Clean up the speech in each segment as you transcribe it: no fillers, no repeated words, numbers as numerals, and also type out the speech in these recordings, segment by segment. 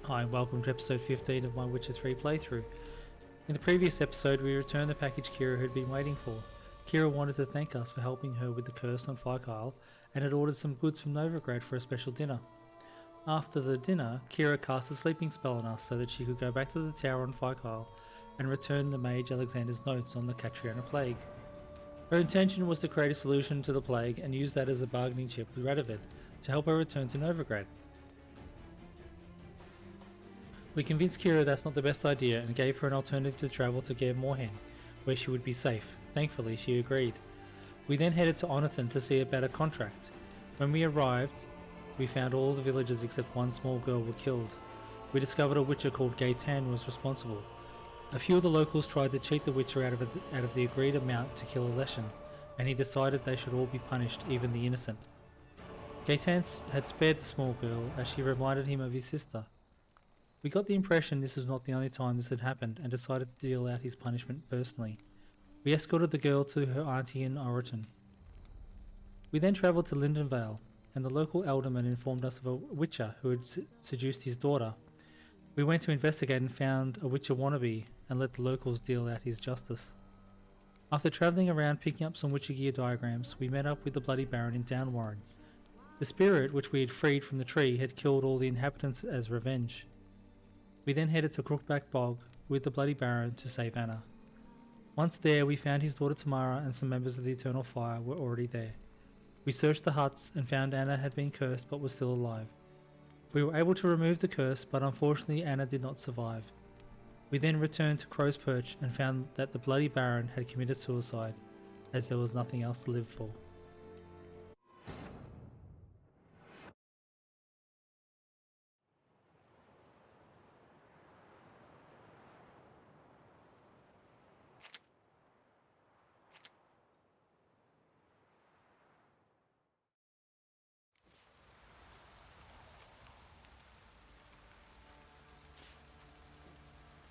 Hi and welcome to episode 15 of my Witcher 3 playthrough. In the previous episode we returned the package Kira had been waiting for. Kira wanted to thank us for helping her with the curse on Fikyle and had ordered some goods from Novigrad for a special dinner. After the dinner, Kira cast a sleeping spell on us so that she could go back to the tower on Fikyle and return the mage Alexander's notes on the Catriona plague. Her intention was to create a solution to the plague and use that as a bargaining chip with Radovid to help her return to Novigrad. We convinced Kira that's not the best idea and gave her an alternative to travel to Ger Morhen, where she would be safe. Thankfully, she agreed. We then headed to Oniton to see about a contract. When we arrived, we found all the villagers except one small girl were killed. We discovered a witcher called Gaetan was responsible. A few of the locals tried to cheat the witcher out of the agreed amount to kill a Leshen, and he decided they should all be punished, even the innocent. Gaetan had spared the small girl as she reminded him of his sister. We got the impression this was not the only time this had happened and decided to deal out his punishment personally. We escorted the girl to her auntie in Oroton. We then travelled to Lindenvale, and the local alderman informed us of a witcher who had seduced his daughter. We went to investigate and found a witcher wannabe and let the locals deal out his justice. After travelling around picking up some witcher gear diagrams, we met up with the Bloody Baron in Downwarren. The spirit which we had freed from the tree had killed all the inhabitants as revenge. We then headed to Crookback Bog with the Bloody Baron to save Anna. Once there, we found his daughter Tamara and some members of the Eternal Fire were already there. We searched the huts and found Anna had been cursed but was still alive. We were able to remove the curse, but unfortunately Anna did not survive. We then returned to Crow's Perch and found that the Bloody Baron had committed suicide, as there was nothing else to live for.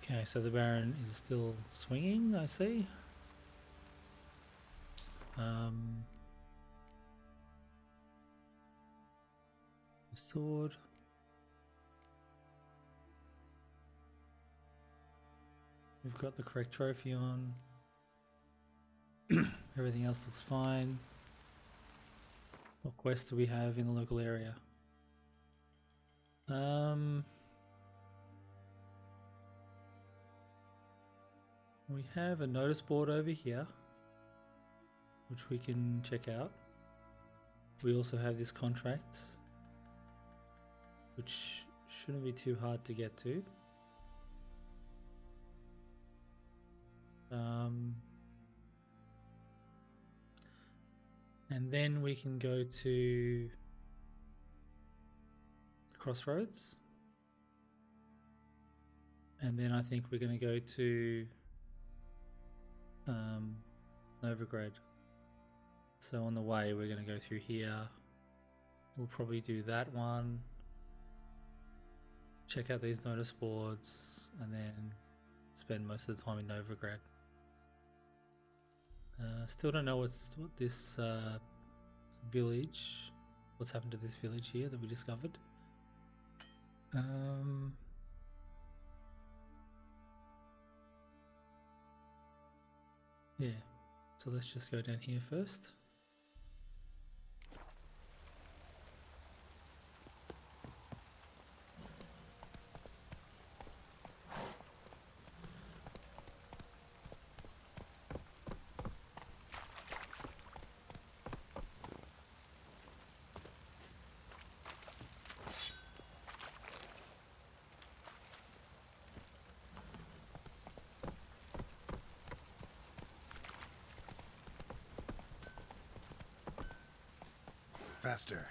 Okay, so the Baron is still swinging, I see. Sword. We've got the correct trophy on. Everything else looks fine. What quests do we have in the local area? We have a notice board over here, which we can check out. We also have this contract, which shouldn't be too hard to get to. And then we can go to Crossroads. And then I think we're going to go to Novigrad. So on the way we're going to go through here. We'll probably do that one, check out these notice boards, and then spend most of the time in Novigrad. Still don't know what this village, what's happened to this village here that we discovered. Yeah, so let's just go down here first. Faster.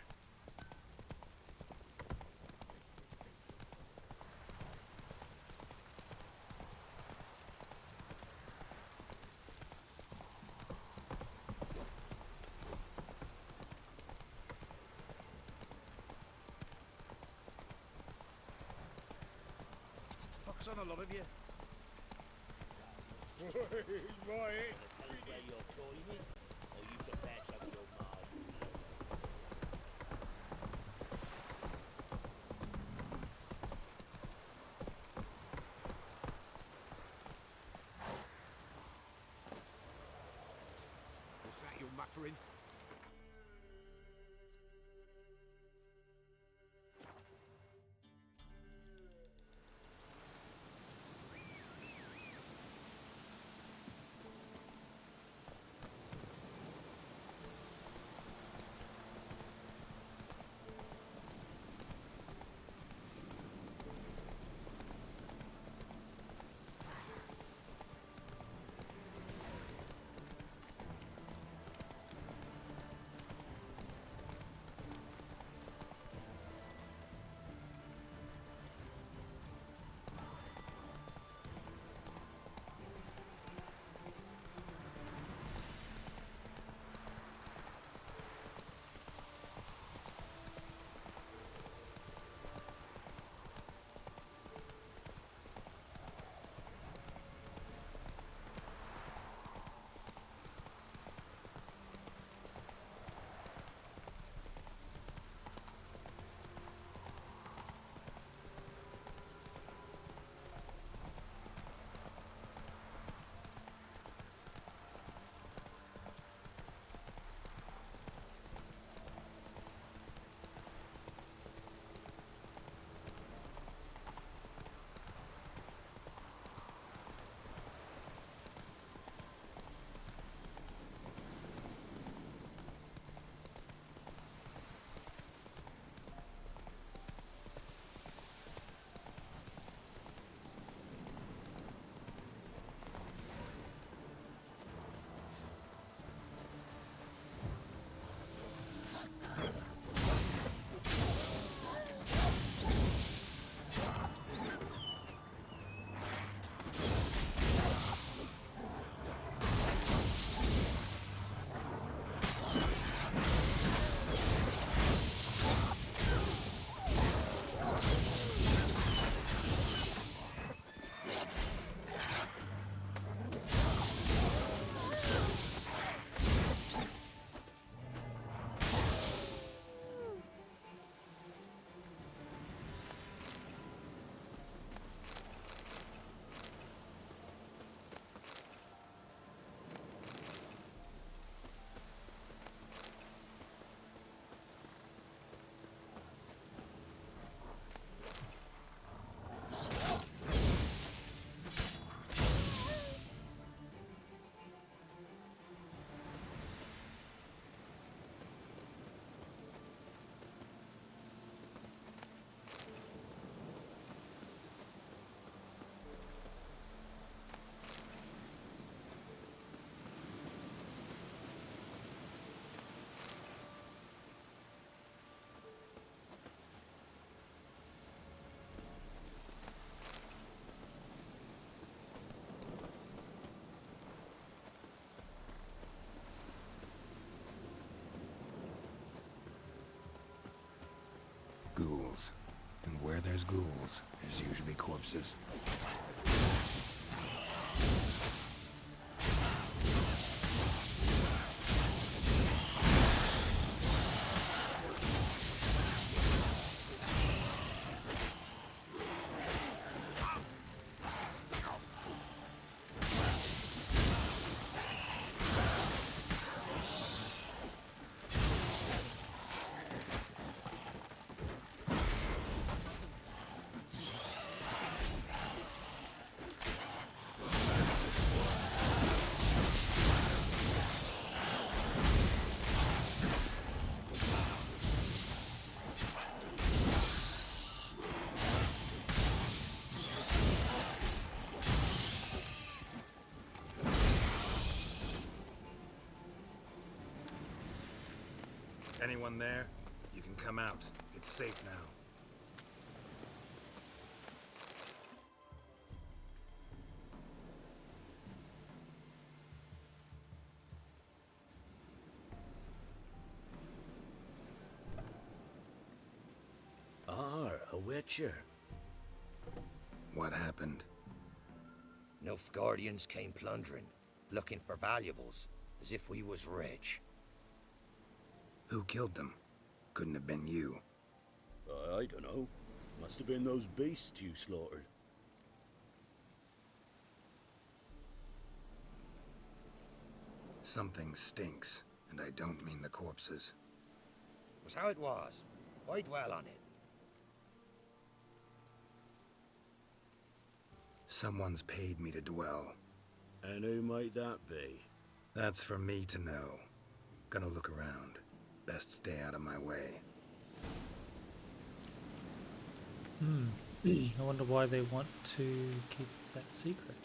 Focus on the lot of you. Right. Tell us where your coin is, or you've got bad trouble your mind. factor in. Ghouls. And where there's ghouls, there's usually corpses. Anyone there? You can come out. It's safe now. A witcher. What happened? Nilfgaardians came plundering, looking for valuables, as if we was rich. Who killed them? Couldn't have been you. I don't know. Must have been those beasts you slaughtered. Something stinks. And I don't mean the corpses. Was how it was. Why dwell on it? Someone's paid me to dwell. And who might that be? That's for me to know. Gonna look around. Best stay out of my way. I wonder why they want to keep that secret.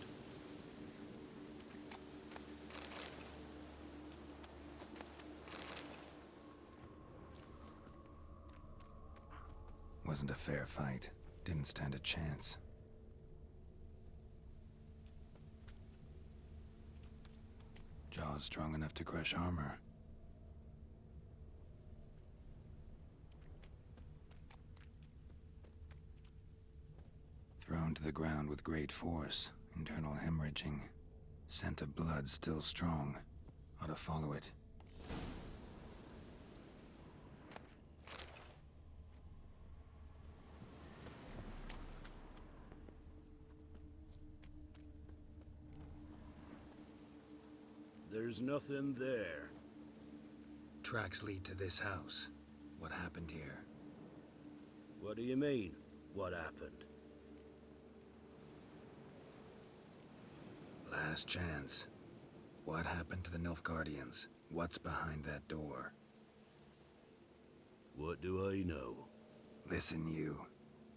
Wasn't a fair fight. Didn't stand a chance. Jaws strong enough to crush armor. Thrown to the ground with great force. Internal hemorrhaging. Scent of blood still strong. Ought to follow it. There's nothing there. Tracks lead to this house. What happened here? What do you mean, what happened? Last chance. What happened to the Nilfgaardians? What's behind that door? What do I know? Listen, you.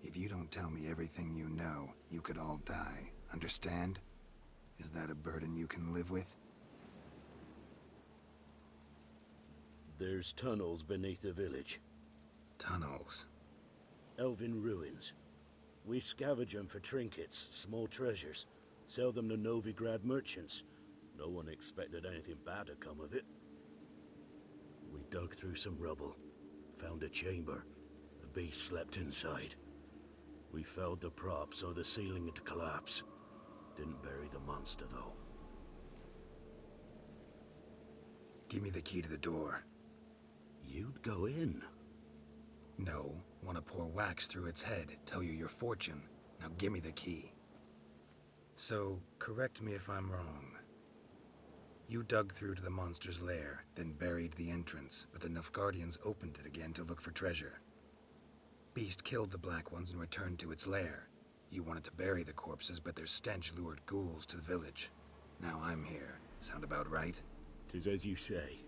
If you don't tell me everything you know, you could all die. Understand? Is that a burden you can live with? There's tunnels beneath the village. Tunnels. Elven ruins. We scavenge them for trinkets, small treasures. Sell them to Novigrad merchants. No one expected anything bad to come of it. We dug through some rubble. Found a chamber. The beast slept inside. We felled the prop so the ceiling had collapsed. Didn't bury the monster, though. Give me the key to the door. You'd go in. No. Want to pour wax through its head, tell you your fortune. Now give me the key. So, correct me if I'm wrong. You dug through to the monster's lair, then buried the entrance, but the Nilfgaardians opened it again to look for treasure. Beast killed the Black Ones and returned to its lair. You wanted to bury the corpses, but their stench lured ghouls to the village. Now I'm here. Sound about right? 'Tis as you say.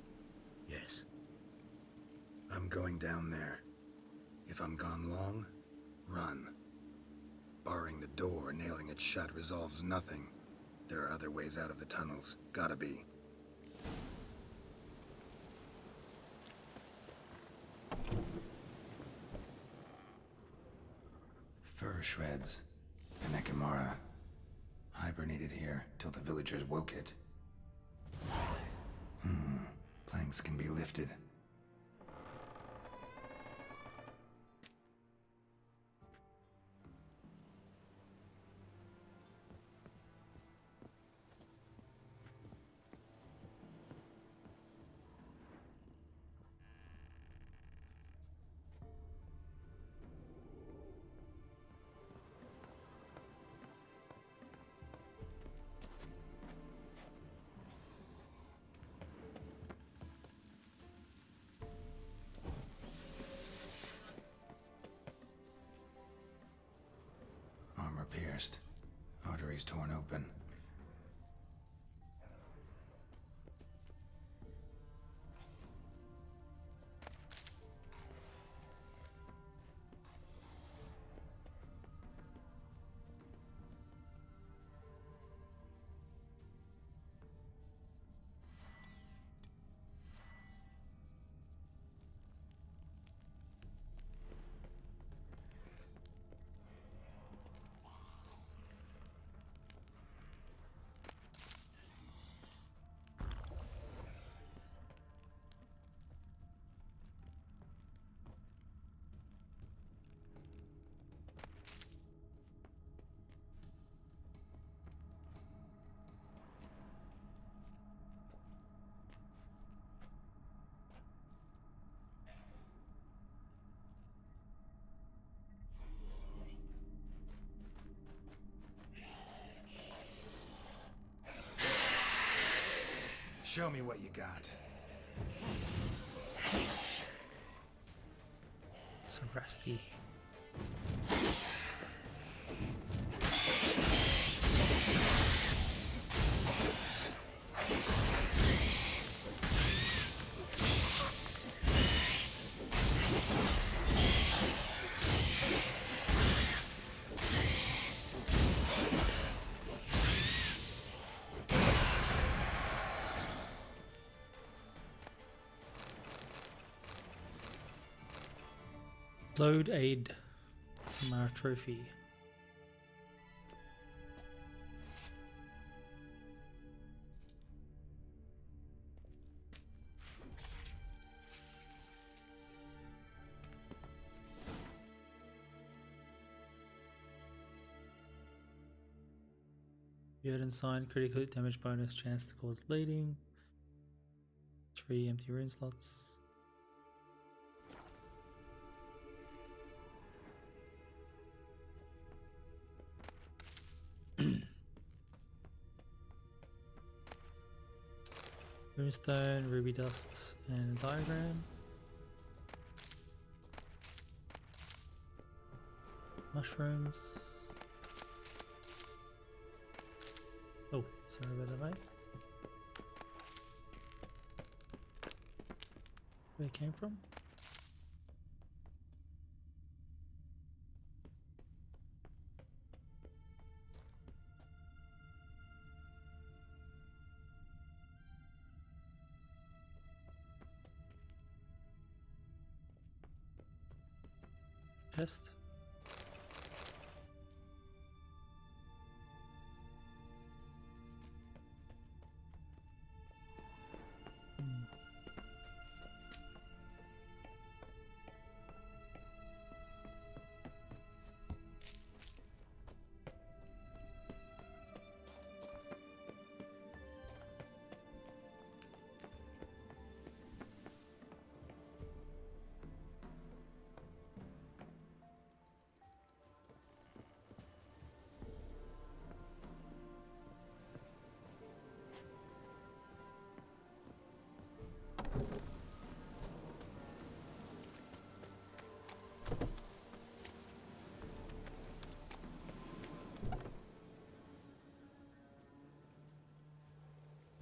Yes. I'm going down there. If I'm gone long, run. Barring the door, nailing it shut resolves nothing. There are other ways out of the tunnels. Gotta be. Fur shreds. An Ekimara. Hibernated here till the villagers woke it. Planks can be lifted. Pierced. Arteries torn open. Show me what you got. So rusty. Load aid Mar trophy. Burden sign, critical hit damage bonus, chance to cause bleeding. 3 empty rune slots. Moonstone, ruby dust, and a diagram. Mushrooms. Oh, sorry about that, mate. Where it came from? Chest.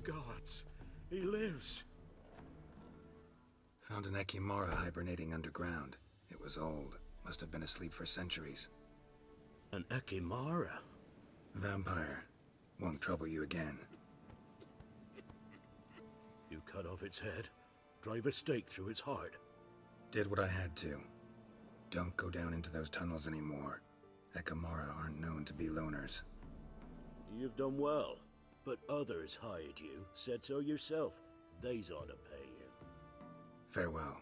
Gods, he lives. Found an Ekimara hibernating underground. It was old. Must have been asleep for centuries. An Ekimara? Vampire. Won't trouble you again. You cut off its head, drive a stake through its heart. Did what I had to. Don't go down into those tunnels anymore. Ekimara aren't known to be loners. You've done well, but others hired you. Said so yourself. They's ought to pay you. Farewell.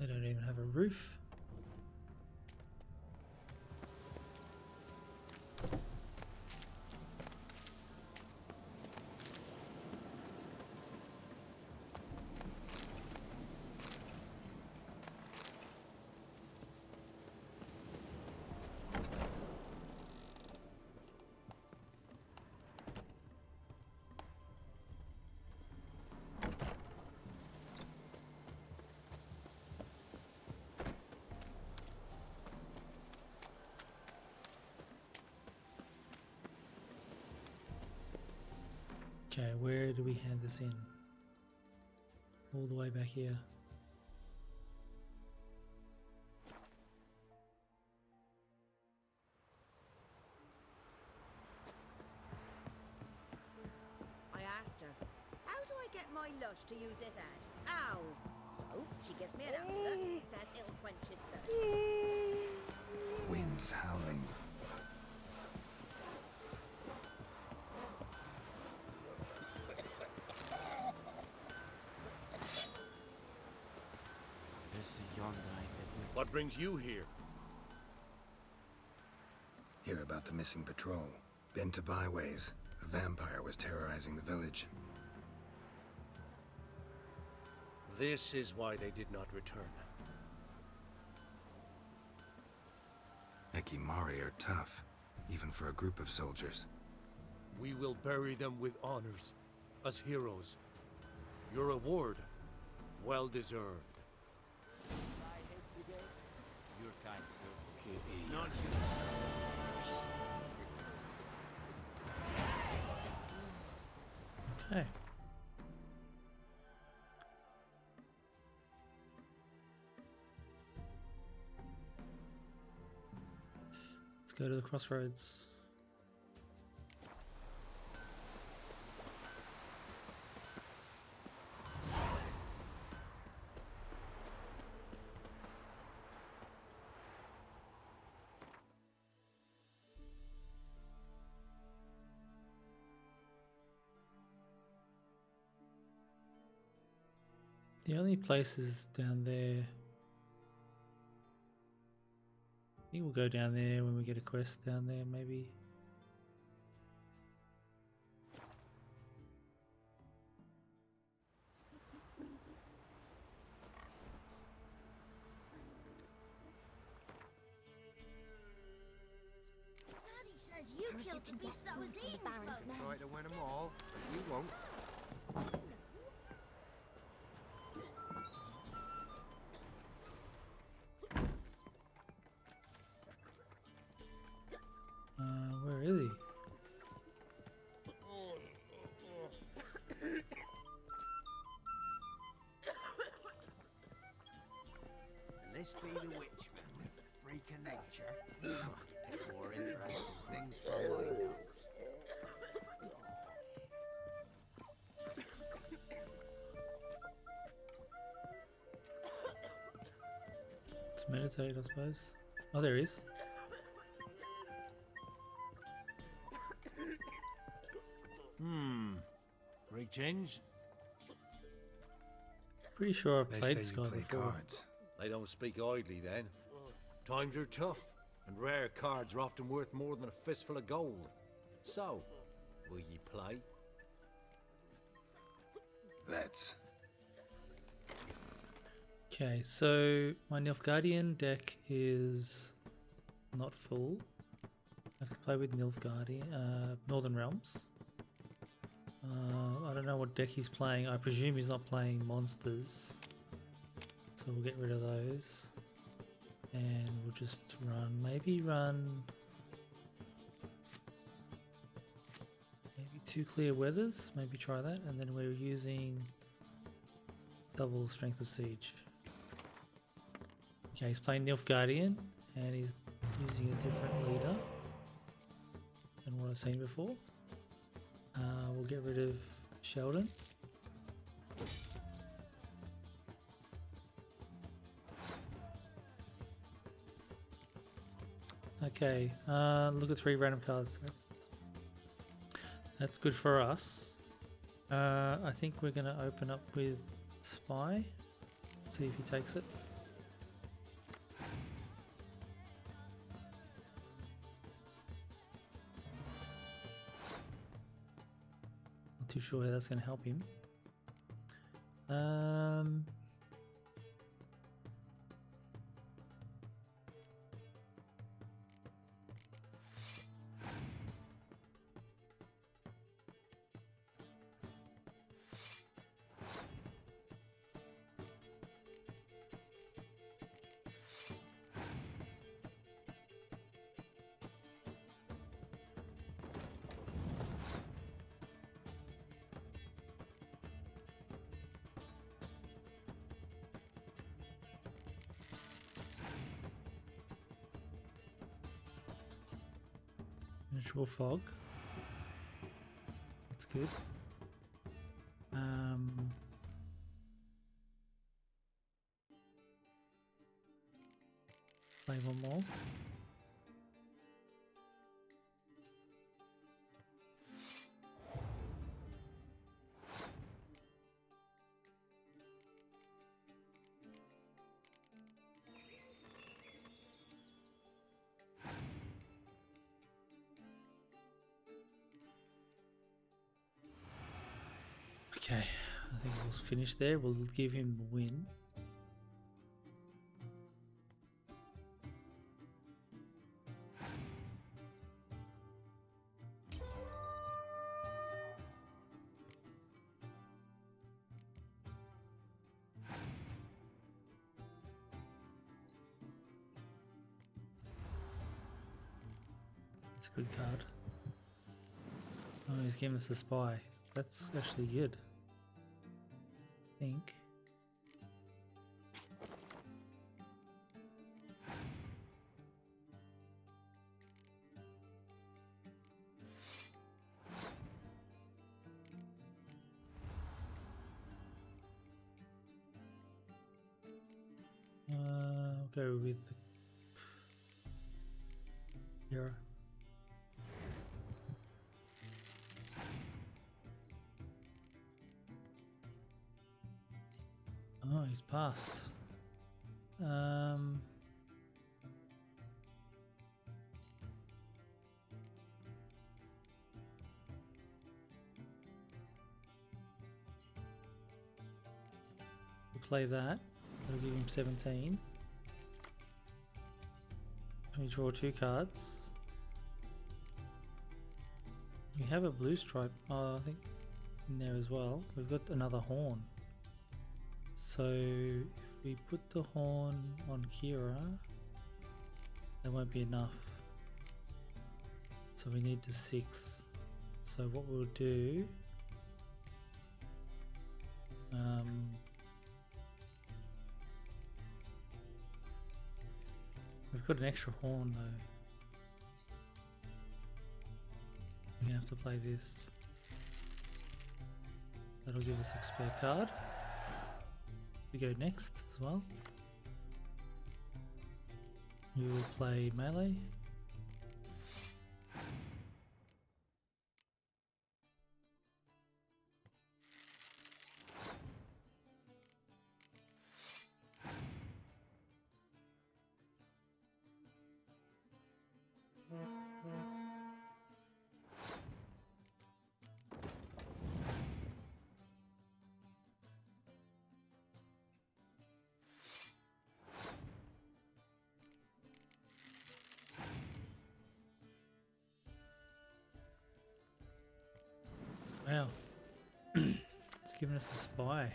They don't even have a roof. Okay, where do we hand this in? All the way back here. I asked her, how do I get my lush to use his head? Ow! So, she gives me an amulet, says it'll quench his thirst. Wind's howling. What brings you here? Hear about the missing patrol. Been to Byways. A vampire was terrorizing the village. This is why they did not return. Ekimari are tough. even for a group of soldiers. We will bury them with honors, as heroes. Your reward, well deserved. Your kind, sir. Not Okay. Let's go to the Crossroads. The only places down there. I think we'll go down there when we get a quest down there, maybe. Daddy says you killed the beast that was eating Baron's men. Try to win them all, but you won't. Where is he? And this be the witchman, freak of nature. Pick more interesting things from my nose. Let's meditate, I suppose. Oh, there he is. Greetings. Pretty sure I've They played say this you guy play before. cards. They don't speak idly then. Times are tough, and rare cards are often worth more than a fistful of gold. So, will ye play? Let's. Okay, so my Nilfgaardian deck is not full. I have to play with Nilfgaardian, Northern Realms. I don't know what deck he's playing. I presume he's not playing monsters. So we'll get rid of those. And we'll just maybe two clear weathers, maybe try that. And then we're using double strength of siege. Okay, he's playing Nilfgaardian and he's using a different leader than what I've seen before. We'll get rid of Sheldon. Okay, look at 3 random cards. That's good for us. I think we're going to open up with Spy. See if he takes it. Not too sure how that's going to help him. Natural fog. That's good. Play one more. Okay, I think we'll finish there. We'll give him the win. That's a good card. Oh, he's giving us a spy. That's actually good. I think. I'll go with the hero. Oh, he's passed. We'll play that. That'll give him 17. We draw 2 cards. We have a blue stripe, I think, in there as well. We've got another horn. So if we put the horn on Kira, that won't be enough. So we need the 6. So what we'll do, we've got an extra horn though. We're gonna have to play this. That'll give us a spare card. We go next as well. We will play melee. Wow, it's given us a spy.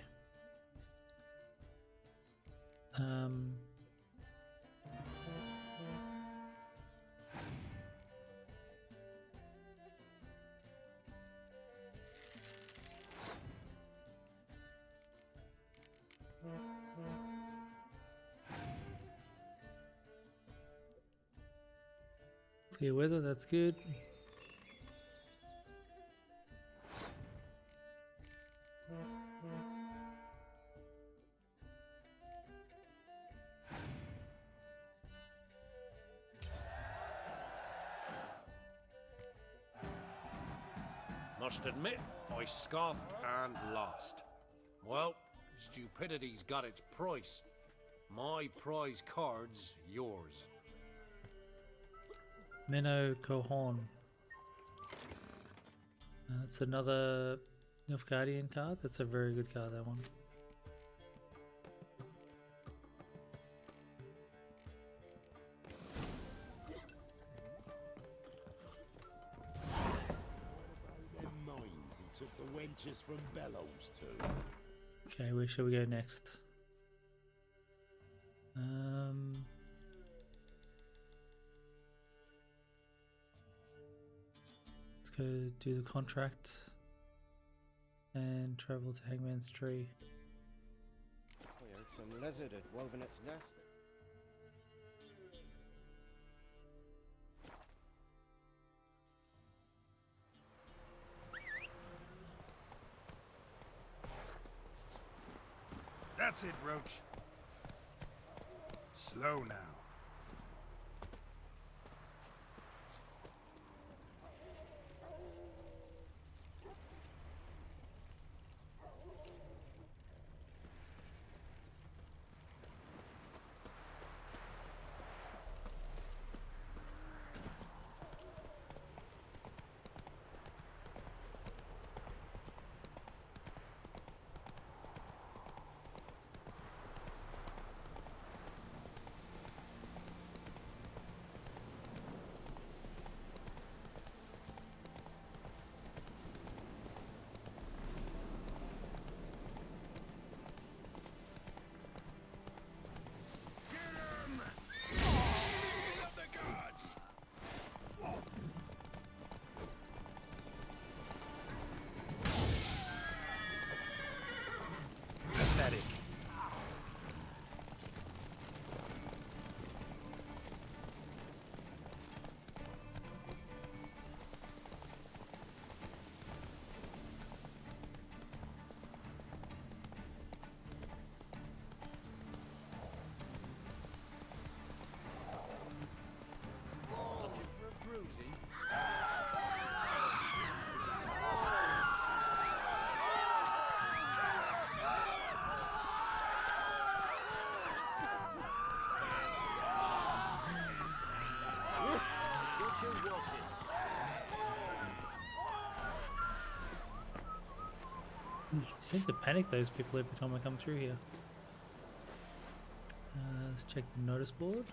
Clear weather, that's good. Must admit, I scoffed and lost. Well, stupidity's got its price. My prize card's yours. Corhoorn. That's another Nilfgaardian card. That's a very good card, that one. Took the wenches from Bellows too. Okay, where shall we go next? Let's go do the contract and travel to Hangman's Tree. We heard some lizard had woven its nest. That's it, Roach. Slow now. Seem to panic those people every time I come through here. Let's check the notice board.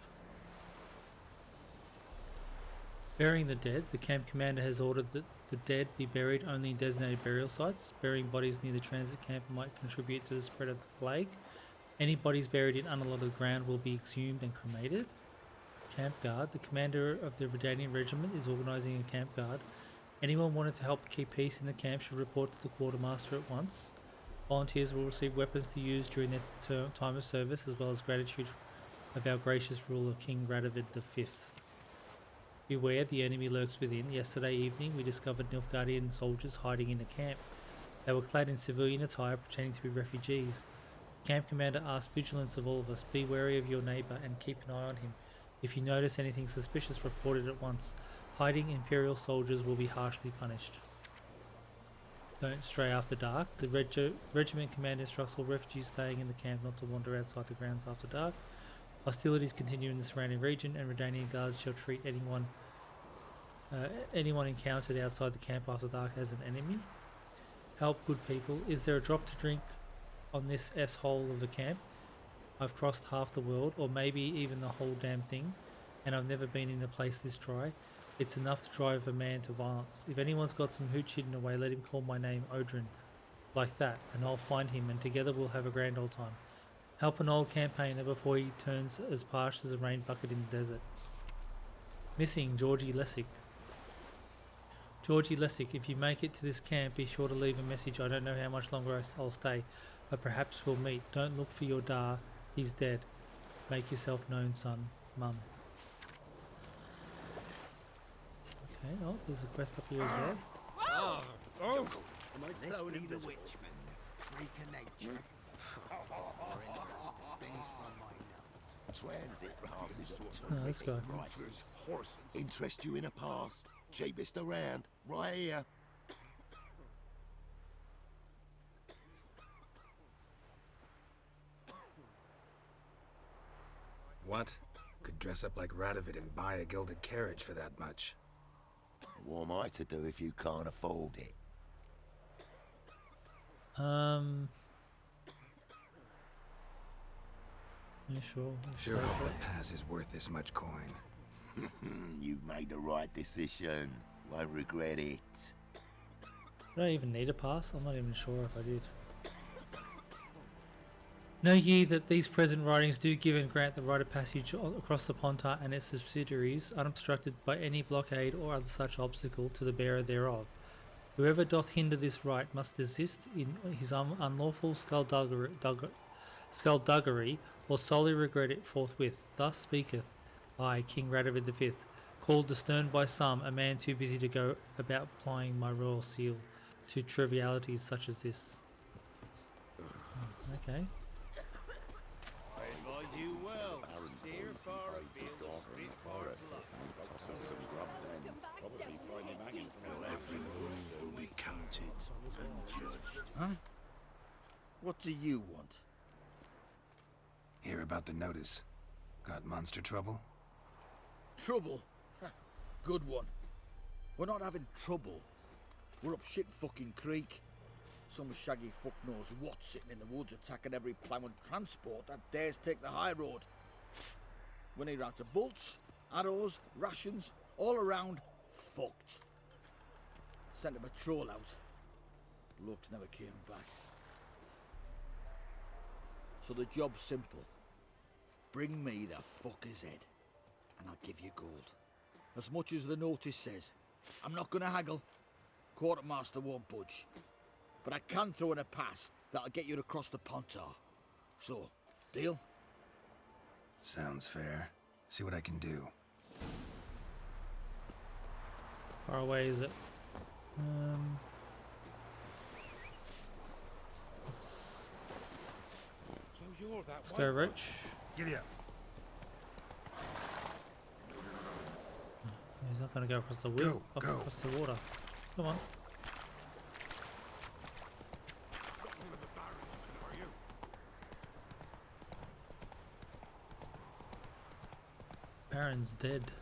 Burying the dead. The camp commander has ordered that the dead be buried only in designated burial sites. Burying bodies near the transit camp might contribute to the spread of the plague. Any bodies buried in unallotted ground will be exhumed and cremated. Camp guard. The commander of the Redanian regiment is organising a camp guard. Anyone wanting to help keep peace in the camp should report to the quartermaster at once. Volunteers will receive weapons to use during their time of service, as well as gratitude of our gracious ruler, King Radovid V. Beware, the enemy lurks within. Yesterday evening we discovered Nilfgaardian soldiers hiding in the camp. They were clad in civilian attire, pretending to be refugees. Camp commander asked vigilance of all of us. Be wary of your neighbour and keep an eye on him. If you notice anything suspicious, report it at once. Hiding Imperial soldiers will be harshly punished. Don't stray after dark. The regiment commander instructs all refugees staying in the camp not to wander outside the grounds after dark. Hostilities continue in the surrounding region, and Redanian guards shall treat anyone encountered outside the camp after dark as an enemy. Help, good people. Is there a drop to drink on this S-hole of a camp? I've crossed half the world, or maybe even the whole damn thing, and I've never been in a place this dry. It's enough to drive a man to violence. If anyone's got some hooch hidden away, let him call my name Adrien, like that, and I'll find him, and together we'll have a grand old time. Help an old campaigner before he turns as parched as a rain bucket in the desert. Missing Georgie Lessig. Georgie Lessig, if you make it to this camp, be sure to leave a message. I don't know how much longer I'll stay, but perhaps we'll meet. Don't look for your Dar. He's dead. Make yourself known, son. Mum. Okay, oh, there's a quest up here as well. This be the Witchman, freak of nature. More interesting things from my nose. Transit passes to Oh, let's go. prices. Interest you in a pass? Cheapest around, right here. What? Could dress up like Radovid and buy a gilded carriage for that much. What am I to do if you can't afford it? Yeah, sure. Sure hope the pass is worth this much coin. You've made the right decision. Won't regret it. Do I even need a pass? I'm not even sure if I did. Know ye that these present writings do give and grant the right of passage across the Pontar and its subsidiaries, unobstructed by any blockade or other such obstacle to the bearer thereof. Whoever doth hinder this right must desist in his unlawful skullduggery, or solely regret it forthwith. Thus speaketh I, King Radovid V, called the stern by some, a man too busy to go about applying my royal seal to trivialities such as this. Okay. I advise you well. Steer far afield, straight for blood. Toss us some grub then. Probably find him hanging from every move will be counted and judged. Huh? What do you want? Hear about the notice. Got monster trouble? Trouble? Good one. We're not having trouble. We're up shit fucking creek. Some shaggy fuck knows what sitting in the woods attacking every plough and transport that dares take the high road. We're near out to bolts, arrows, rations, all around fucked. Sent a patrol out. Looks never came back. So the job's simple. Bring me the fucker's head, and I'll give you gold. As much as the notice says. I'm not gonna haggle. Quartermaster won't budge. But I can throw in a pass that'll get you across the Pontar. So, deal? Sounds fair. See what I can do. Far away is it? Let's go, Rich. Giddy up. He's not going to go across the across the water. Come on. Baron's dead.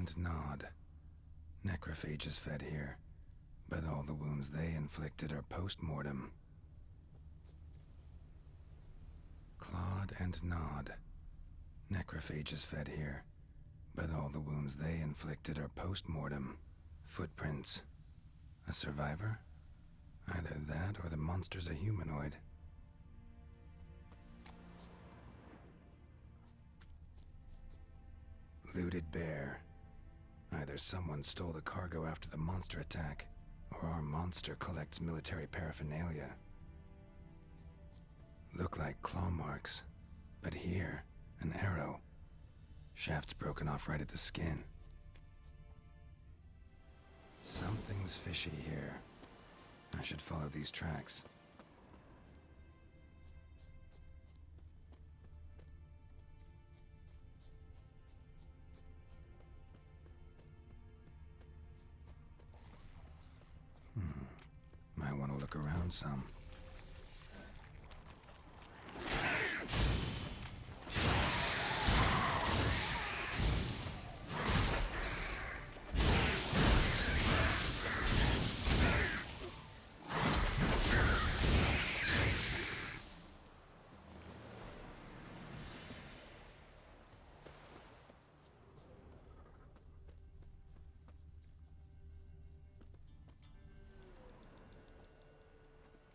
and nod. Necrophages fed here, but all the wounds they inflicted are post-mortem. Clawed and nod. Necrophages fed here, but all the wounds they inflicted are post-mortem. Footprints. A survivor? Either that or the monster's a humanoid. Looted bear. Either someone stole the cargo after the monster attack, or our monster collects military paraphernalia. Look like claw marks, but here, an arrow. Shaft's broken off right at the skin. Something's fishy here. I should follow these tracks. Might want to look around some.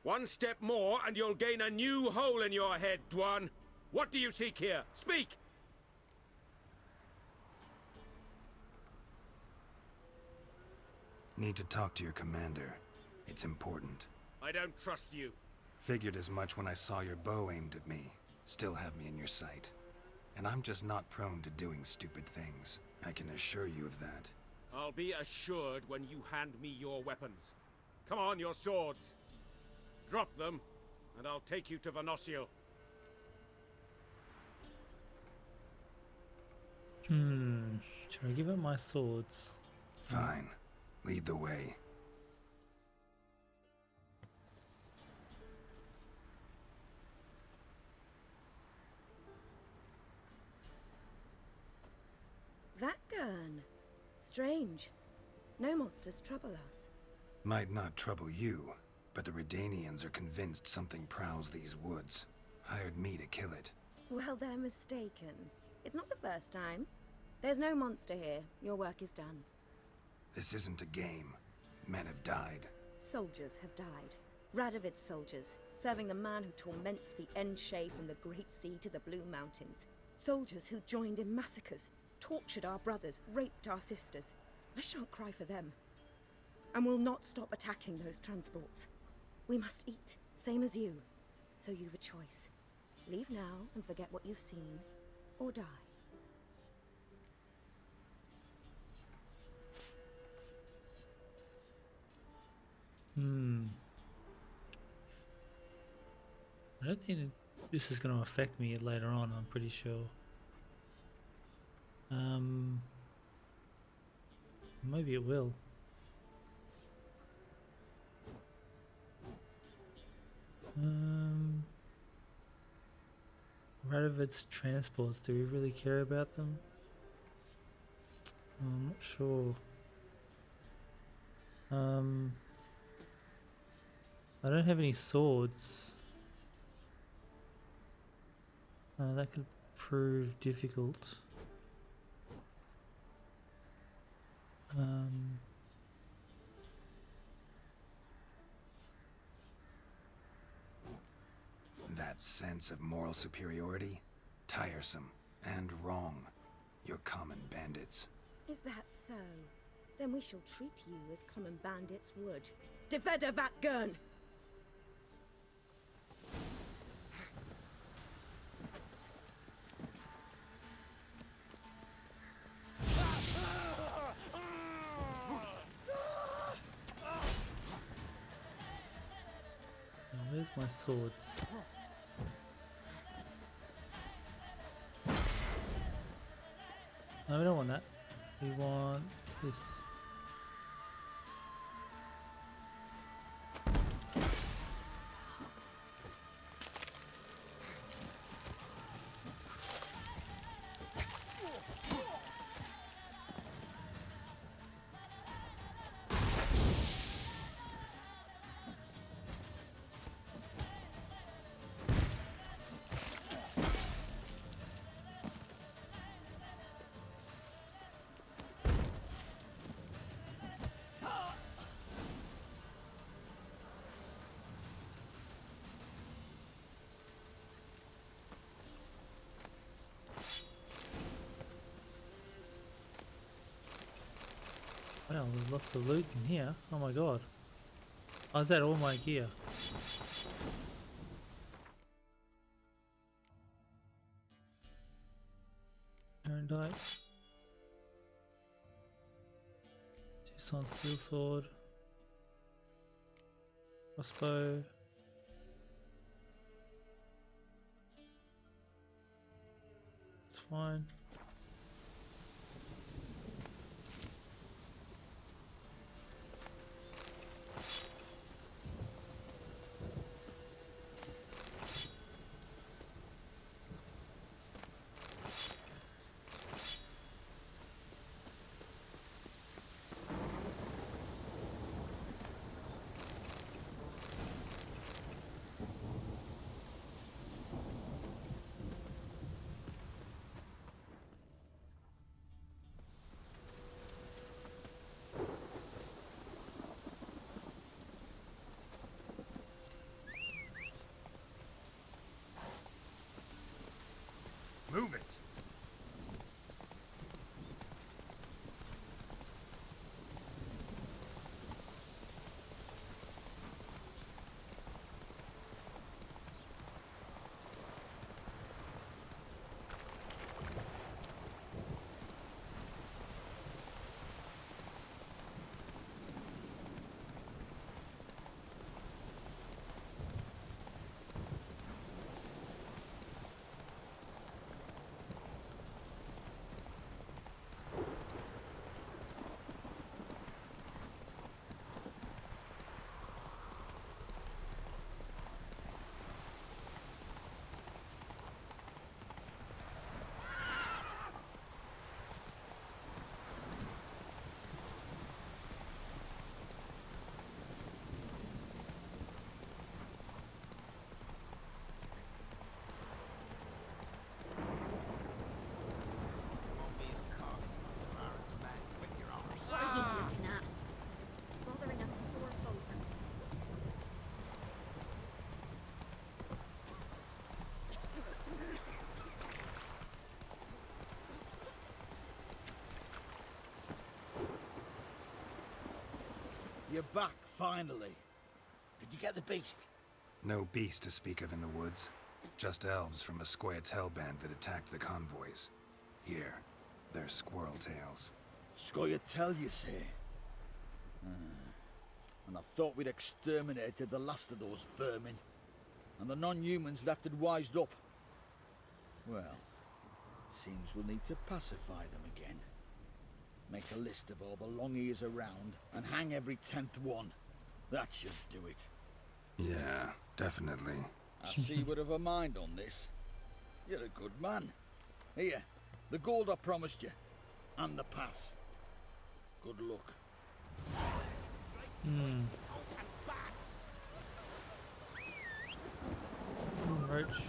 One step more and you'll gain a new hole in your head, Dwan. What do you seek here? Speak! Need to talk to your commander. It's important. I don't trust you. Figured as much when I saw your bow aimed at me. Still have me in your sight. And I'm just not prone to doing stupid things. I can assure you of that. I'll be assured when you hand me your weapons. Come on, your swords. Drop them, and I'll take you to Venosio. Should I give up my swords? Fine. Lead the way. That gun. Strange. No monsters trouble us. Might not trouble you, but the Redanians are convinced something prowls these woods. Hired me to kill it. Well, they're mistaken. It's not the first time. There's no monster here. Your work is done. This isn't a game. Men have died. Soldiers have died. Radovid's soldiers, serving the man who torments the Endshay from the Great Sea to the Blue Mountains. Soldiers who joined in massacres, tortured our brothers, raped our sisters. I shan't cry for them. And will not stop attacking those transports. We must eat, same as you. So you've a choice. Leave now and forget what you've seen, or die. I don't think this is going to affect me later on, I'm pretty sure. Maybe it will. Radovid's transports, do we really care about them? I'm not sure. I don't have any swords. That could prove difficult. That sense of moral superiority? Tiresome and wrong. You're common bandits. Is that so? Then we shall treat you as common bandits would. Defender that gun! Now, where's my swords? No, we don't want that. We want this. hell, there's lots of loot in here. Oh my god. Oh, is that all my gear? Erendite. Tucson steel sword. Crossbow. It's fine. Move it! What are you looking at? Bothering us poor folk. You're back, finally. Did you get the beast? No beast to speak of in the woods. Just elves from a Squared's hellband that attacked the convoys. Here, they're squirrel tails. Scoia'tael, you say? And I thought we'd exterminated the last of those vermin. And the non-humans left it wised up. Well, seems we'll need to pacify them again. Make a list of all the long ears around and hang every 10th one. That should do it. Yeah, definitely. I see you would have a mind on this. You're a good man. Here, the gold I promised you. And the pass. Good luck. Roach.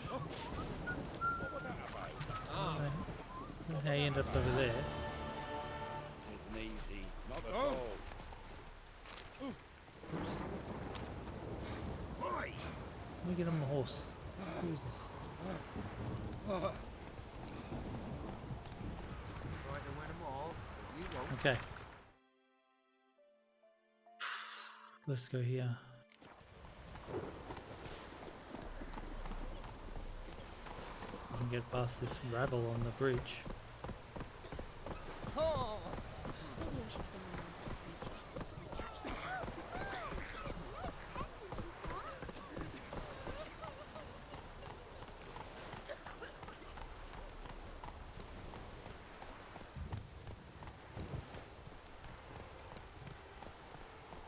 How you end up over there? Isn't easy. Not at all. Oops. Let me get on the horse. Who is this? Try to win them all, but you won't. Okay. Let's go here. We can get past this rabble on the bridge. Maybe I should send them on to the creature and catch some.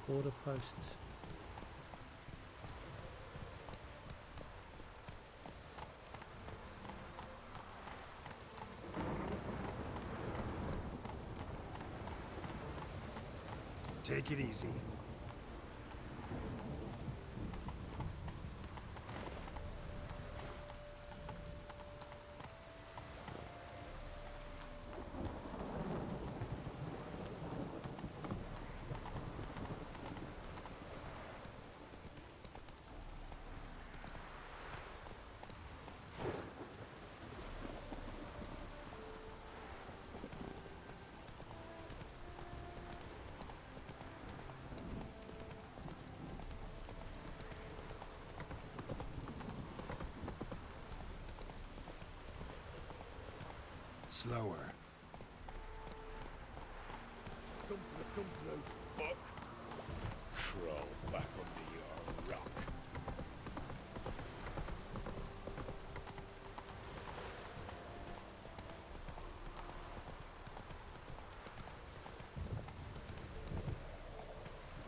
Border post. Take it easy. Slower. Come through, fuck. Crawl back under your rock.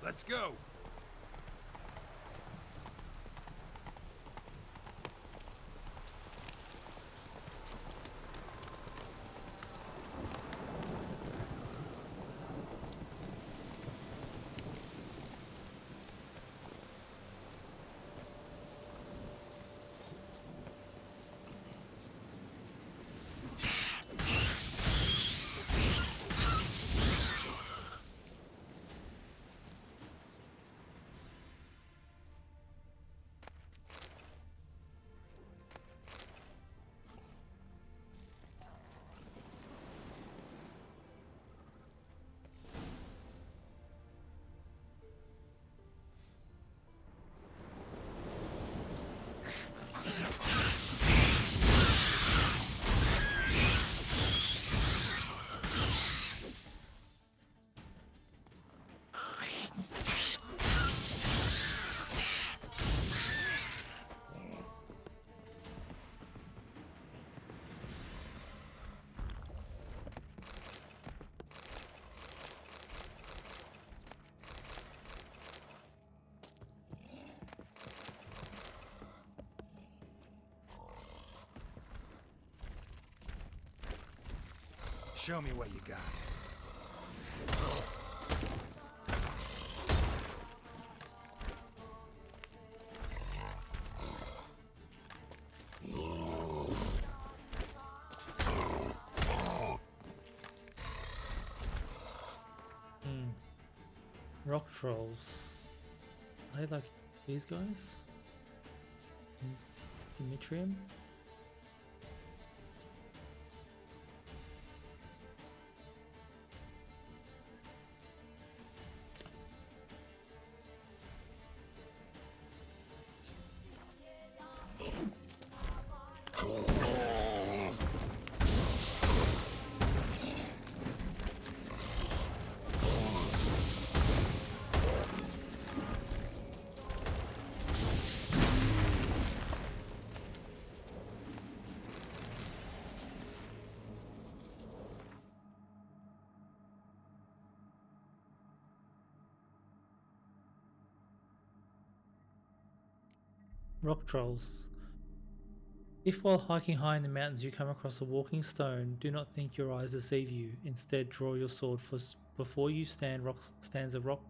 Let's go! Show me what you got. Rock trolls. Are they like these guys? Dimitrium? Rock trolls. If while hiking high in the mountains you come across a walking stone, do not think your eyes deceive you. Instead, draw your sword, for before you stands a rock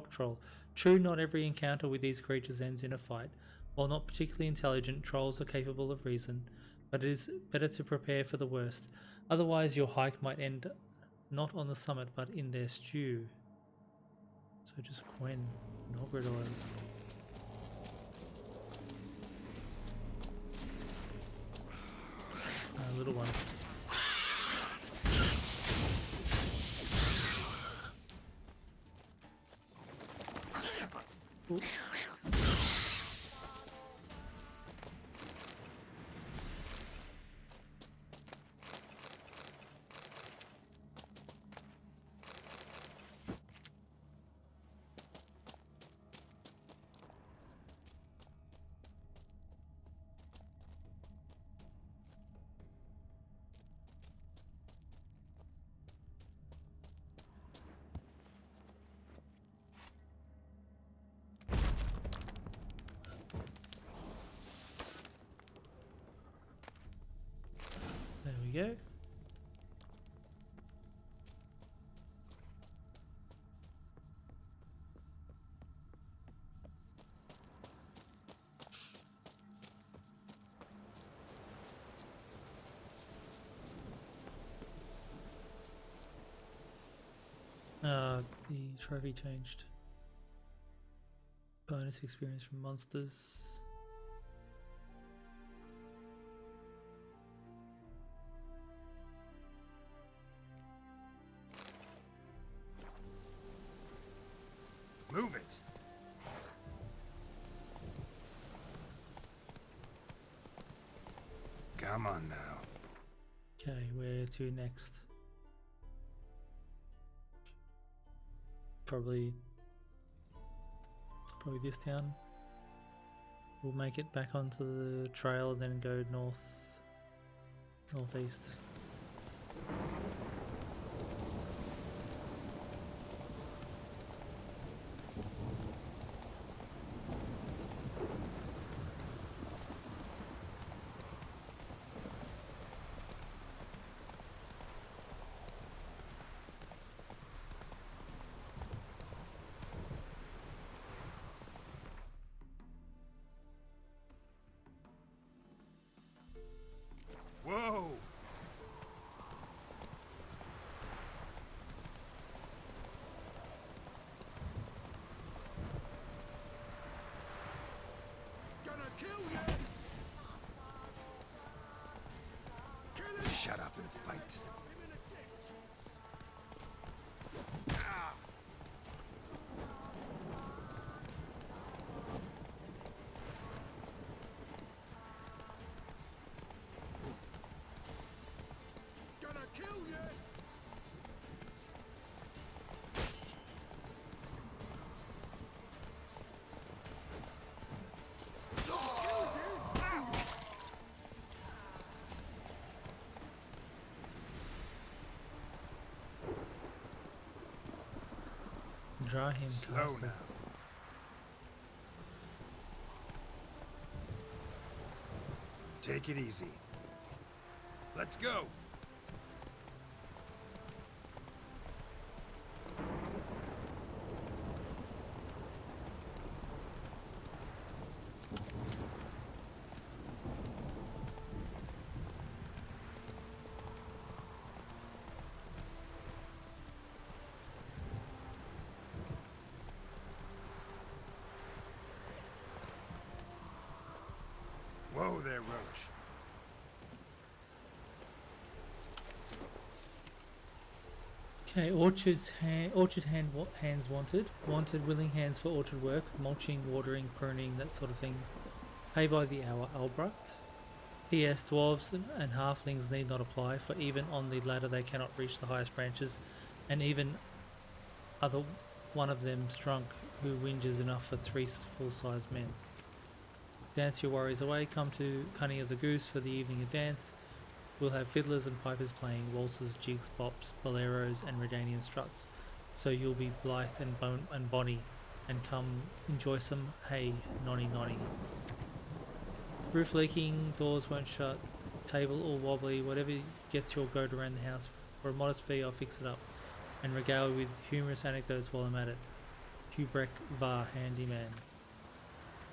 troll. True, not every encounter with these creatures ends in a fight. While not particularly intelligent, trolls are capable of reason, but it is better to prepare for the worst. Otherwise, your hike might end not on the summit, but in their stew. So just Gwent, Novigrad oil. Little ones. Ooh. There we go. The trophy changed. Bonus experience from monsters. Move it! Come on now. Okay, where to next? Probably this town. We'll make it back onto the trail and then go northeast. Whoa! Gonna kill you! Shut up and fight. Gonna kill you! Draw him Slow castle. now. Take it easy. Let's go! Whoa there, Roach. Okay, hands wanted. Wanted willing hands for orchard work, mulching, watering, pruning, that sort of thing. Pay by the hour, Albrecht. P.S. Dwarves and halflings need not apply, for even on the ladder they cannot reach the highest branches, and even one of them's drunk, who whinges enough for 3 full-sized men. Dance your worries away. Come to Cunny of the Goose for the evening of dance. We'll have fiddlers and pipers playing waltzes, jigs, bops, boleros, and Redanian struts. So you'll be blithe and bonny, and come enjoy some hay, nonny nonny. Roof leaking, doors won't shut, table all wobbly, whatever gets your goat around the house. For a modest fee, I'll fix it up, and regale you with humorous anecdotes while I'm at it. Hubrek var handyman.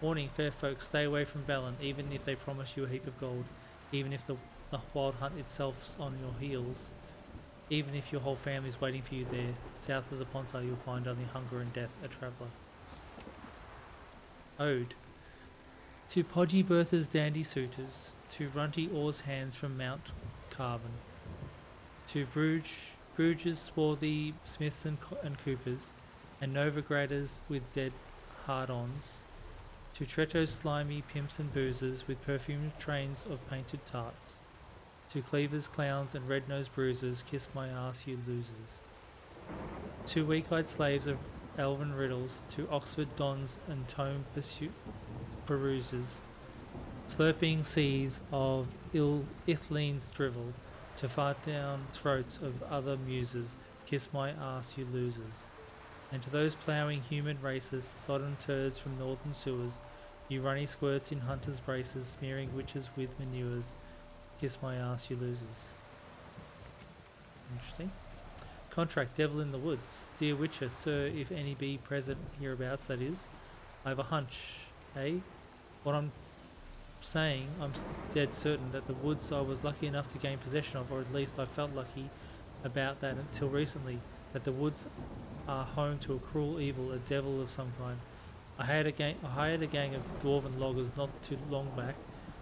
Warning, fair folks, stay away from Valen, even if they promise you a heap of gold, even if the wild hunt itself's on your heels, even if your whole family's waiting for you there. South of the Pontar you'll find only hunger and death, a traveller. Ode. To podgy Bertha's dandy suitors, to runty oars hands from Mount Carven, to Bruges swarthy smiths and coopers, and Novigraders with dead hard-ons, to Tretto's slimy pimps and boozers with perfumed trains of painted tarts, to cleavers, clowns, and red-nosed bruisers, kiss my ass, you losers. To weak-eyed slaves of elven riddles, to Oxford dons and tome perusers, slurping seas of Ithleen's drivel, to fart down throats of other muses, kiss my ass, you losers. And to those ploughing human races, sodden turds from northern sewers, you runny squirts in hunters' braces, smearing witches with manures, kiss my ass, you losers. Interesting. Contract, devil in the woods. Dear Witcher, sir, if any be present hereabouts, that is, I have a hunch, eh? What I'm saying, I'm dead certain that the woods I was lucky enough to gain possession of, or at least I felt lucky about that until recently, that the woods are home to a cruel evil, a devil of some kind. I hired a gang of dwarven loggers not too long back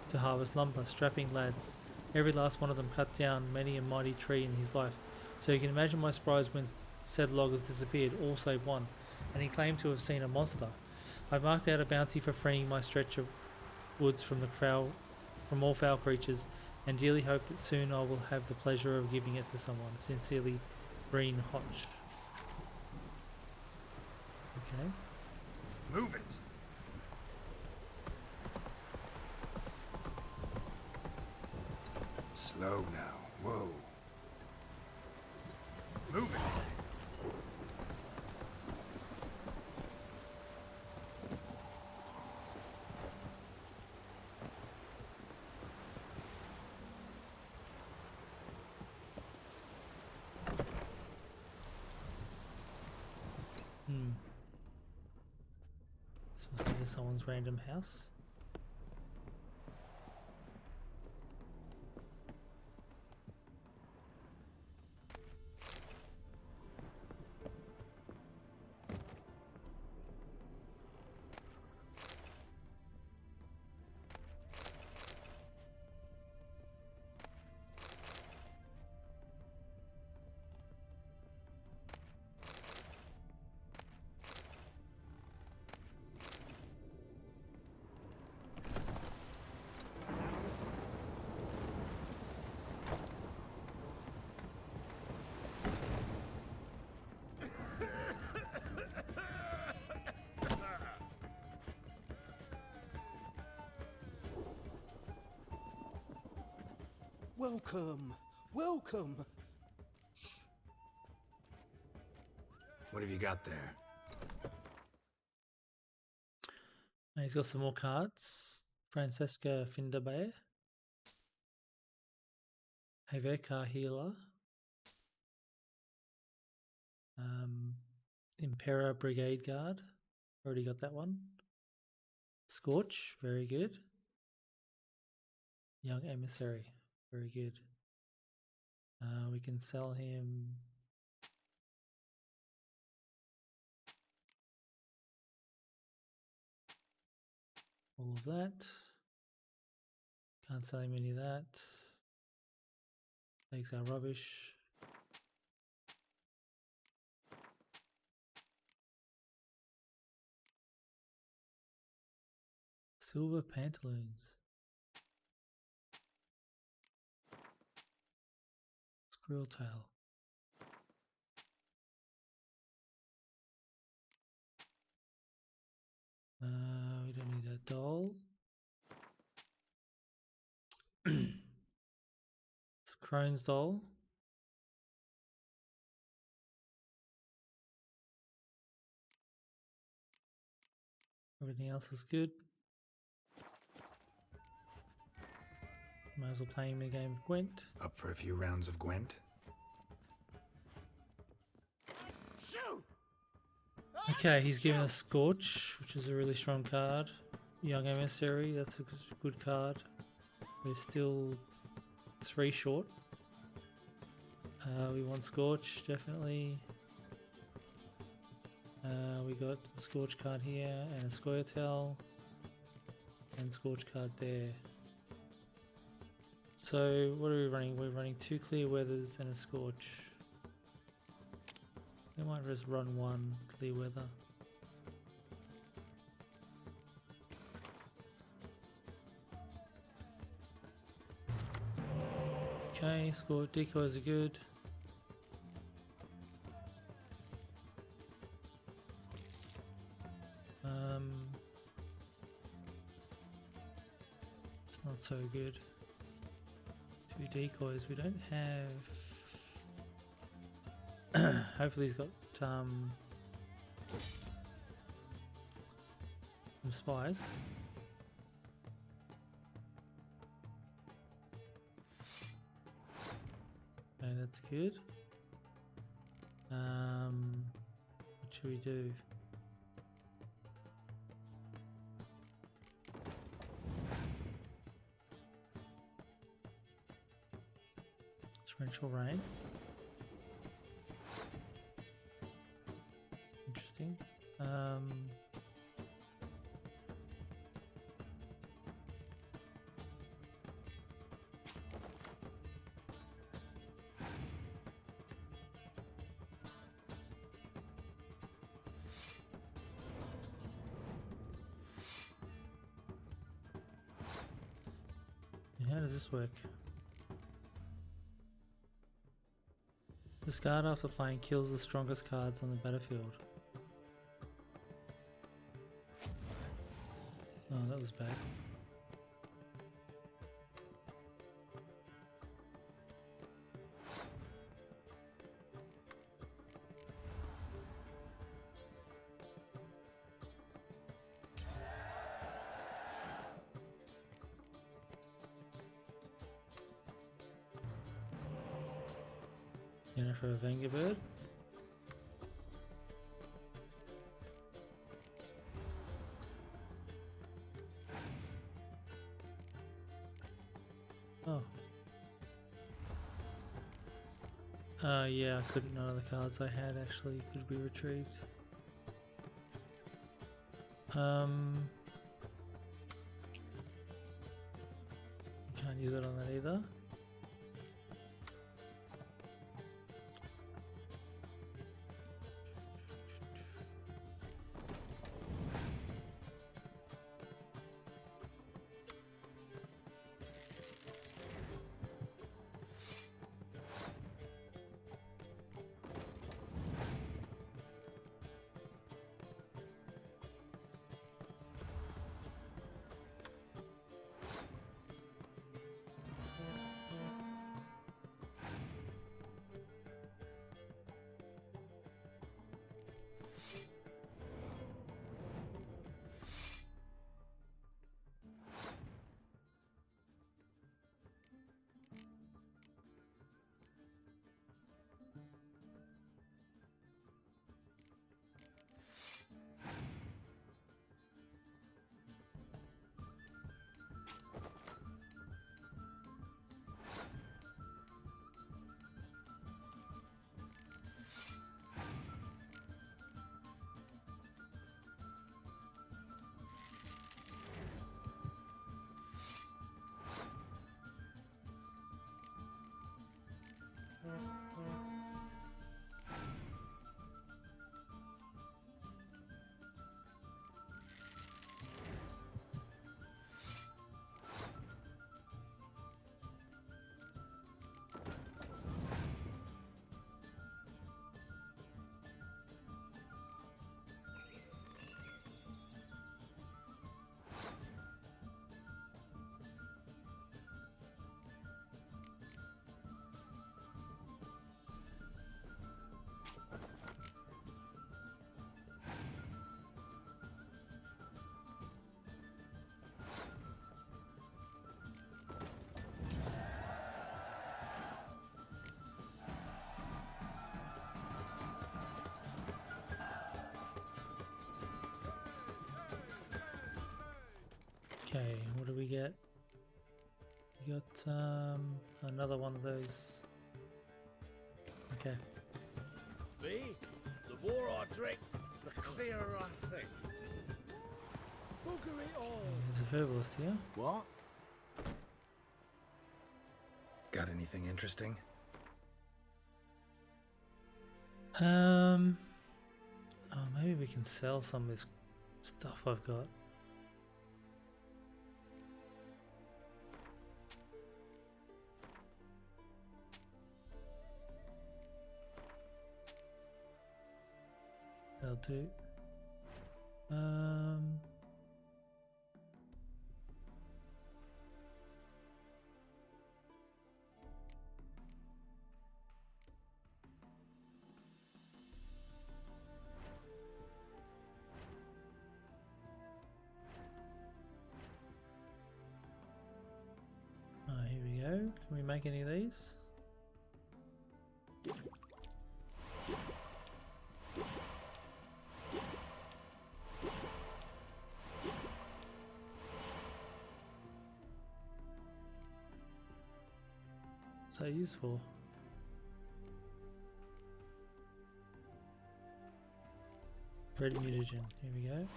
to harvest lumber, strapping lads. Every last one of them cut down many a mighty tree in his life. So you can imagine my surprise when said loggers disappeared, all save one, and he claimed to have seen a monster. I marked out a bounty for freeing my stretch of woods from all foul creatures, and dearly hope that soon I will have the pleasure of giving it to someone. Sincerely, Brean Hotsch. Okay. Move it! Slow now. Whoa. Move it! Supposed to be someone's random house. Welcome, welcome. What have you got there? He's got some more cards. Francesca Finderbeer. Haveka Healer. Impera Brigade Guard. Already got that one. Scorch, very good. Young Emissary, very good. We can sell him all of that. Can't sell him any of that. Takes our rubbish. Silver pantaloons. Squirrel tail. We don't need that doll. It's Crone's doll. Everything else is good. Might as well play him a game of Gwent. Up for a few rounds of Gwent? Okay, he's given us Scorch, which is a really strong card. Young Emissary, that's a good card. We're still 3 short. We want Scorch, definitely. We got a Scorch card here and a Scoia'tael and Scorch card there. So what are we running? We're running 2 Clear Weathers and a Scorch. We might just run 1 Clear Weather. Okay, Scorch decoys are good. It's not so good. 2 decoys. We don't have. Hopefully, he's got some spies. Okay, that's good. What should we do? Torrential rain. Interesting. How does this work? Discard after playing kills the strongest cards on the battlefield. Oh, that was bad. For a Vengerbird. Oh. Yeah, I couldn't. None of the cards I had actually could be retrieved. You can't use it on that either. Okay, what do we get? We got another one of those. Okay. Me? The more I drink, the clearer I think. Bugger it all. There's a herbalist here. What? Got anything interesting? Oh, maybe we can sell some of this stuff I've got. That'll do. Here we go. Can we make any of these? So useful. Red mutagen, here we go.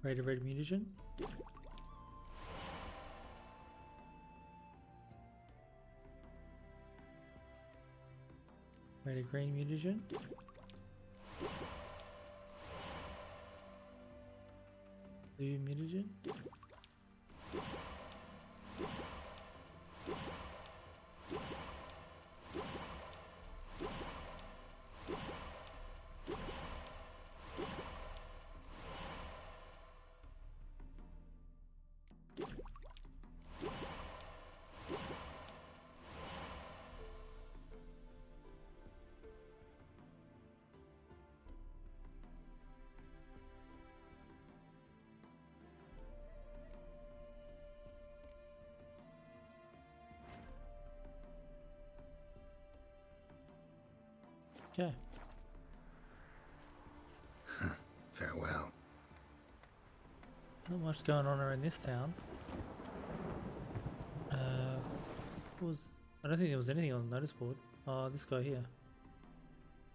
Red mutagen. Red green mutagen. The mutagen? Okay. Farewell. Not much going on around this town. I don't think there was anything on the notice board. Oh, this guy here.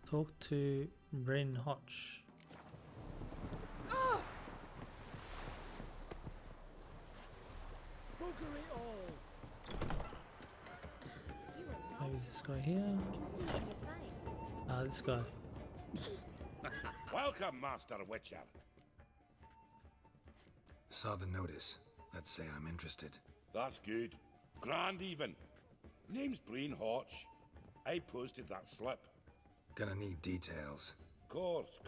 Talk to Brean Hotsch. Maybe it's this guy here. I can see it in your face. Ah, this guy. Welcome, Master Witcher. Saw the notice. Let's say I'm interested. That's good. Grand even. Name's Brean Hotsch. I posted that slip. Gonna need details. Course.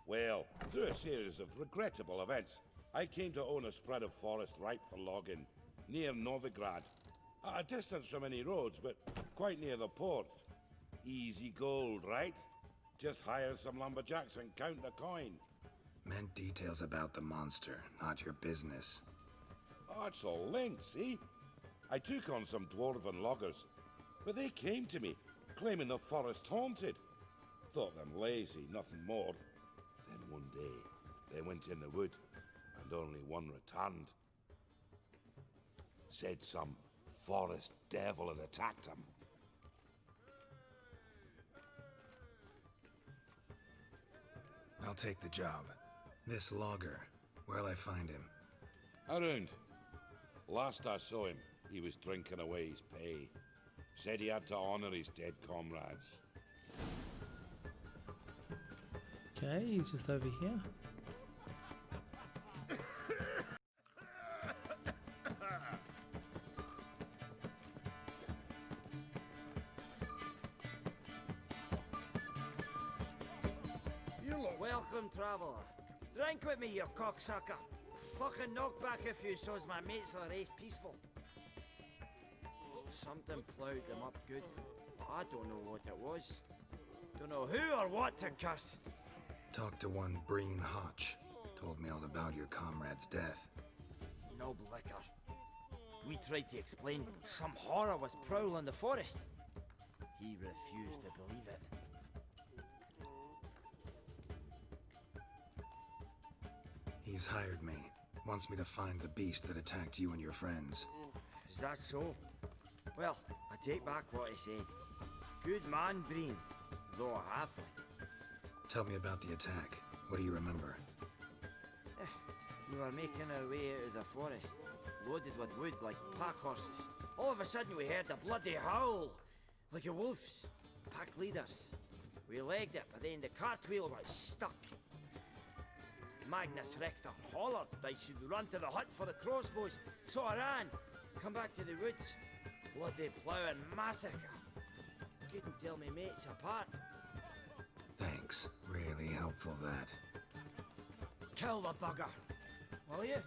Well, through a series of regrettable events, I came to own a spread of forest ripe for logging, near Novigrad. At a distance from any roads, but quite near the port. Easy gold, right? Just hire some lumberjacks and count the coin. Meant details about the monster, not your business. Oh, it's all linked, see? I took on some dwarven loggers, but they came to me, claiming the forest haunted. Thought them lazy, nothing more. Then one day, they went in the wood, and only one returned. Said some forest devil had attacked him. I'll take the job. This logger, where'll I find him? Around. Last I saw him, he was drinking away his pay. Said he had to honor his dead comrades. Okay, he's just over here. Welcome, traveller. Drink with me, you cocksucker. Fucking knock back if you so's my mates will race peaceful. Something ploughed them up good. I don't know what it was. Don't know who or what to curse. Talked to one Brean Hotsch. Told me all about your comrade's death. No liquor. We tried to explain some horror was prowling the forest. He refused to believe it. He's hired me. Wants me to find the beast that attacked you and your friends. Is that so? Well, I take back what I said. Good man, Brean, though a halfling. Tell me about the attack. What do you remember? We were making our way out of the forest, loaded with wood like pack horses. All of a sudden we heard a bloody howl, like a wolf's. Pack leaders. We legged it, but then the cartwheel was stuck. Magnus Rector hollered I should run to the hut for the crossbows, so I ran. Come back to the woods. Bloody plough and massacre. Couldn't tell me mates apart. Thanks. Really helpful, that. Kill the bugger, will you?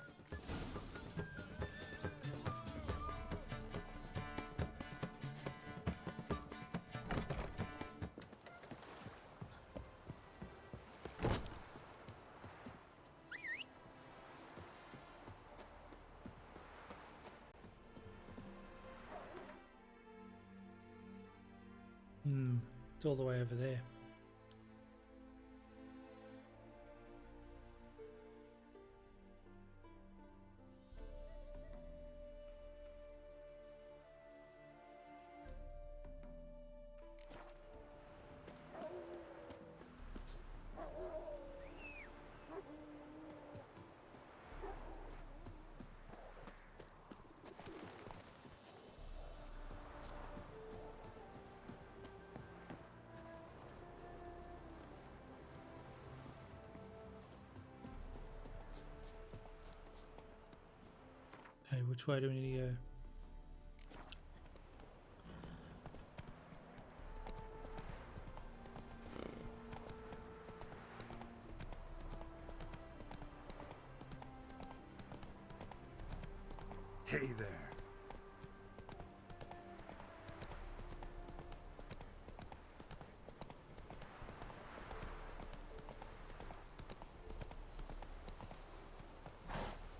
It's all the way over there. Which way do we need to go? Hey there.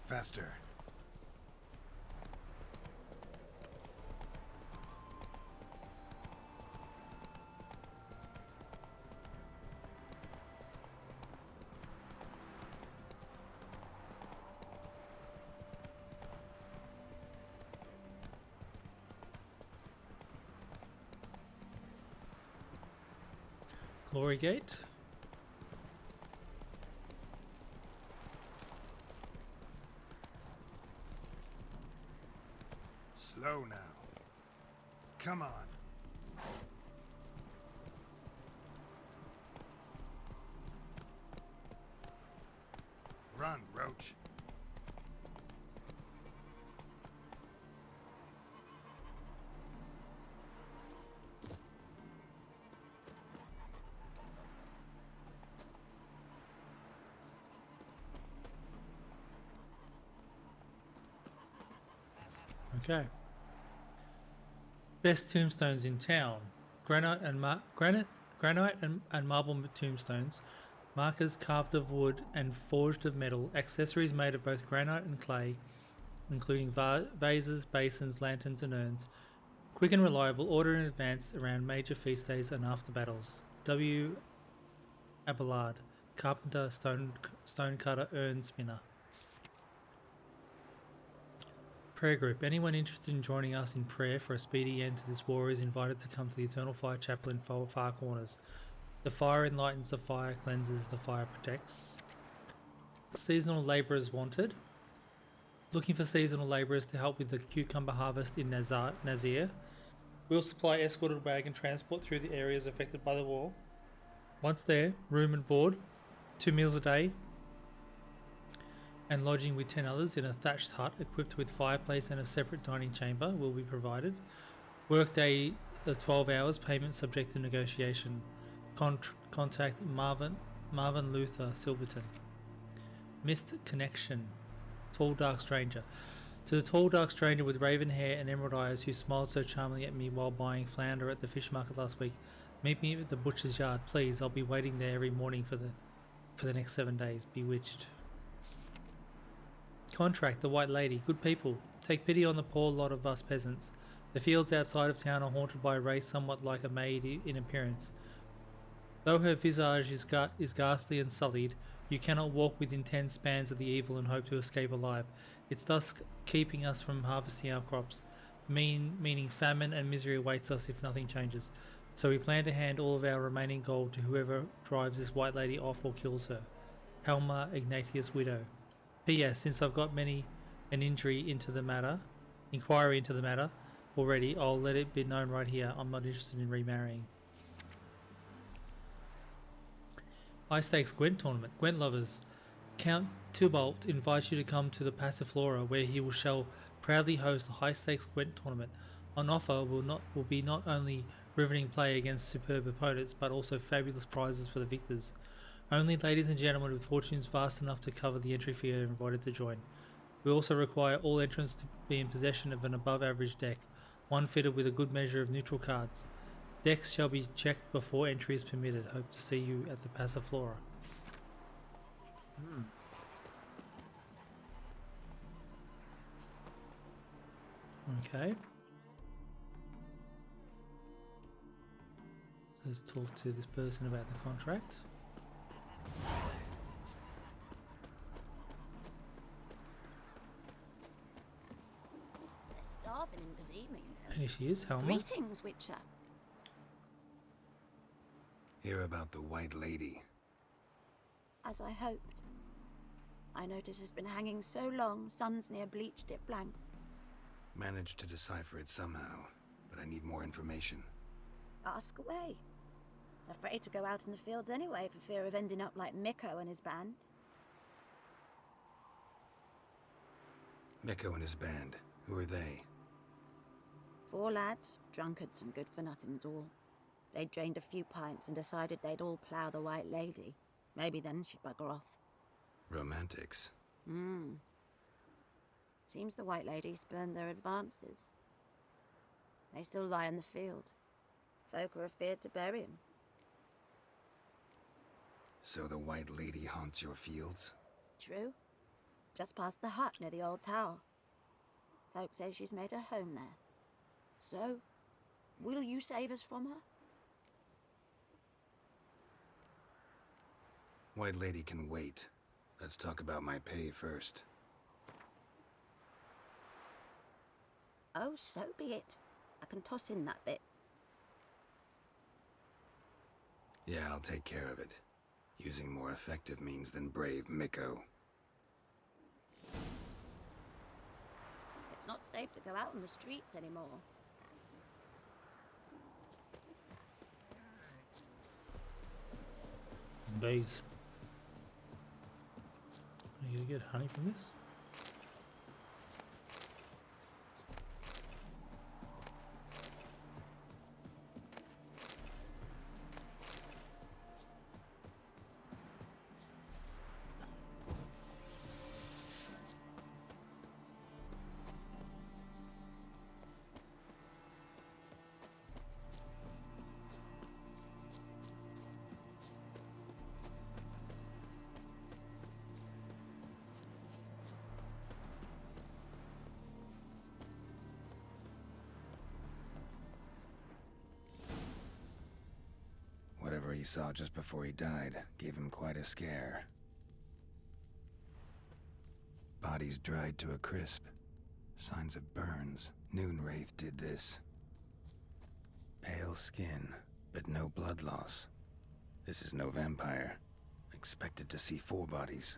Faster. Glory Gate. Slow now. Come on. Run, Roach. Okay. Best tombstones in town: granite and marble tombstones, markers carved of wood and forged of metal, accessories made of both granite and clay, including vases, basins, lanterns, and urns. Quick and reliable, order in advance around major feast days and after battles. W. Abelard, carpenter, stonecutter, urn spinner. Prayer group. Anyone interested in joining us in prayer for a speedy end to this war is invited to come to the Eternal Fire Chapel in Far Corners. The fire enlightens the fire, cleanses, the fire protects. Seasonal labourers wanted. Looking for seasonal labourers to help with the cucumber harvest in Nazir. We'll supply escorted wagon transport through the areas affected by the war. Once there, room and board, 2 meals a day, and lodging with 10 others in a thatched hut equipped with fireplace and a separate dining chamber will be provided. Workday 12 hours, payment subject to negotiation. Contact Marvin Luther Silverton. Missed connection. Tall dark stranger. To the tall dark stranger with raven hair and emerald eyes who smiled so charmingly at me while buying flounder at the fish market last week, meet me at the butcher's yard, please. I'll be waiting there every morning for the next 7 days. Bewitched. Contract the White Lady. Good people, take pity on the poor lot of us peasants. The fields outside of town are haunted by a race somewhat like a maid in appearance. Though her visage is ghastly and sullied, you cannot walk within 10 spans of the evil and hope to escape alive. It's thus keeping us from harvesting our crops, meaning famine and misery awaits us if nothing changes. So we plan to hand all of our remaining gold to whoever drives this White Lady off or kills her. Helma Ignatius Widow. P.S. Since I've got an inquiry into the matter already, I'll let it be known right here. I'm not interested in remarrying. High stakes Gwent tournament. Gwent lovers, Count Tybalt invites you to come to the Passiflora, where he shall proudly host a high stakes Gwent tournament. On offer will be not only riveting play against superb opponents, but also fabulous prizes for the victors. Only ladies and gentlemen with fortunes vast enough to cover the entry fee are invited to join. We also require all entrants to be in possession of an above average deck, one fitted with a good measure of neutral cards. Decks shall be checked before entry is permitted. Hope to see you at the Passiflora. Okay. So let's talk to this person about the contract. They're starving in this evening. Here she is, Helma. Greetings, Witcher. Hear about the White Lady. As I hoped. I notice it's been hanging so long, sun's near bleached it blank. Managed to decipher it somehow, but I need more information. Ask away. Afraid to go out in the fields anyway for fear of ending up like Mikko and his band. Mikko and his band. Who are they? 4 lads, drunkards and good-for-nothings all. They'd drained a few pints and decided they'd all plough the White Lady. Maybe then she'd bugger off. Romantics. Seems the White Lady spurned their advances. They still lie in the field. Folk are afeard to bury 'em. So the White Lady haunts your fields? True. Just past the hut near the old tower. Folk say she's made her home there. So, will you save us from her? White Lady can wait. Let's talk about my pay first. Oh, so be it. I can toss in that bit. Yeah, I'll take care of it. Using more effective means than brave Miko. It's not safe to go out on the streets anymore. Bees. Are you gonna get honey from this? Whatever he saw just before he died gave him quite a scare. Bodies dried to a crisp. Signs of burns. Noonwraith did this. Pale skin, but no blood loss. This is no vampire. Expected to see 4 bodies.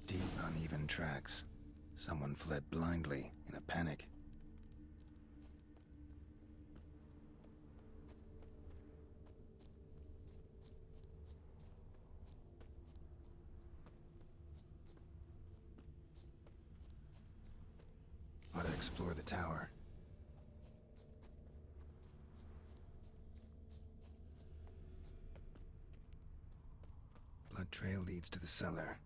Deep, uneven tracks. Someone fled blindly, in a panic. Ought to explore the tower. Blood trail leads to the cellar.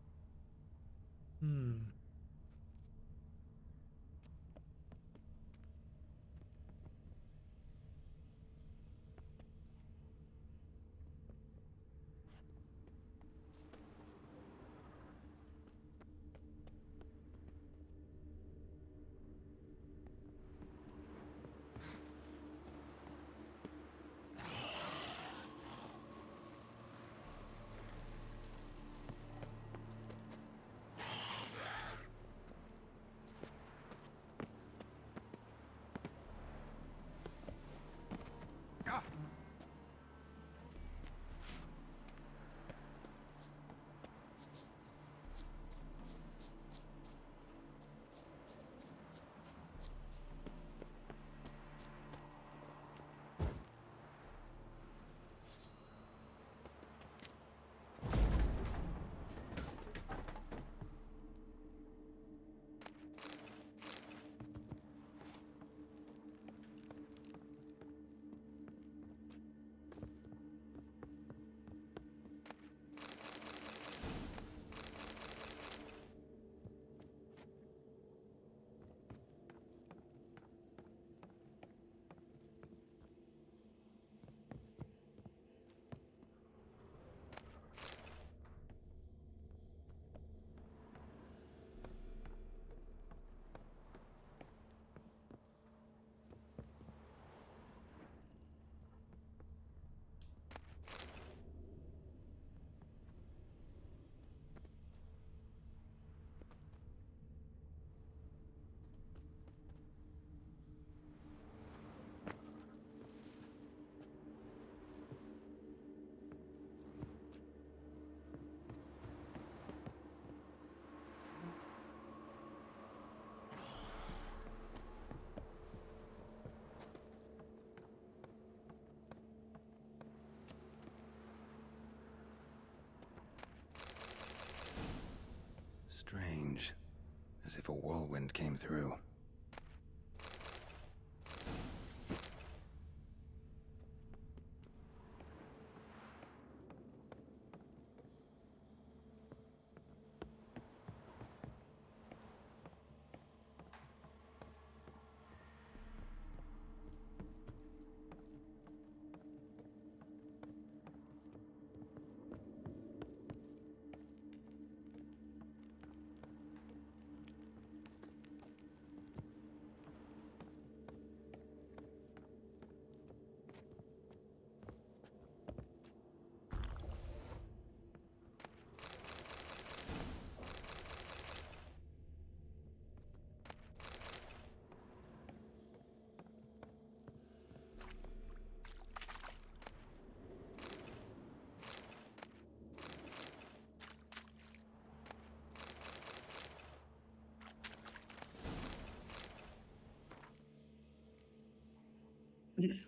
as if a whirlwind came through.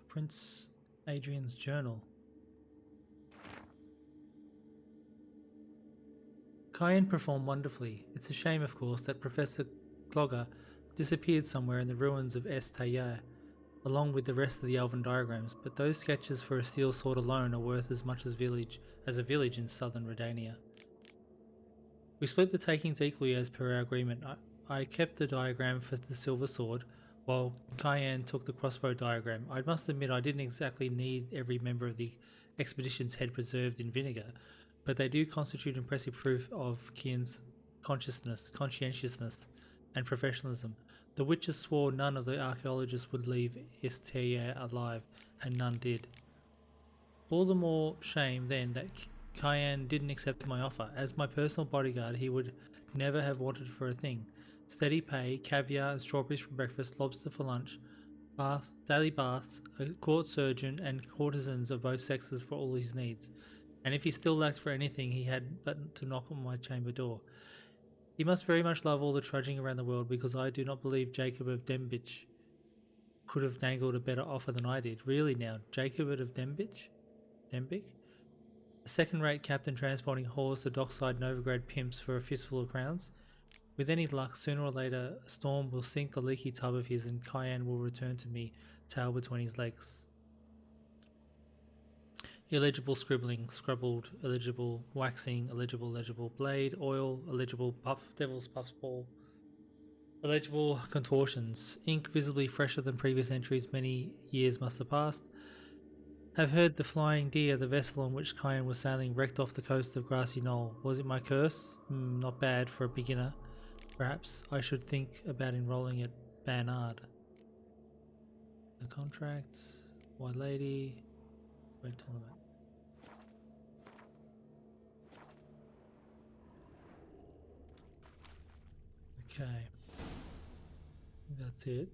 Prince Adrien's journal. Cayenne performed wonderfully. It's a shame, of course, that Professor Clogger disappeared somewhere in the ruins of Tayyar, along with the rest of the elven diagrams, but those sketches for a steel sword alone are worth as much as a village in southern Redania. We split the takings equally as per our agreement. I kept the diagram for the silver sword, while Cayenne took the crossbow diagram. I must admit I didn't exactly need every member of the expedition's head preserved in vinegar, but they do constitute impressive proof of Kian's conscientiousness, and professionalism. The witches swore none of the archaeologists would leave Tayyar alive, and none did. All the more shame then that Cayenne didn't accept my offer. As my personal bodyguard, he would never have wanted for a thing. Steady pay, caviar and strawberries for breakfast, lobster for lunch, daily baths, a court surgeon and courtesans of both sexes for all his needs. And if he still lacked for anything, he had but to knock on my chamber door. He must very much love all the trudging around the world, because I do not believe Jacob of Dembich could have dangled a better offer than I did. Really now, Jacob of Dembich? A second-rate captain transporting horse to dockside Novigrad pimps for a fistful of crowns? With any luck, sooner or later, a storm will sink the leaky tub of his and Cayenne will return to me, tail between his legs. Illegible scribbling, scrabbled, illegible, waxing, illegible, legible, blade, oil, illegible, puff, devil's puffball, illegible contortions, ink visibly fresher than previous entries many years must have passed. Have heard the Flying Deer, the vessel on which Cayenne was sailing, wrecked off the coast of Grassy Knoll. Was it my curse? Not bad for a beginner. Perhaps I should think about enrolling at Barnard. The contracts, White Lady, Red Tournament. Okay, that's it.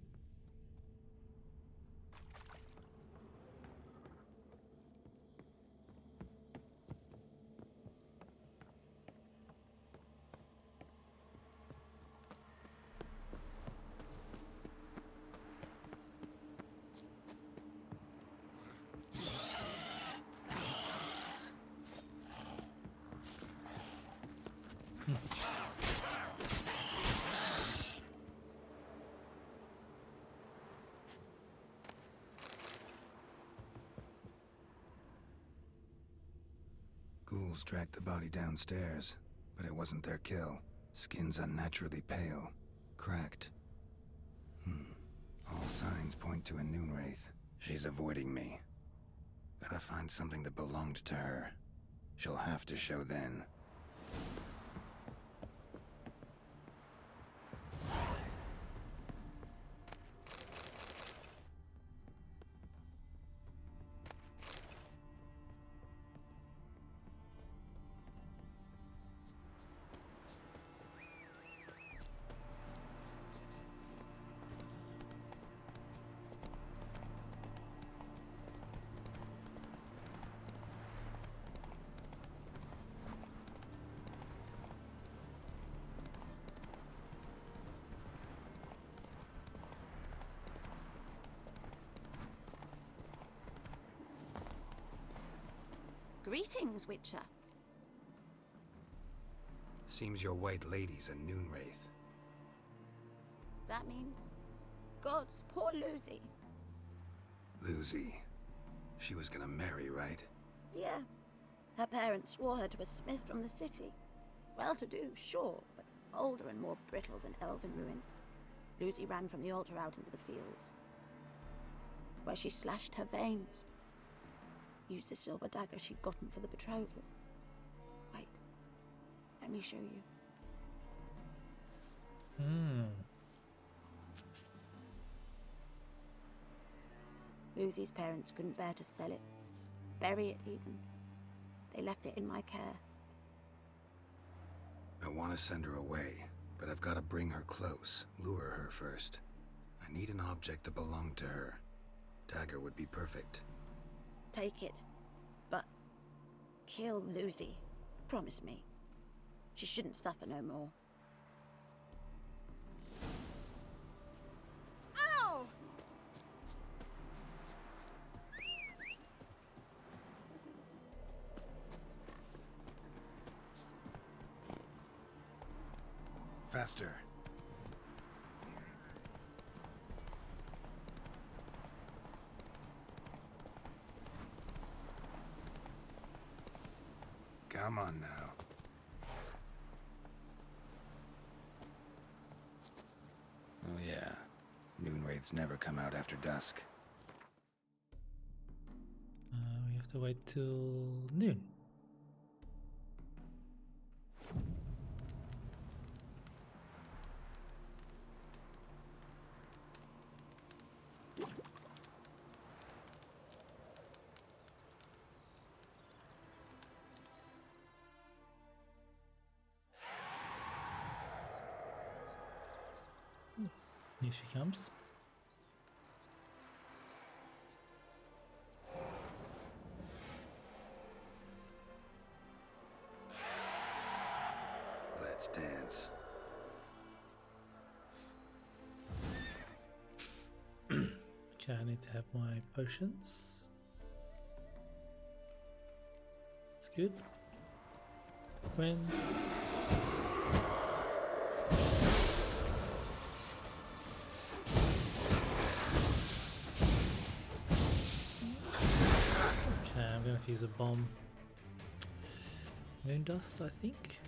Ghouls dragged the body downstairs, but it wasn't their kill. Skin's unnaturally pale, cracked. All signs point to a Noonwraith. She's avoiding me. Gotta find something that belonged to her. She'll have to show then. Greetings, Witcher. Seems your White Lady's a Noonwraith. that means? Gods, poor Lucy. Lucy. She was gonna marry, right? Yeah. Her parents swore her to a smith from the city. Well-to-do, sure, but older and more brittle than elven ruins. Lucy ran from the altar out into the fields, where she slashed her veins. Used the silver dagger she'd gotten for the betrothal. Wait, let me show you. Lucy's parents couldn't bear to sell it, bury it even. They left it in my care. I want to send her away, but I've got to bring her close, lure her first. I need an object that belonged to her. Dagger would be perfect. Take it, but kill Lucy. Promise me. She shouldn't suffer no more. Ow! Faster. Come on now. Oh yeah, Moonwraiths never come out after dusk. We have to wait till noon. Here she comes. Let's dance. Okay, I need to have my potions. That's good. When I'm going to have to use a bomb. Moon dust, I think.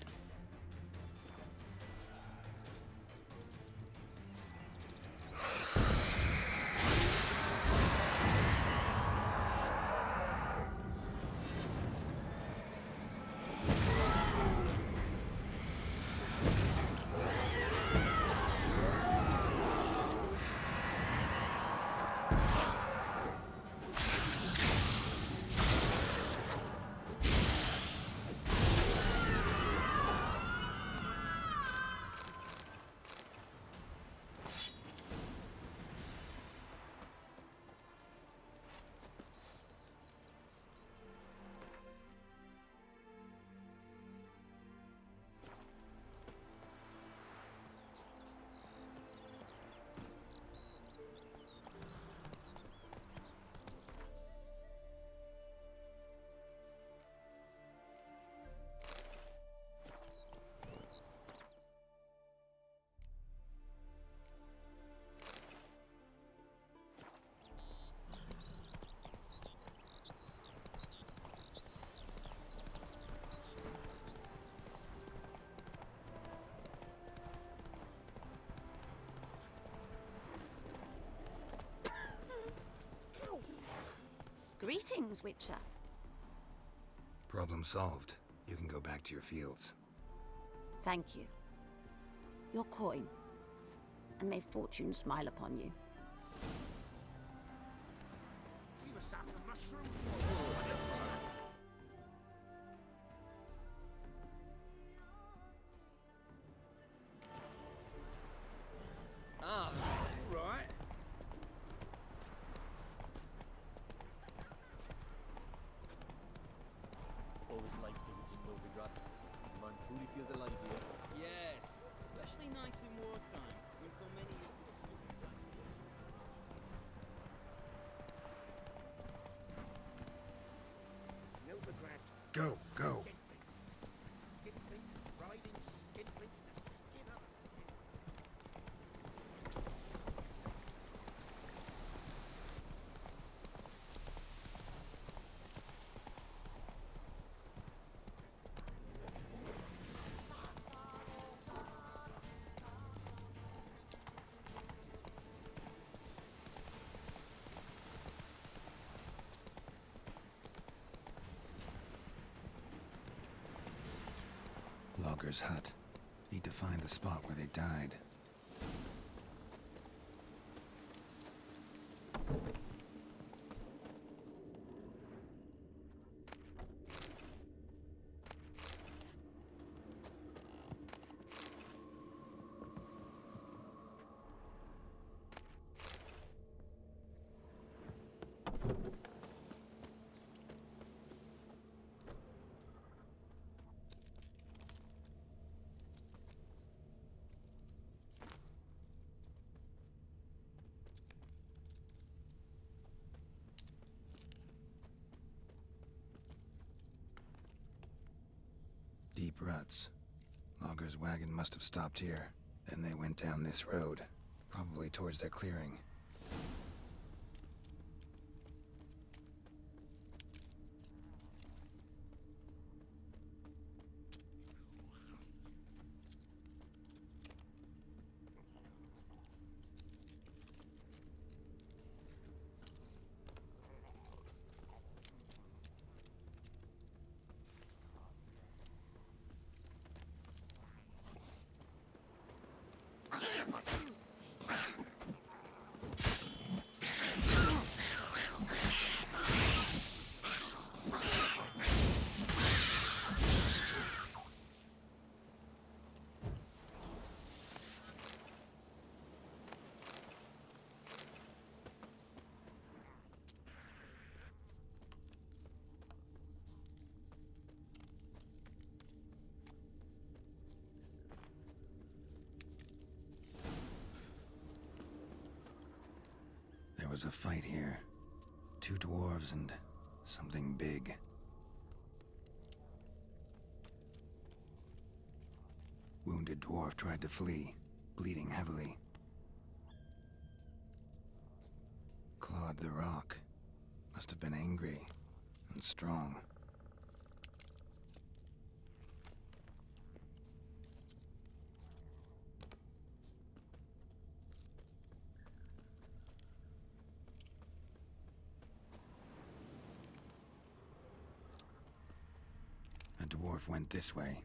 Greetings, Witcher. Problem solved. You can go back to your fields. Thank you. Your coin. And may fortune smile upon you. You a sack of mushrooms? Ah, right. Always liked visiting Novigrad. The man truly feels alive here. Yes, especially nice in wartime, when so many of us Novigrad's Go, go. skinflints riding skinflints to skin us. logger's hut. Need to find the spot where they died. Deep ruts. Logger's wagon must have stopped here. Then they went down this road, probably towards their clearing. There was a fight here. 2 dwarves and something big. Wounded dwarf tried to flee, bleeding heavily. Clawed the rock. Must have been angry and strong. A dwarf went this way.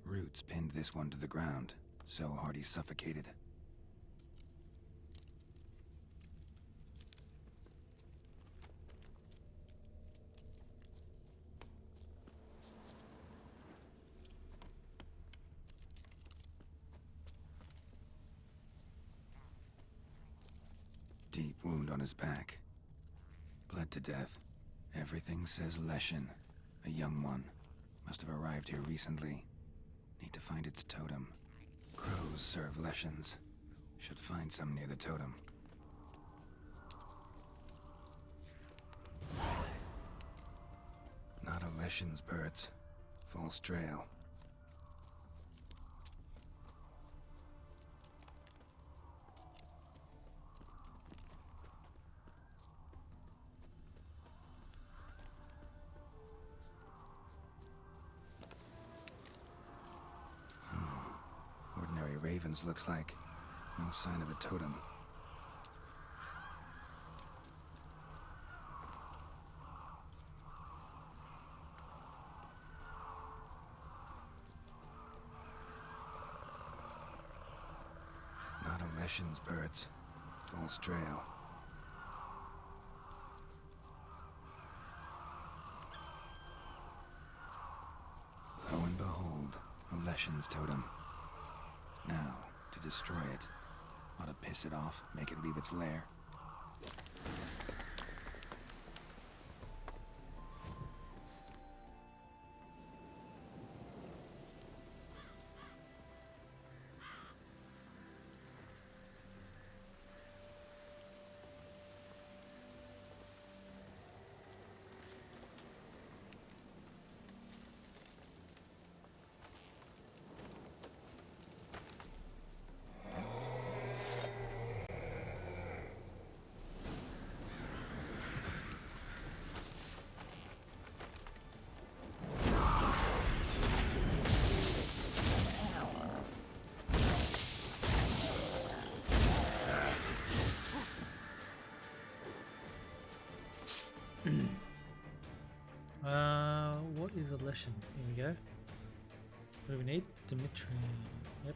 Roots pinned this one to the ground, so hard he suffocated. Deep wound on his back. Bled to death. Everything says Leshen, a young one. Must have arrived here recently. Need to find its totem. Crows serve Leshens. Should find some near the totem. Not a Leshen's birds. False trail. Ravens looks like. No sign of a totem. Not a Leshen's birds. False trail. Lo and behold, a Leshen's totem. Now, to destroy it. Ought to piss it off, make it leave its lair. question. Here we go. What do we need? Dimitri. Yep.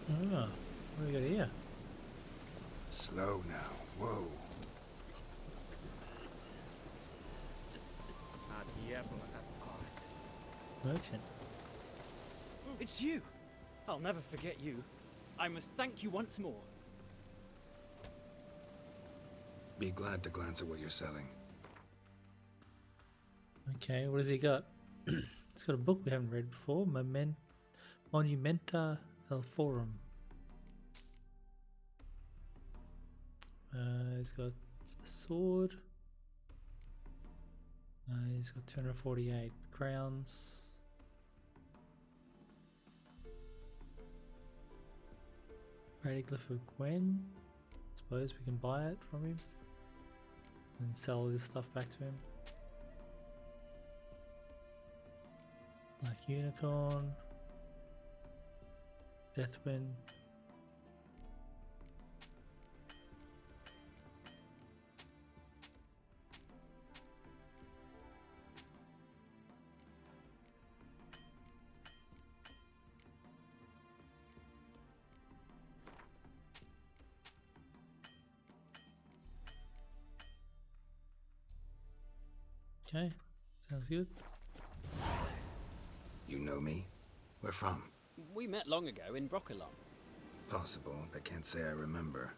Ah, what do we got here? Slow now. Whoa. Merchant. It's you! I'll never forget you. I must thank you once more. Be glad to glance at what you're selling. Okay, what has he got? It's got a book we haven't read before. Monumenta Elforum. He's got a sword. He's got 248 crowns. Radicliffe of Gwent. Suppose we can buy it from him and sell this stuff back to him. Black Unicorn. Deathwind. Okay, sounds good. You know me? Where from? We met long ago in Broccolon. Possible, but can't say I remember.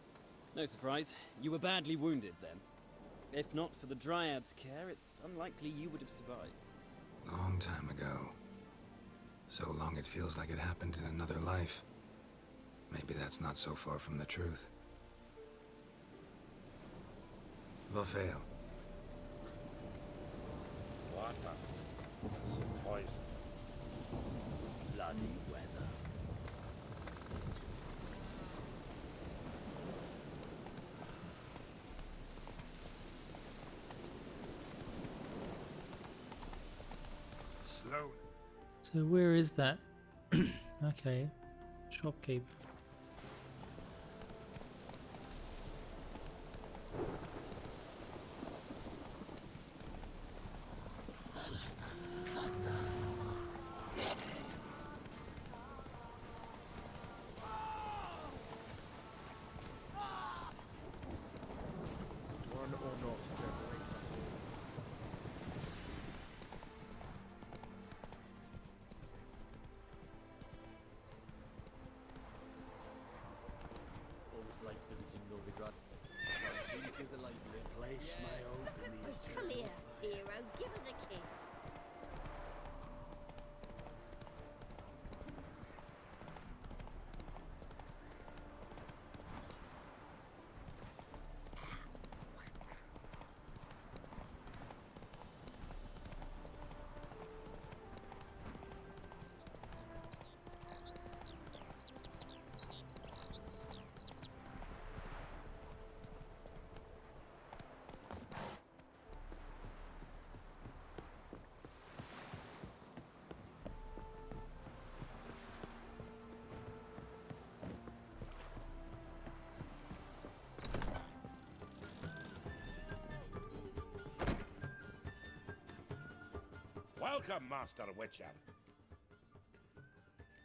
No surprise, you were badly wounded then. If not for the Dryad's care, it's unlikely you would have survived. Long time ago. So long it feels like it happened in another life. Maybe that's not so far from the truth. Vafail. Water. Poison. Bloody weather. Slow. So where is that? Okay, shopkeep. One or not, devil accessible. Always liked visiting Novigrad. Really feels alive here. Place my hope in the eternal. Come here, hero. Give us a kiss. Welcome, Master Witcher.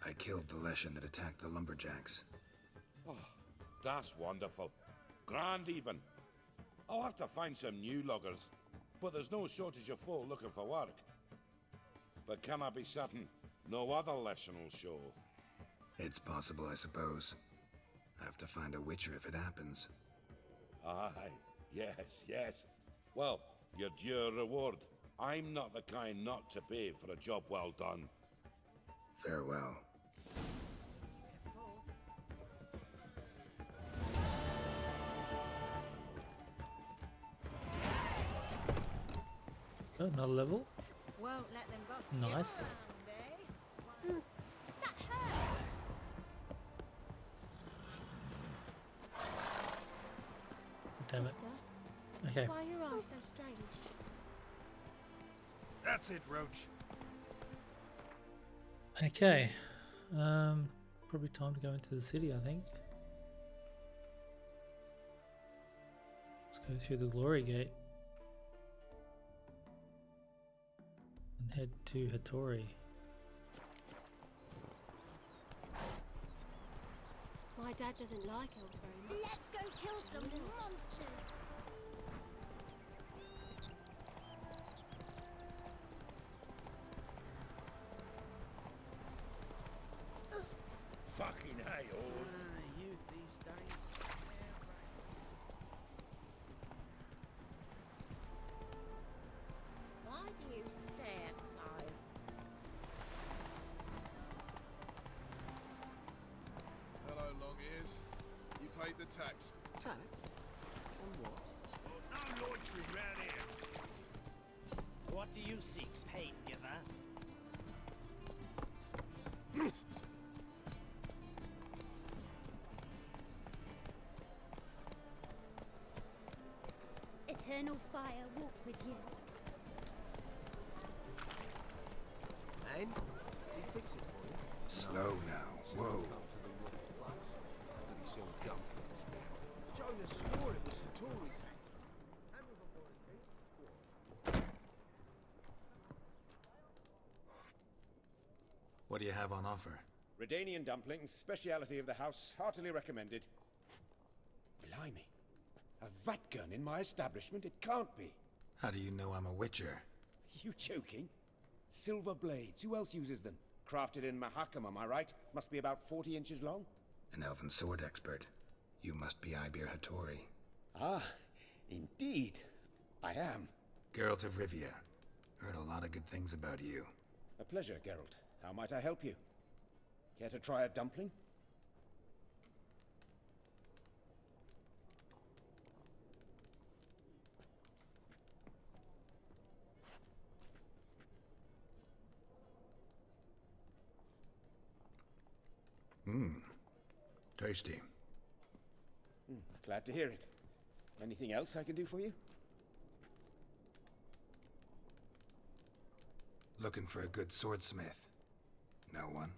I killed the Leshen that attacked the lumberjacks. Oh, that's wonderful. Grand even. I'll have to find some new loggers, but there's no shortage of folk looking for work. But can I be certain no other Leshen will show? It's possible, I suppose. I have to find a Witcher if it happens. Aye, yes, yes. Well, your due reward. I'm not the kind not to pay for a job well done. Farewell. Oh, another level. Won't let them boss Nice. you around, eh? That hurts. Damn it. Mister, Okay. why are your eyes so strange? That's it, Roach. Okay. Probably time to go into the city, I think. Let's go through the Glory Gate and head to Hattori. My dad doesn't like elves very much. Let's go kill some monsters. Fucking hey, Oz. Youth these days. Why do you stare so? Hello, long ears. You paid the tax. Tax? On what? No loitering round here. What do you seek, pain giver? Eternal fire walk with you. And? He fix it for you? Slow now. Whoa. Jonas swore it was Hattori's. What do you have on offer? Redanian dumplings, speciality of the house, heartily recommended. Blimey. A vat gun in my establishment? It can't be. How do you know I'm a Witcher? You joking? Silver blades. Who else uses them? Crafted in Mahakam, am I right? Must be about 40 inches long? An elven sword expert. You must be Ibir Hattori. Ah, indeed. I am. Geralt of Rivia. Heard a lot of good things about you. A pleasure, Geralt. How might I help you? Care to try a dumpling? Tasty. Glad to hear it. Anything else I can do for you? Looking for a good swordsmith. No one?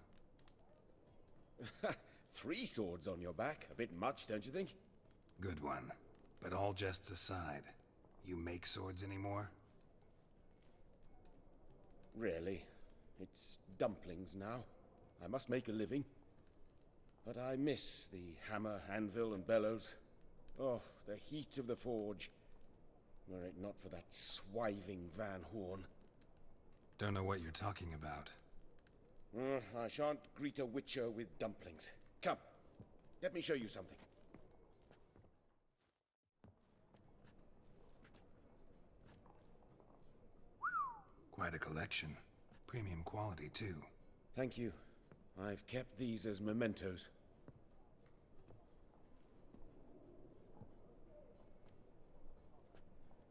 3 swords on your back. A bit much, don't you think? Good one. But all jests aside, you make swords anymore? Really. It's dumplings now. I must make a living. But I miss the hammer, anvil, and bellows. Oh, the heat of the forge. Were it not for that swiving Van Horn. Don't know what you're talking about. I shan't greet a witcher with dumplings. Come, let me show you something. Quite a collection. Premium quality, too. Thank you. I've kept these as mementos.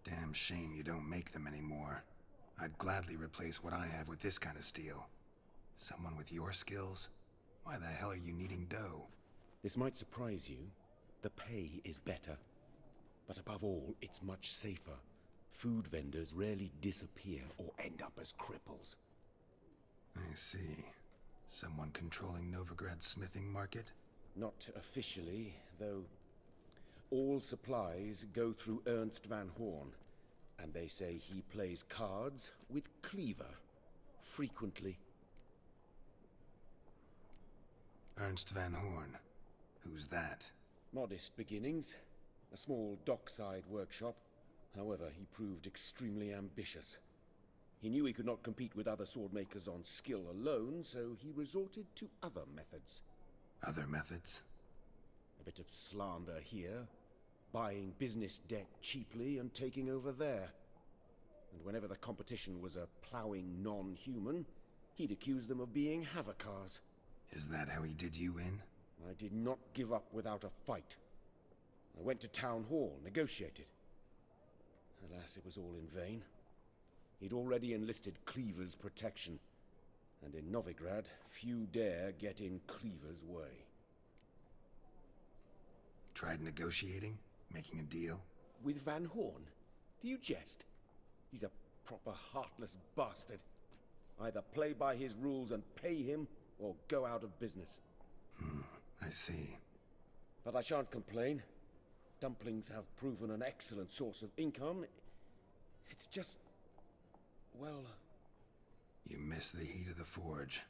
Damn shame you don't make them anymore. I'd gladly replace what I have with this kind of steel. Someone with your skills? Why the hell are you needing dough? This might surprise you. The pay is better. But above all, it's much safer. Food vendors rarely disappear or end up as cripples. I see. Someone controlling Novigrad's smithing market? Not officially, though. All supplies go through Ernst Van Horn, and they say he plays cards with Cleaver, frequently. Ernst Van Horn. Who's that? Modest beginnings. A small dockside workshop. However, he proved extremely ambitious. He knew he could not compete with other swordmakers on skill alone, so he resorted to other methods. Other methods? A bit of slander here, buying business debt cheaply and taking over there. And whenever the competition was a ploughing non-human, he'd accuse them of being Havocars. Is that how he did you in? I did not give up without a fight. I went to Town Hall, negotiated. Alas, it was all in vain. He'd already enlisted Cleaver's protection, and in Novigrad, few dare get in Cleaver's way. Tried negotiating? Making a deal? With Van Horn? Do you jest? He's a proper heartless bastard. Either play by his rules and pay him, or go out of business. I see. But I shan't complain. Dumplings have proven an excellent source of income. It's just... well... You miss the heat of the forge.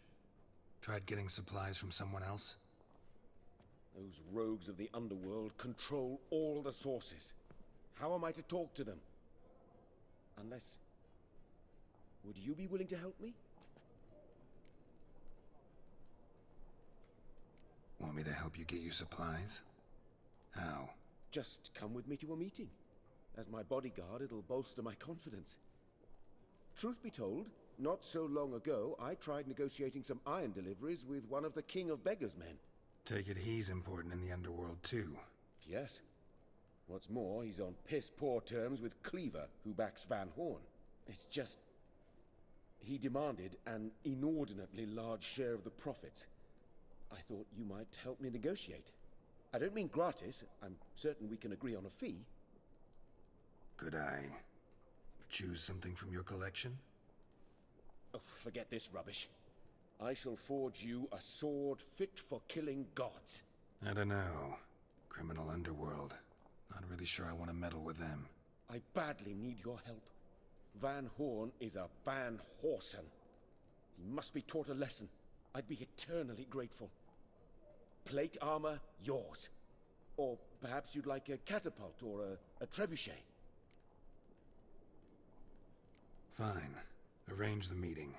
Tried getting supplies from someone else? Those rogues of the underworld control all the sources. How am I to talk to them? Unless... would you be willing to help me? Want me to help you get you supplies? How? Just come with me to a meeting. As my bodyguard, it'll bolster my confidence. Truth be told, not so long ago, I tried negotiating some iron deliveries with one of the King of Beggars' men. Take it he's important in the underworld, too. Yes. What's more, he's on piss-poor terms with Cleaver, who backs Van Horn. It's just... he demanded an inordinately large share of the profits. I thought you might help me negotiate. I don't mean gratis. I'm certain we can agree on a fee. Could I choose something from your collection? Oh, forget this rubbish. I shall forge you a sword fit for killing gods. I don't know. Criminal underworld. Not really sure I want to meddle with them. I badly need your help. Van Horn is a Van Horsen. He must be taught a lesson. I'd be eternally grateful. Plate armor, yours. Or perhaps you'd like a catapult or a trebuchet. Fine. Arrange the meeting.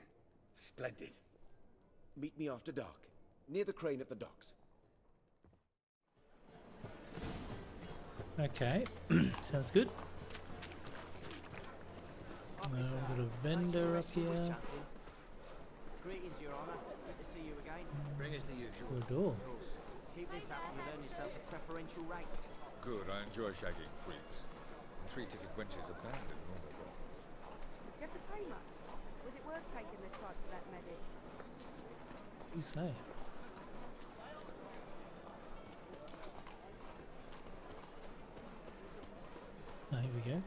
Splendid. Meet me after dark, near the crane at the docks. Okay, sounds good. We've got a vendor up here. Greetings, Your Honour. Good to see you again. Bring us the usual. Good door. Keep this up and you'll earn yourselves a preferential rates. Good, I enjoy shagging freaks. And three-titted wenches abandon normal brothels. Do you have to pay much? Was it worth taking the type to that medic? You say? Oh, here we go.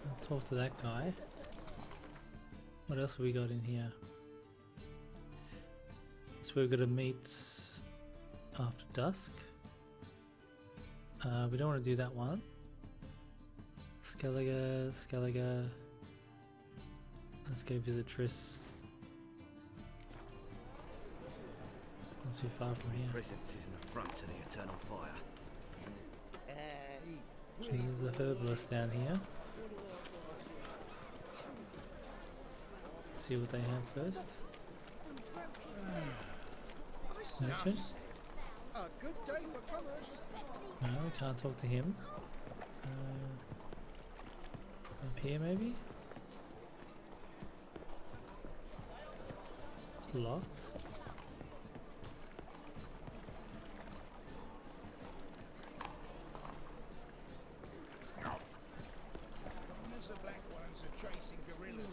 I'll talk to that guy. What else have we got in here? So we're gonna meet after dusk. We don't want to do that one. Skellige. Let's go visit Triss. Not too far from here. Presence is an affront to the eternal fire. So there's a herbalist down here. Let's see what they have first. Merchant. A good day for commerce. No, we can't talk to him. Up here maybe? It's locked.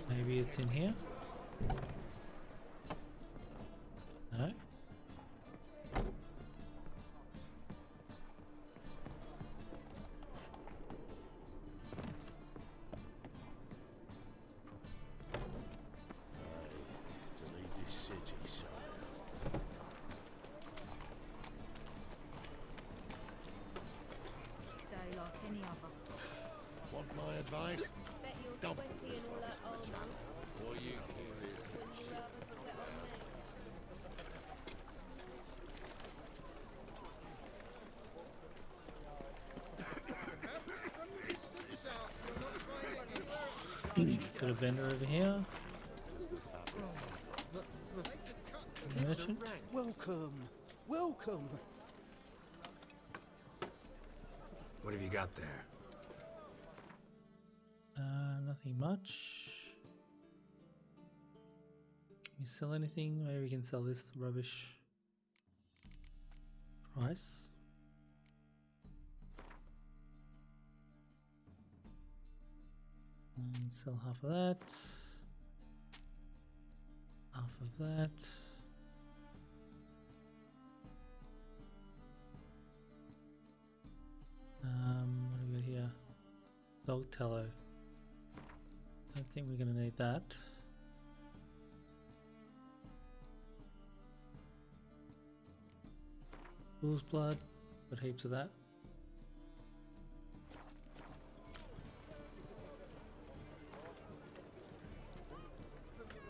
Maybe it's in here? No? Day like any other. Want my advice? Bet you're Dump sweaty and all that armour. What you curious? Wouldn't you rather spit on me? From the distant south, you'll not find it anywhere. Got a vendor over here. Merchant. Welcome. Welcome. What have you got there? Nothing much. Can you sell anything? Maybe we can sell this rubbish. Price. And sell half of that. Half of that. What do we got here? Dog tallow. I think we're gonna need that. Bull's blood, got heaps of that.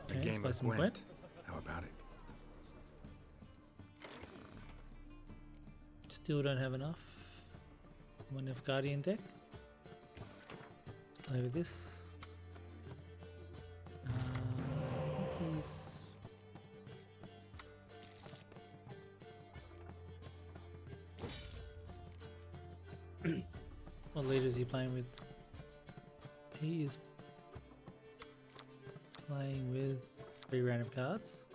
A Okay, game let's of play some Gwent. How about it? Still don't have enough. One enough Guardian deck. Let's play with this. I think he's... What leader is he playing with? He is playing with 3 random cards.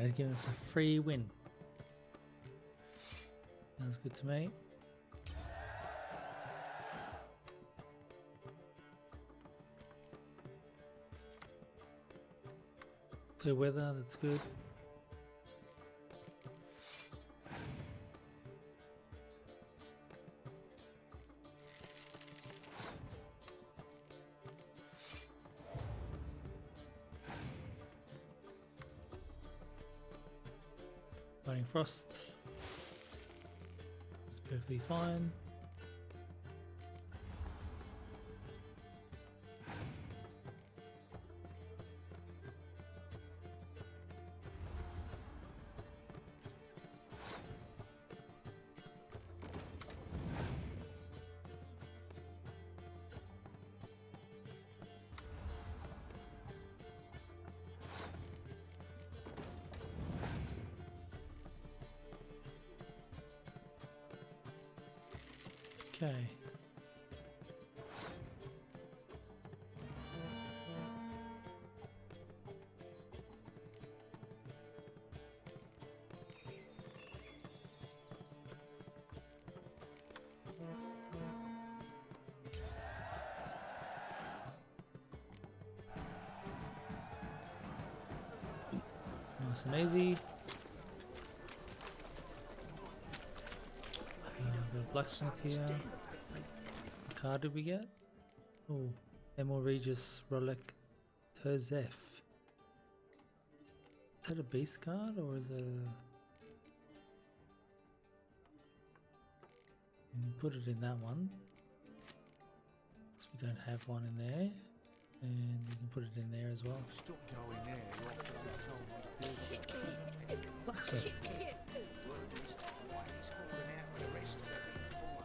He's giving us a free win. Sounds good to me. Clear weather, that's good. Fighting frost. That's perfectly fine. Okay. Nice and easy. Got a blacksmith here. What card did we get? Oh, Emiel, Regis, Rohellec, Terzieff. Is that a beast card or is it a... Put it in that one. Because we don't have one in there. And we can put it in there as well. Stop going there, you're off to the soul with the Blacksmith. Word is, why he's falling out with the rest of the big four.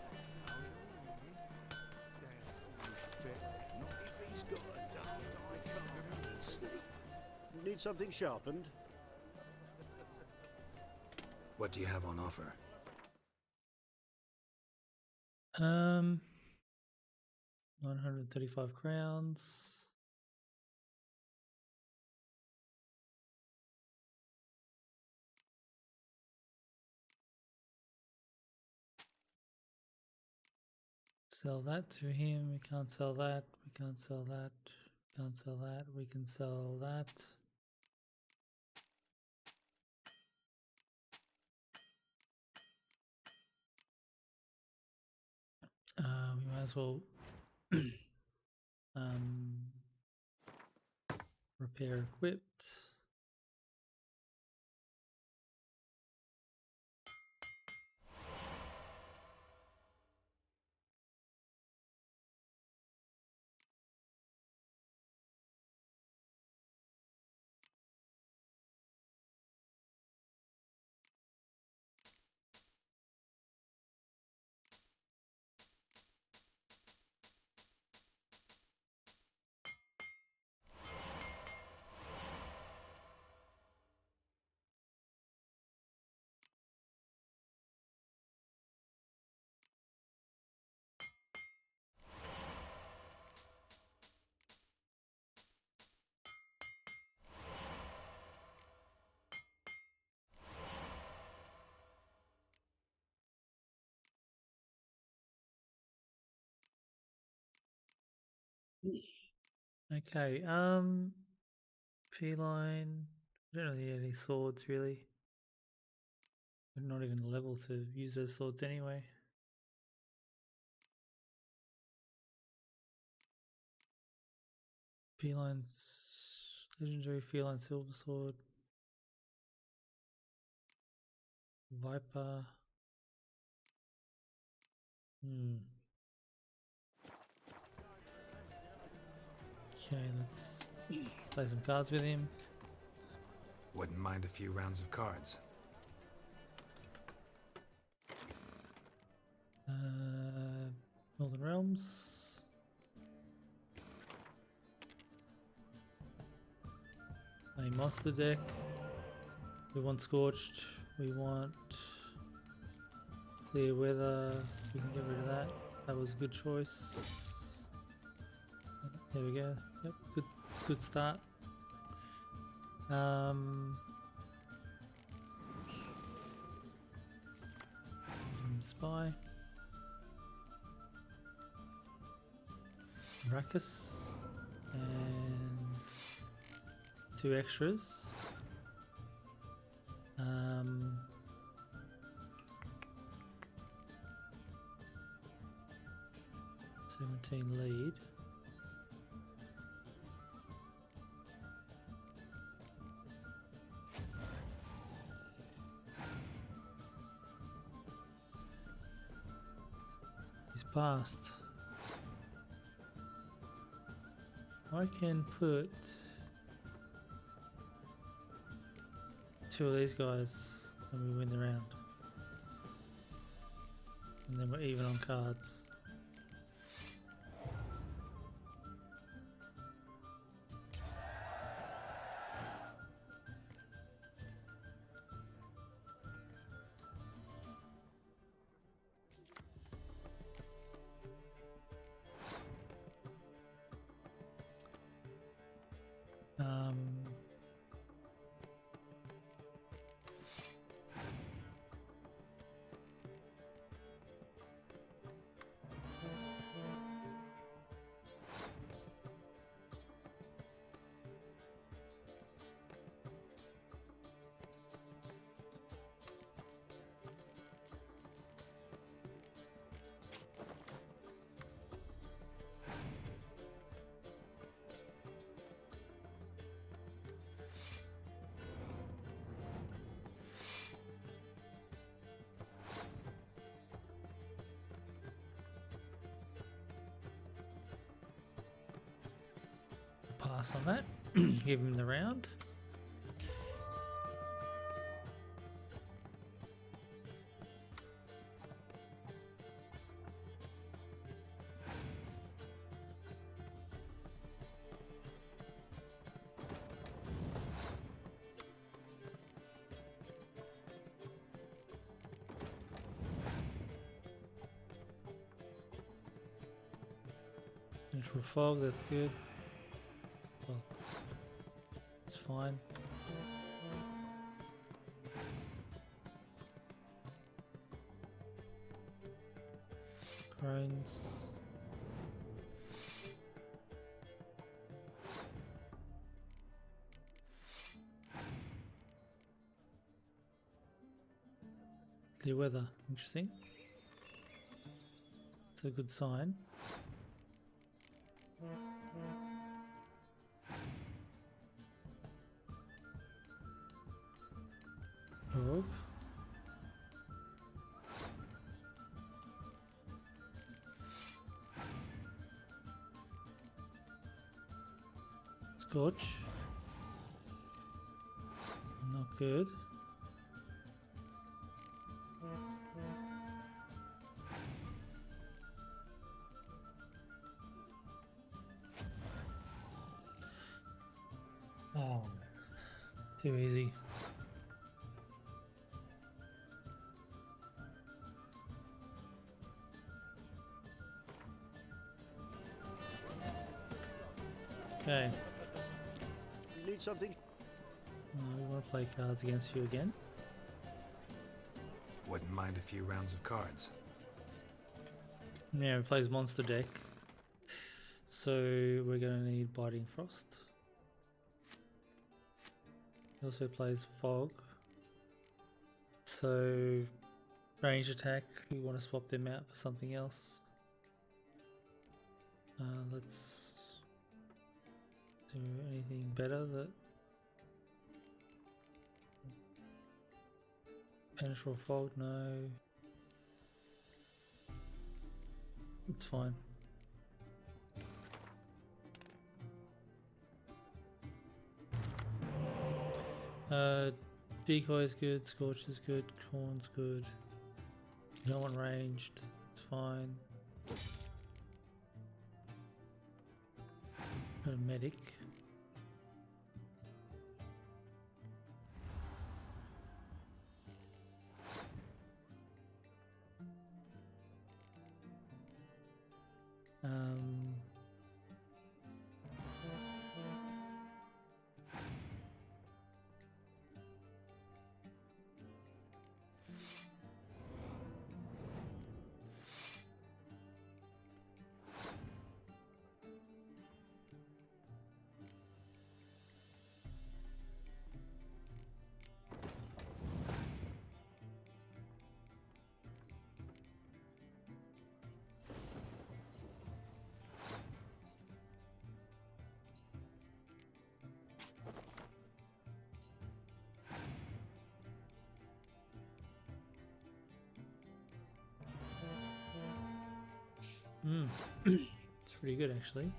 Not if he's got a daft eye card in his sleeve. Need something sharpened? What do you have on offer? 935 crowns. Sell that to him. We can't sell that. We can't sell that. We can't sell that. We can sell that. We might as well repair equipped. Okay, feline. I don't really need any swords really. We're not even level to use those swords anyway. Felines, legendary feline silver sword. Viper. Okay, let's play some cards with him. Wouldn't mind a few rounds of cards. Northern Realms. A monster deck. We want Scorched. We want Clear Weather. We can get rid of that. That was a good choice. There we go. Yep, good start. Spy. Ruckus. And 2 extras. 17 lead. He's passed. I can put 2 of these guys and we win the round. And then we're even on cards. Pass on that. Give him the round. Central fog, that's good. Well, it's fine. Crones. Clear weather, interesting. It's a good sign. Orb. Scorch. Not good. Oh, too easy. Okay. You need something? We want to play cards against you again. Wouldn't mind a few rounds of cards. Yeah, he plays monster deck. So we're going to need Biting Frost. He also plays Fog. So range attack, we want to swap them out for something else. Let's do anything better that Penetrable Fog, no. It's fine. Decoy is good, Scorch is good, Corn's good. No one ranged, it's fine. Got a medic. It's pretty good actually.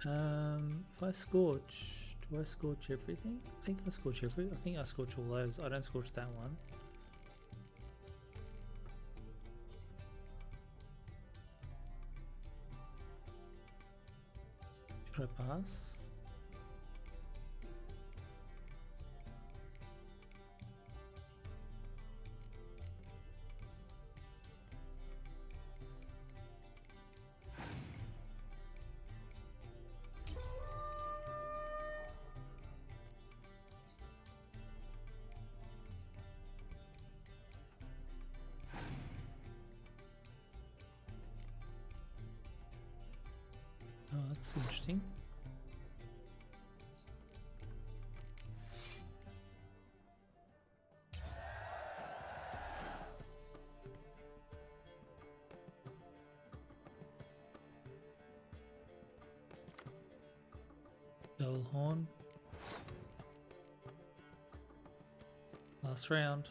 If I scorch, do I scorch everything? I think I scorch everything. I think I scorch all those. I don't scorch that one. Should I pass? Oh, that's interesting. Double horn. Last round.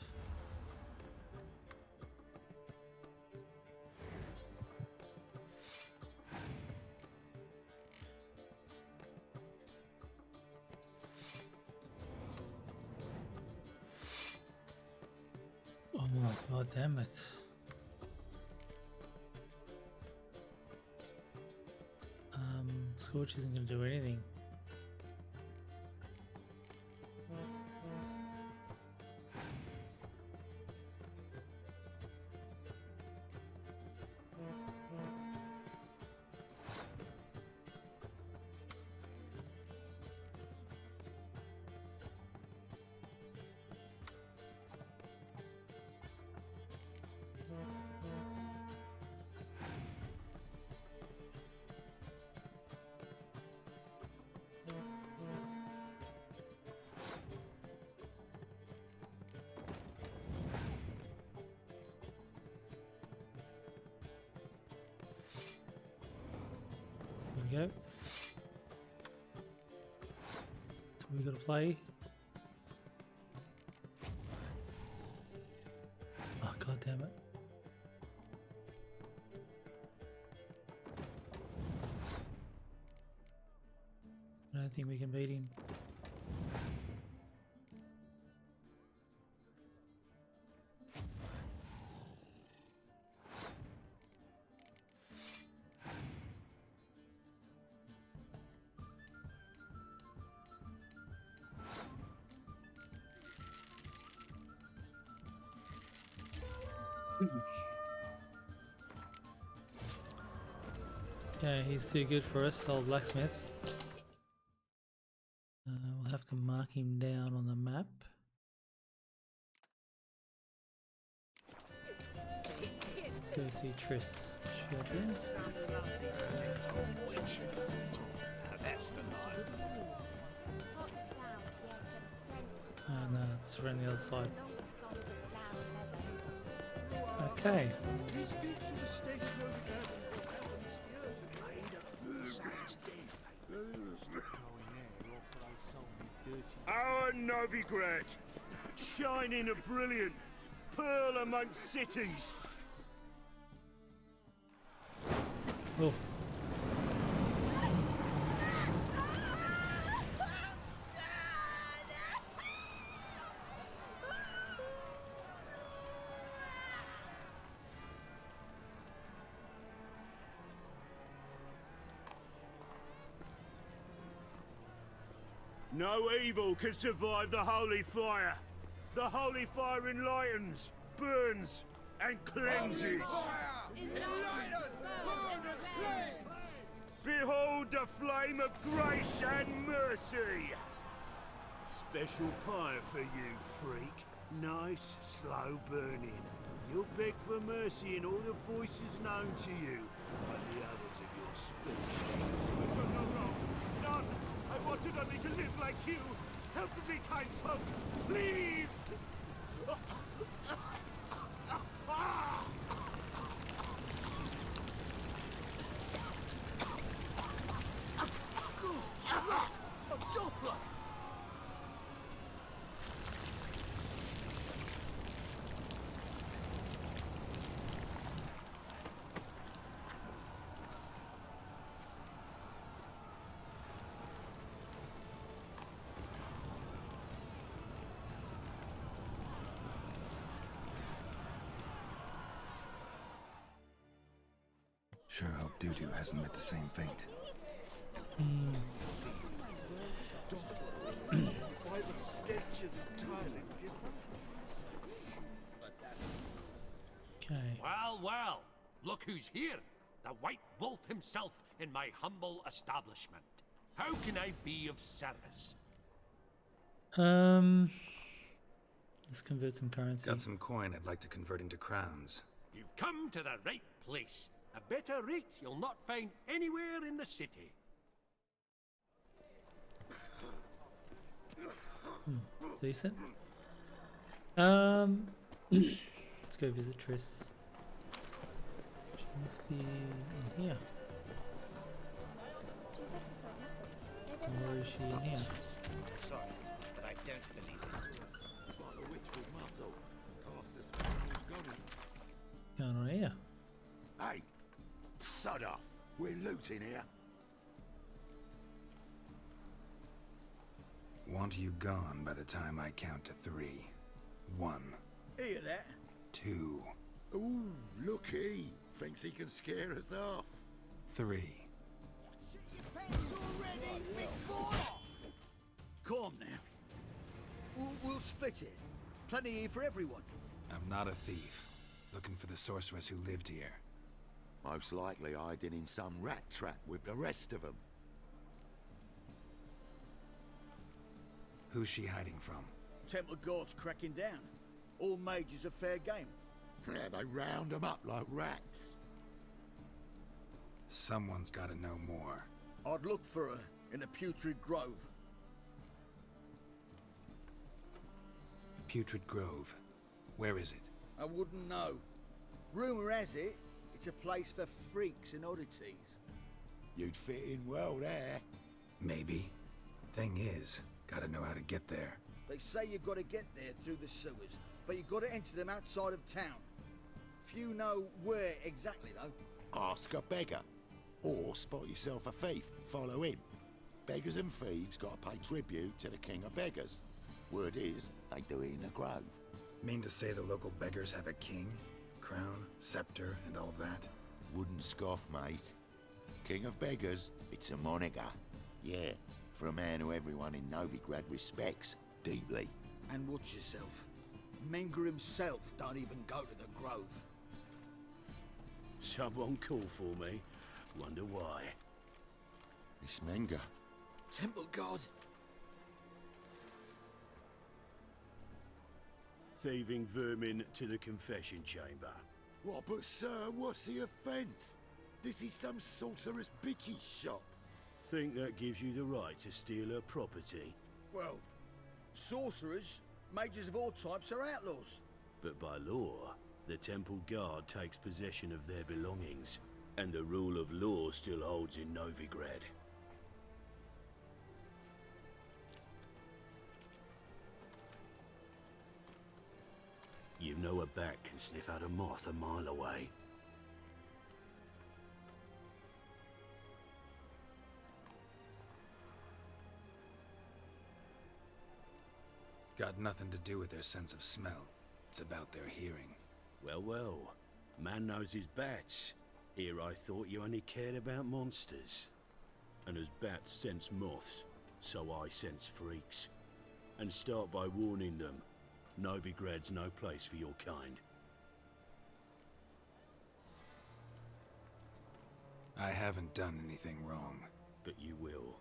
Oh my god, damn it. Scorch isn't going to do anything. There we go. So we got to play. Oh god damn it. I don't think we can beat him. Okay, he's too good for us, old Blacksmith. We'll have to mark him down on the map. Let's go see Triss. Children. Oh no, it's around the other side. Okay. You speak to the state of Novigrad. Our Novigrad, shining a brilliant pearl amongst cities. Oh. No evil can survive the holy fire. The holy fire enlightens, burns, and cleanses. Behold the flame of grace and mercy. Special pyre for you, freak. Nice, slow burning. You'll beg for mercy in all the voices known to you by the others of your species. No, none. I wanted only to live like you. Help me, kind folk, please! Goose, look! A Doppler! Sure hope Dudu hasn't met the same fate. Why the stench is entirely different? Okay. Well, well, look who's here. The White Wolf himself in my humble establishment. How can I be of service? Let's convert some currency. Got some coin I'd like to convert into crowns. You've come to the right place. A better rate you'll not find anywhere in the city. It's decent. Let's go visit Triss. She must be in here. She's left herself nothing. Or is she in here? Sorry, but I don't believe it. It's like a witch with muscle. Cast a spell and who's got it. What's going on here? Hey, sod off. We're looting here. Want you gone by the time I count to 3. 1. Hear that? 2. Ooh, looky. Thinks he can scare us off. 3. Pants already, big boy! Calm now. We'll split it. Plenty here for everyone. I'm not a thief. Looking for the sorceress who lived here. Most likely hiding in some rat trap with the rest of them. Who's she hiding from? Temple guards cracking down. All mages are fair game. Yeah, they round them up like rats. Someone's got to know more. I'd look for her in a putrid grove. Putrid Grove. Where is it? I wouldn't know. Rumour has it, it's a place for freaks and oddities. You'd fit in well there. Maybe. Thing is, gotta know how to get there. They say you've got to get there through the sewers, but you've got to enter them outside of town. Few know where exactly, though. Ask a beggar. Or spot yourself a thief, follow him. Beggars and thieves got to pay tribute to the king of beggars. Word is, they do it in the grove. Mean to say the local beggars have a king, crown, scepter, and all of that? Wouldn't scoff, mate. King of beggars, it's a moniker. Yeah, for a man who everyone in Novigrad respects deeply. And watch yourself. Menga himself don't even go to the grove. Someone call for me. Wonder why. It's Menga. Temple guard. Thieving vermin to the confession chamber. What, but sir, what's the offence? This is some sorceress bitchy shop. Think that gives you the right to steal her property? Well, sorcerers, mages of all types are outlaws. But by law, the temple guard takes possession of their belongings, and the rule of law still holds in Novigrad. You know a bat can sniff out a moth a mile away. Got nothing to do with their sense of smell. It's about their hearing. Well, well. Man knows his bats. Here I thought you only cared about monsters. And as bats sense moths, so I sense freaks. And start by warning them. Novigrad's no place for your kind. I haven't done anything wrong. But you will.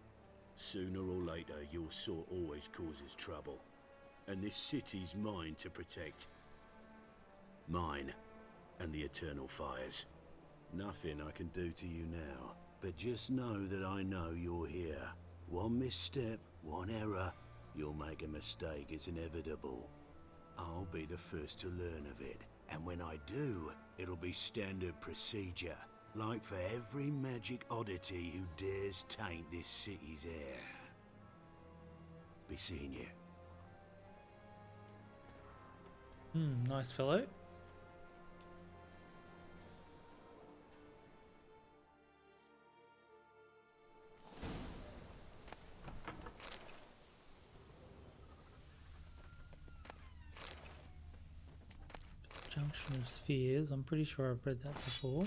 Sooner or later, your sort always causes trouble. And this city's mine to protect. Mine and the eternal fires. Nothing I can do to you now, but just know that I know you're here. One misstep, one error, you'll make a mistake, it's inevitable. I'll be the first to learn of it, and when I do, it'll be standard procedure, like for every magic oddity who dares taint this city's air. Be seeing you. Nice fellow. Junction of Spheres. I'm pretty sure I've read that before.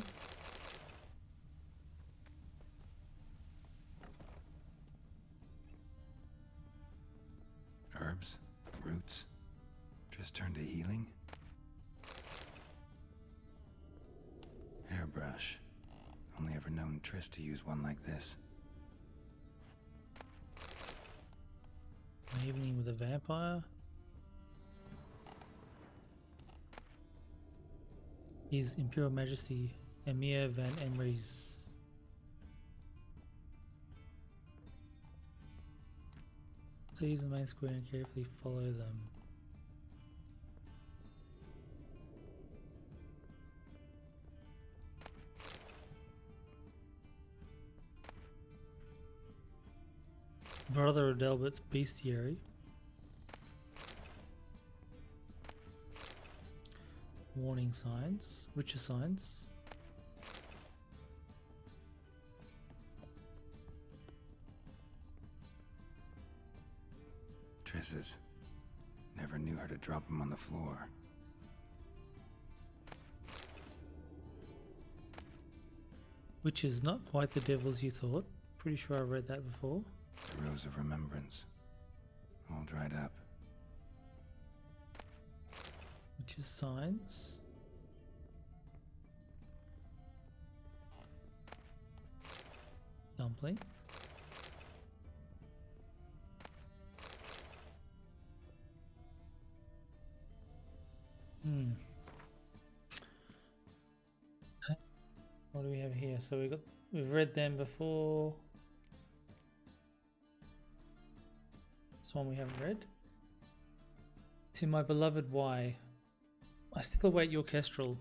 Triss turned to healing? Hairbrush. Only ever known Triss to use one like this. An evening with a vampire. His Imperial Majesty Emir van Emrys. So use the main square and carefully follow them. Brother of Delbert's bestiary. Warning signs. Which are signs? Triss's. Never knew her to drop him on the floor. Which is not quite the devils you thought. Pretty sure I read that before. The Rose of Remembrance. All dried up. Which is signs. Dumpling. What do we have here? So we've read them before. This one we haven't read. To my beloved Y, I still await your kestrel.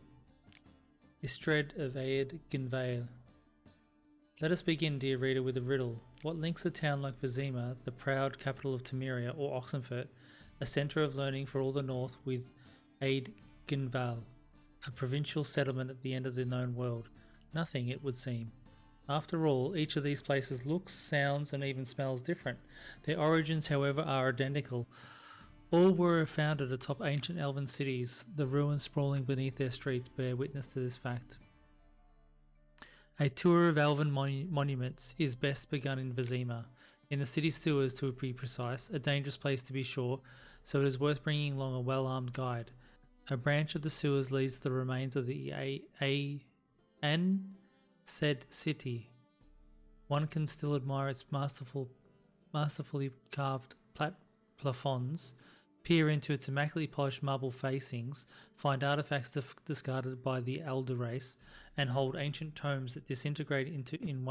Istred of Aed Ginvale. Let us begin, dear reader, with a riddle. What links a town like Vizima, the proud capital of Temeria, or Oxenfurt, a centre of learning for all the north, with Aed Ginvale, a provincial settlement at the end of the known world? Nothing, it would seem. After all, each of these places looks, sounds, and even smells different. Their origins, however, are identical. All were founded atop ancient elven cities. The ruins sprawling beneath their streets bear witness to this fact. A tour of elven monuments is best begun in Vizima, in the city sewers to be precise, a dangerous place to be sure, so it is worth bringing along a well-armed guide. A branch of the sewers leads to the remains of the said city. One can still admire its masterfully carved plafonds, peer into its immaculately polished marble facings, find artifacts discarded by the elder race, and hold ancient tomes that disintegrate in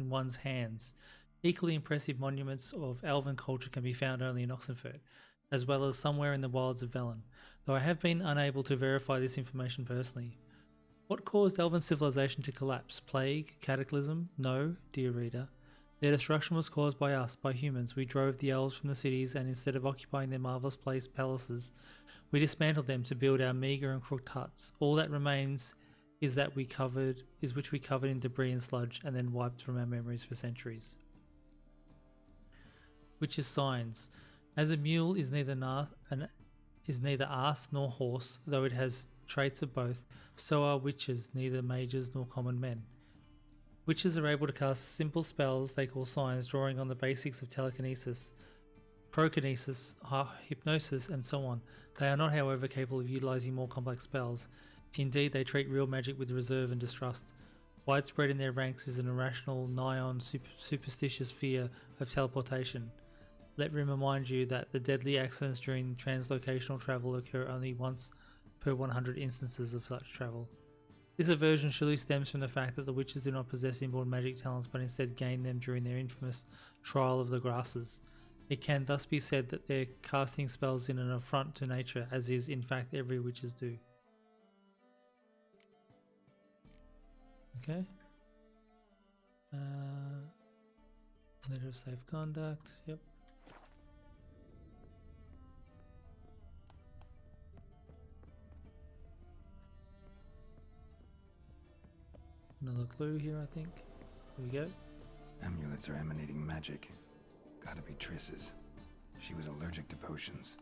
one's hands. Equally impressive monuments of elven culture can be found only in Oxenfurt, as well as somewhere in the wilds of Velen, though I have been unable to verify this information personally. What caused elven civilization to collapse? Plague? Cataclysm? No, dear reader. Their destruction was caused by us, by humans. We drove the elves from the cities, and instead of occupying their marvellous palaces, we dismantled them to build our meagre and crooked huts. All that remains is which we covered in debris and sludge, and then wiped from our memories for centuries. Which is signs. As a mule is neither ass nor horse, though it has traits of both, so are witches, neither mages nor common men. Witches are able to cast simple spells they call signs, drawing on the basics of telekinesis, prokinesis, hypnosis, and so on. They are not, however, capable of utilizing more complex spells. Indeed, they treat real magic with reserve and distrust. Widespread in their ranks is an irrational, nigh-on superstitious fear of teleportation. Let me remind you that the deadly accidents during translocational travel occur only once per 100 instances of such travel. This aversion surely stems from the fact that the witches do not possess inborn magic talents, but instead gain them during their infamous trial of the grasses. It can thus be said that their casting spells in an affront to nature, as is in fact every witches do. Okay. Letter of safe conduct. Yep. Another clue here, I think. Here we go. Amulets are emanating magic. Gotta be Triss's. She was allergic to potions.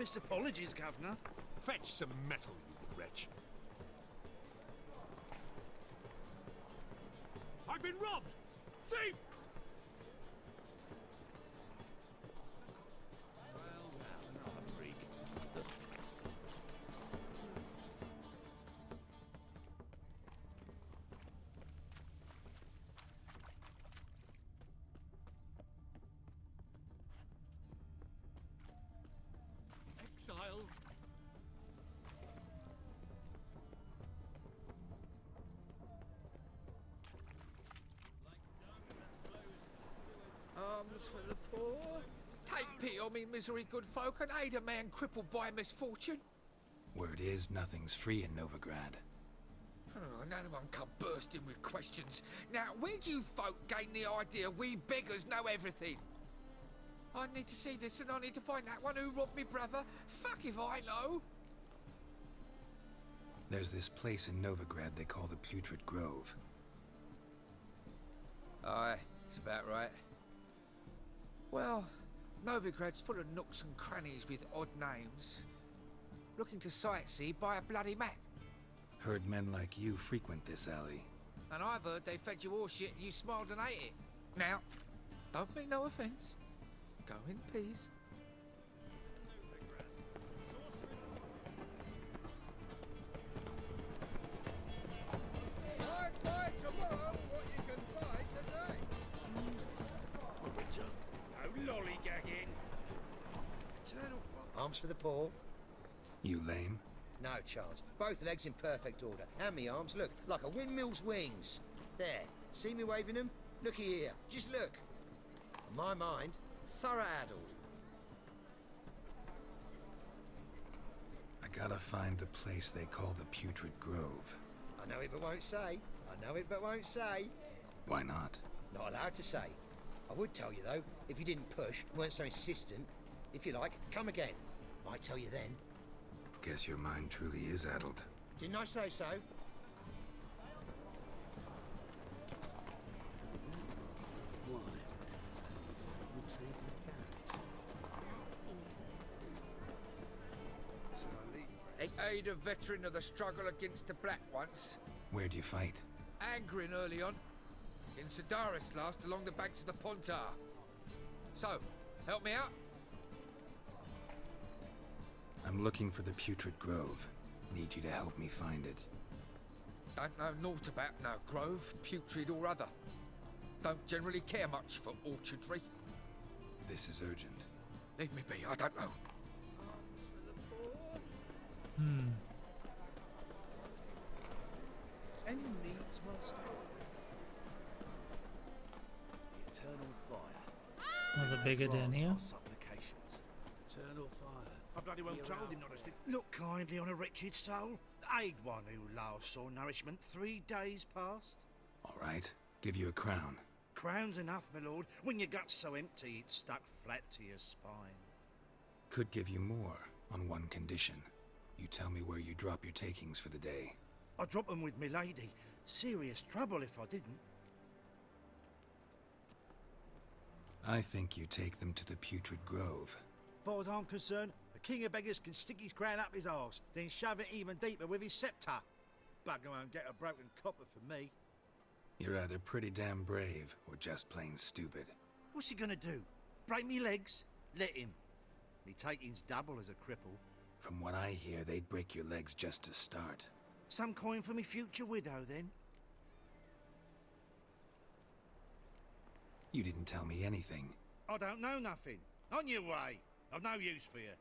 Warmest apologies, Governor. Fetch some metal, you wretch. I've been robbed! Thief! Another freak. Exile. Arms for the poor. Take pity on me, misery, good folk, and aid a man crippled by misfortune. Word is, nothing's free in Novigrad. Oh, no one come bursting with questions. Now, where do you folk gain the idea we beggars know everything? I need to see this, and I need to find that one who robbed me brother. Fuck if I know. There's this place in Novigrad they call the Putrid Grove. Aye, it's about right. Well, Novigrad's full of nooks and crannies with odd names. Looking to sightsee, buy a bloody map. Heard men like you frequent this alley. And I've heard they fed you all shit and you smiled and ate it. Now, don't mean no offence. Go in peace. Might buy tomorrow what you can buy today. No lollygagging. Eternal arms for the poor. You lame? No chance. Both legs in perfect order. And me arms, look, like a windmill's wings. There. See me waving them? Looky here. Just look. My mind, thorough addled. I gotta find the place they call the Putrid Grove. I know it but won't say. I know it but won't say. Why not? Not allowed to say. I would tell you though, if you didn't push, weren't so insistent. If you like, come again. Might tell you then. Guess your mind truly is addled. Didn't I say so? Aid a veteran of the struggle against the Black once. Where'd you fight? Angering early on. In Sedaris last, along the banks of the Pontar. So, help me out? I'm looking for the Putrid Grove. Need you to help me find it. Don't know naught about no grove, putrid or other. Don't generally care much for orchardry. This is urgent. Leave me be, I don't know. Any needs, master? Eternal fire. There's a beggar down here. Supplications. Eternal fire. I bloody well told him not to stick. Look kindly on a wretched soul. Aid one who last saw nourishment 3 days past. All right. Give you a crown. Crown's enough, my lord. When your gut's so empty, it's stuck flat to your spine. Could give you more, on one condition. You tell me where you drop your takings for the day. I'd drop 'em with me lady. Serious trouble if I didn't. I think you take them to the Putrid Grove. As far as I'm concerned, the king of beggars can stick his crown up his arse, then shove it even deeper with his sceptre. Bugger won't get a broken copper from me. You're either pretty damn brave, or just plain stupid. What's he gonna do? Break me legs? Let him. Me taking's double as a cripple. From what I hear, they'd break your legs just to start. Some coin for me future widow, then? You didn't tell me anything. I don't know nothing. On your way. I've no use for you.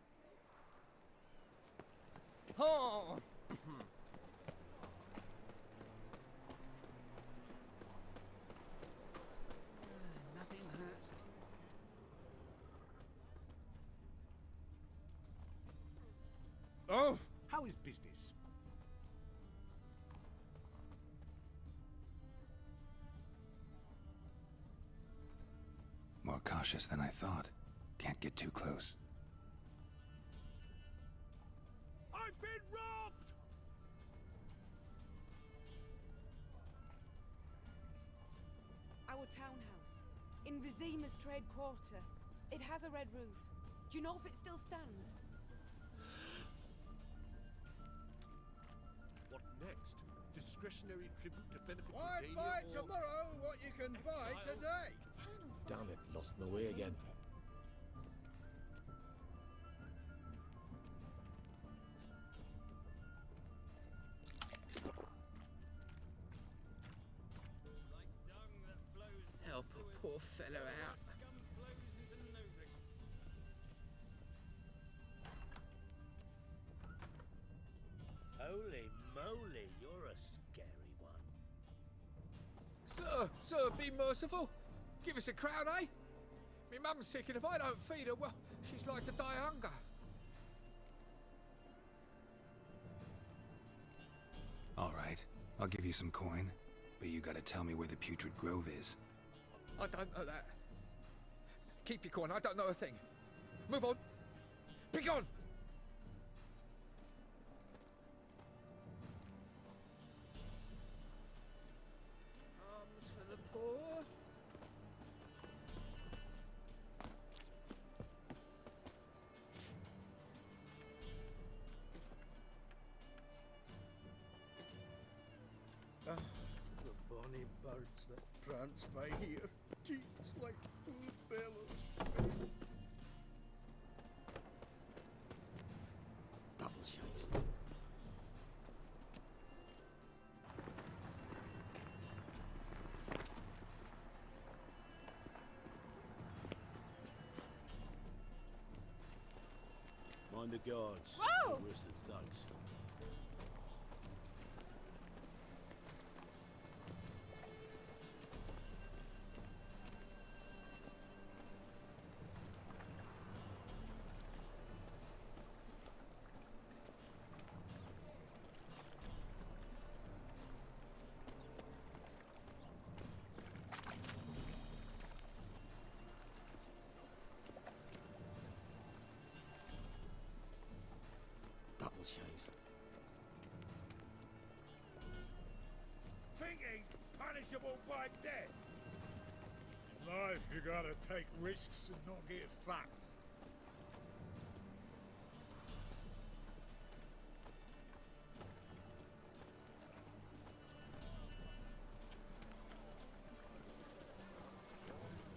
Oh! Nothing hurt. Oh, how is business? More cautious than I thought. Can't get too close. I've been robbed! Our townhouse, in Vizima's trade quarter. It has a red roof. Do you know if it still stands? next? Discretionary tribute to benefit Why Rodania buy or tomorrow what you can buy exile? today? Damn it, lost my way again. Help a poor fellow out. Holy moly, you're a scary one. Sir, be merciful. Give us a crown, eh? Me mum's sick, and if I don't feed her, well, she's like to die of hunger. All right, I'll give you some coin, but you gotta tell me where the Putrid Grove is. I don't know that. Keep your coin, I don't know a thing. Move on. Be gone! Arms for the poor. Ah, the bonny birds that prance by here, cheeks like full bellows. Double chase. Mind the guards. Whoa! They're worse than thugs. Double chase. Think he's punishable by death? In life, you gotta take risks and not get fucked.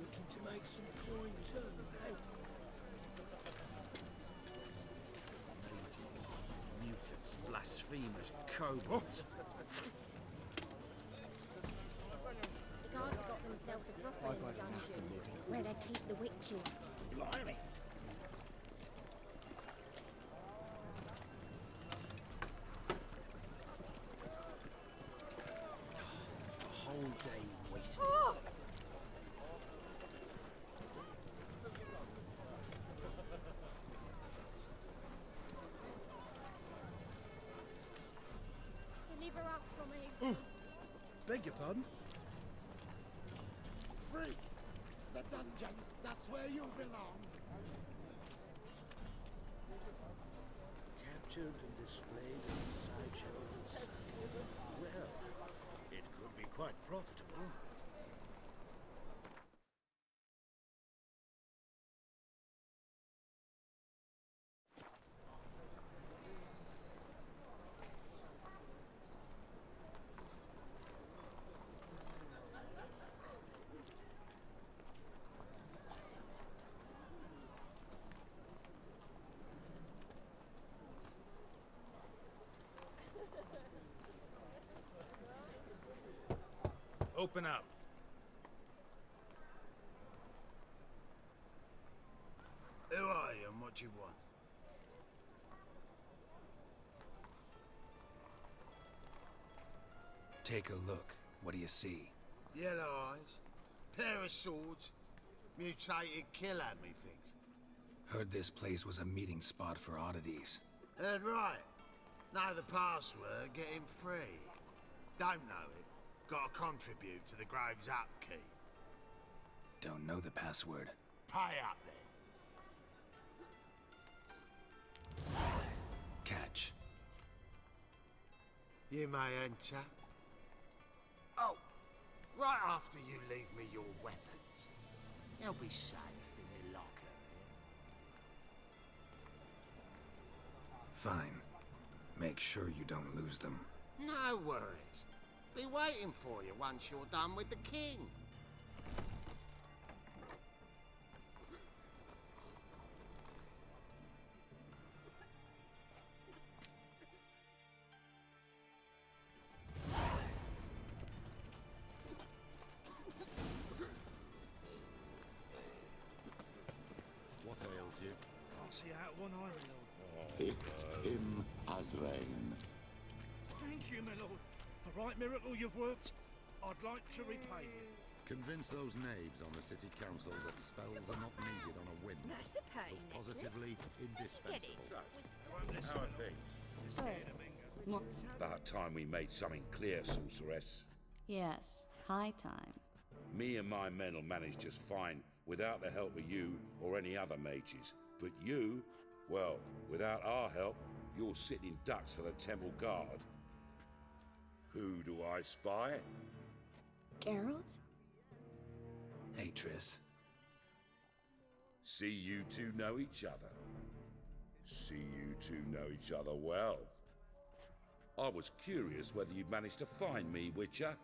Looking to make some coin too, eh? Mages, mutants, blasphemers, kobolds. The guards got themselves a brothel in the dungeon, where they keep the witches. Blimey. A whole day wasted. Oh! Deliver us from evil. Beg your pardon? Freak! The dungeon, that's where you belong. Captured and displayed in a sideshow and circus. Well, it could be quite profitable. Open up. Who are you and what you want? Take a look. What do you see? Yellow eyes, pair of swords, mutated kill at me things. Heard this place was a meeting spot for oddities. Heard right. Know the password, get him free. Don't know it, gotta contribute to the Grove's upkeep. Don't know the password. Pay up then. Catch. You may enter. Oh, right after you leave me your weapons. They'll be safe in the locker here. Fine. Make sure you don't lose them. No worries. Be waiting for you once you're done with the king. What ails you? Can't see out one eye, my lord. It's him, Adrien. Thank you, my lord. A right miracle you've worked. I'd like to repay you. Convince those knaves on the city council that spells are not needed on a whim. That's a pain. But positively indispensable. So, how are things? More. About time we made something clear, sorceress. Yes, high time. Me and my men will manage just fine without the help of you or any other mages. But you, well, without our help, you're sitting ducks for the temple guard. Who do I spy? Geralt? Hey, Triss. See you two know each other. See you two know each other well. I was curious whether you'd managed to find me, Witcher.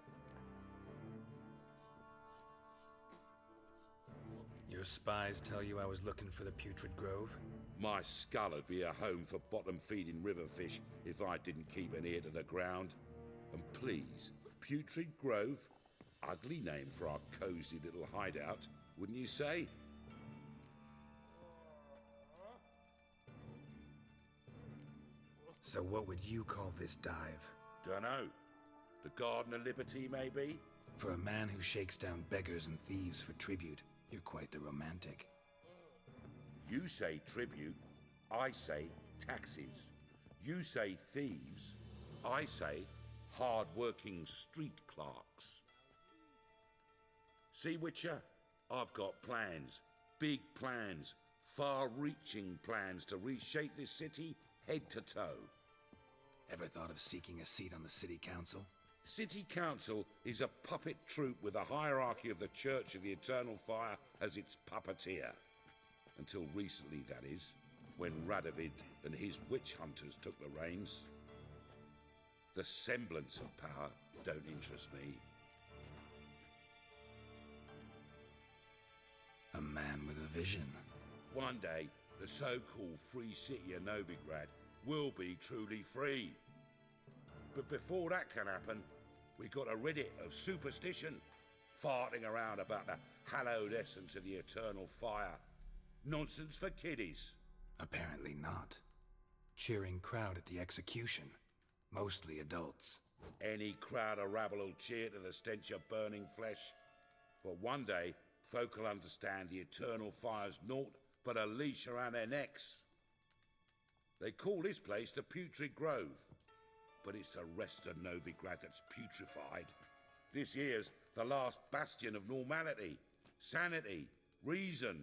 Your spies tell you I was looking for the Putrid Grove? My skull would be a home for bottom-feeding river fish if I didn't keep an ear to the ground. And please, Putrid Grove? Ugly name for our cosy little hideout, wouldn't you say? So what would you call this dive? Dunno. The Garden of Liberty, maybe? For a man who shakes down beggars and thieves for tribute, you're quite the romantic. You say tribute, I say taxes. You say thieves, I say hard-working street clerks. See, Witcher, I've got plans, big plans, far-reaching plans to reshape this city head to toe. Ever thought of seeking a seat on the city council? City council is a puppet troupe with a hierarchy of the Church of the Eternal Fire as its puppeteer. Until recently, that is, when Radovid and his witch hunters took the reins. The semblance of power don't interest me. A man with a vision. One day, the so-called free city of Novigrad will be truly free. But before that can happen, we got to rid it of superstition, farting around about the hallowed essence of the eternal fire. Nonsense for kiddies. Apparently not. Cheering crowd at the execution. Mostly adults. Any crowd of rabble will cheer to the stench of burning flesh. But one day, folk will understand the eternal fire's naught but a leash around their necks. They call this place the Putrid Grove, but it's the rest of Novigrad that's putrefied. This here's the last bastion of normality, sanity, reason.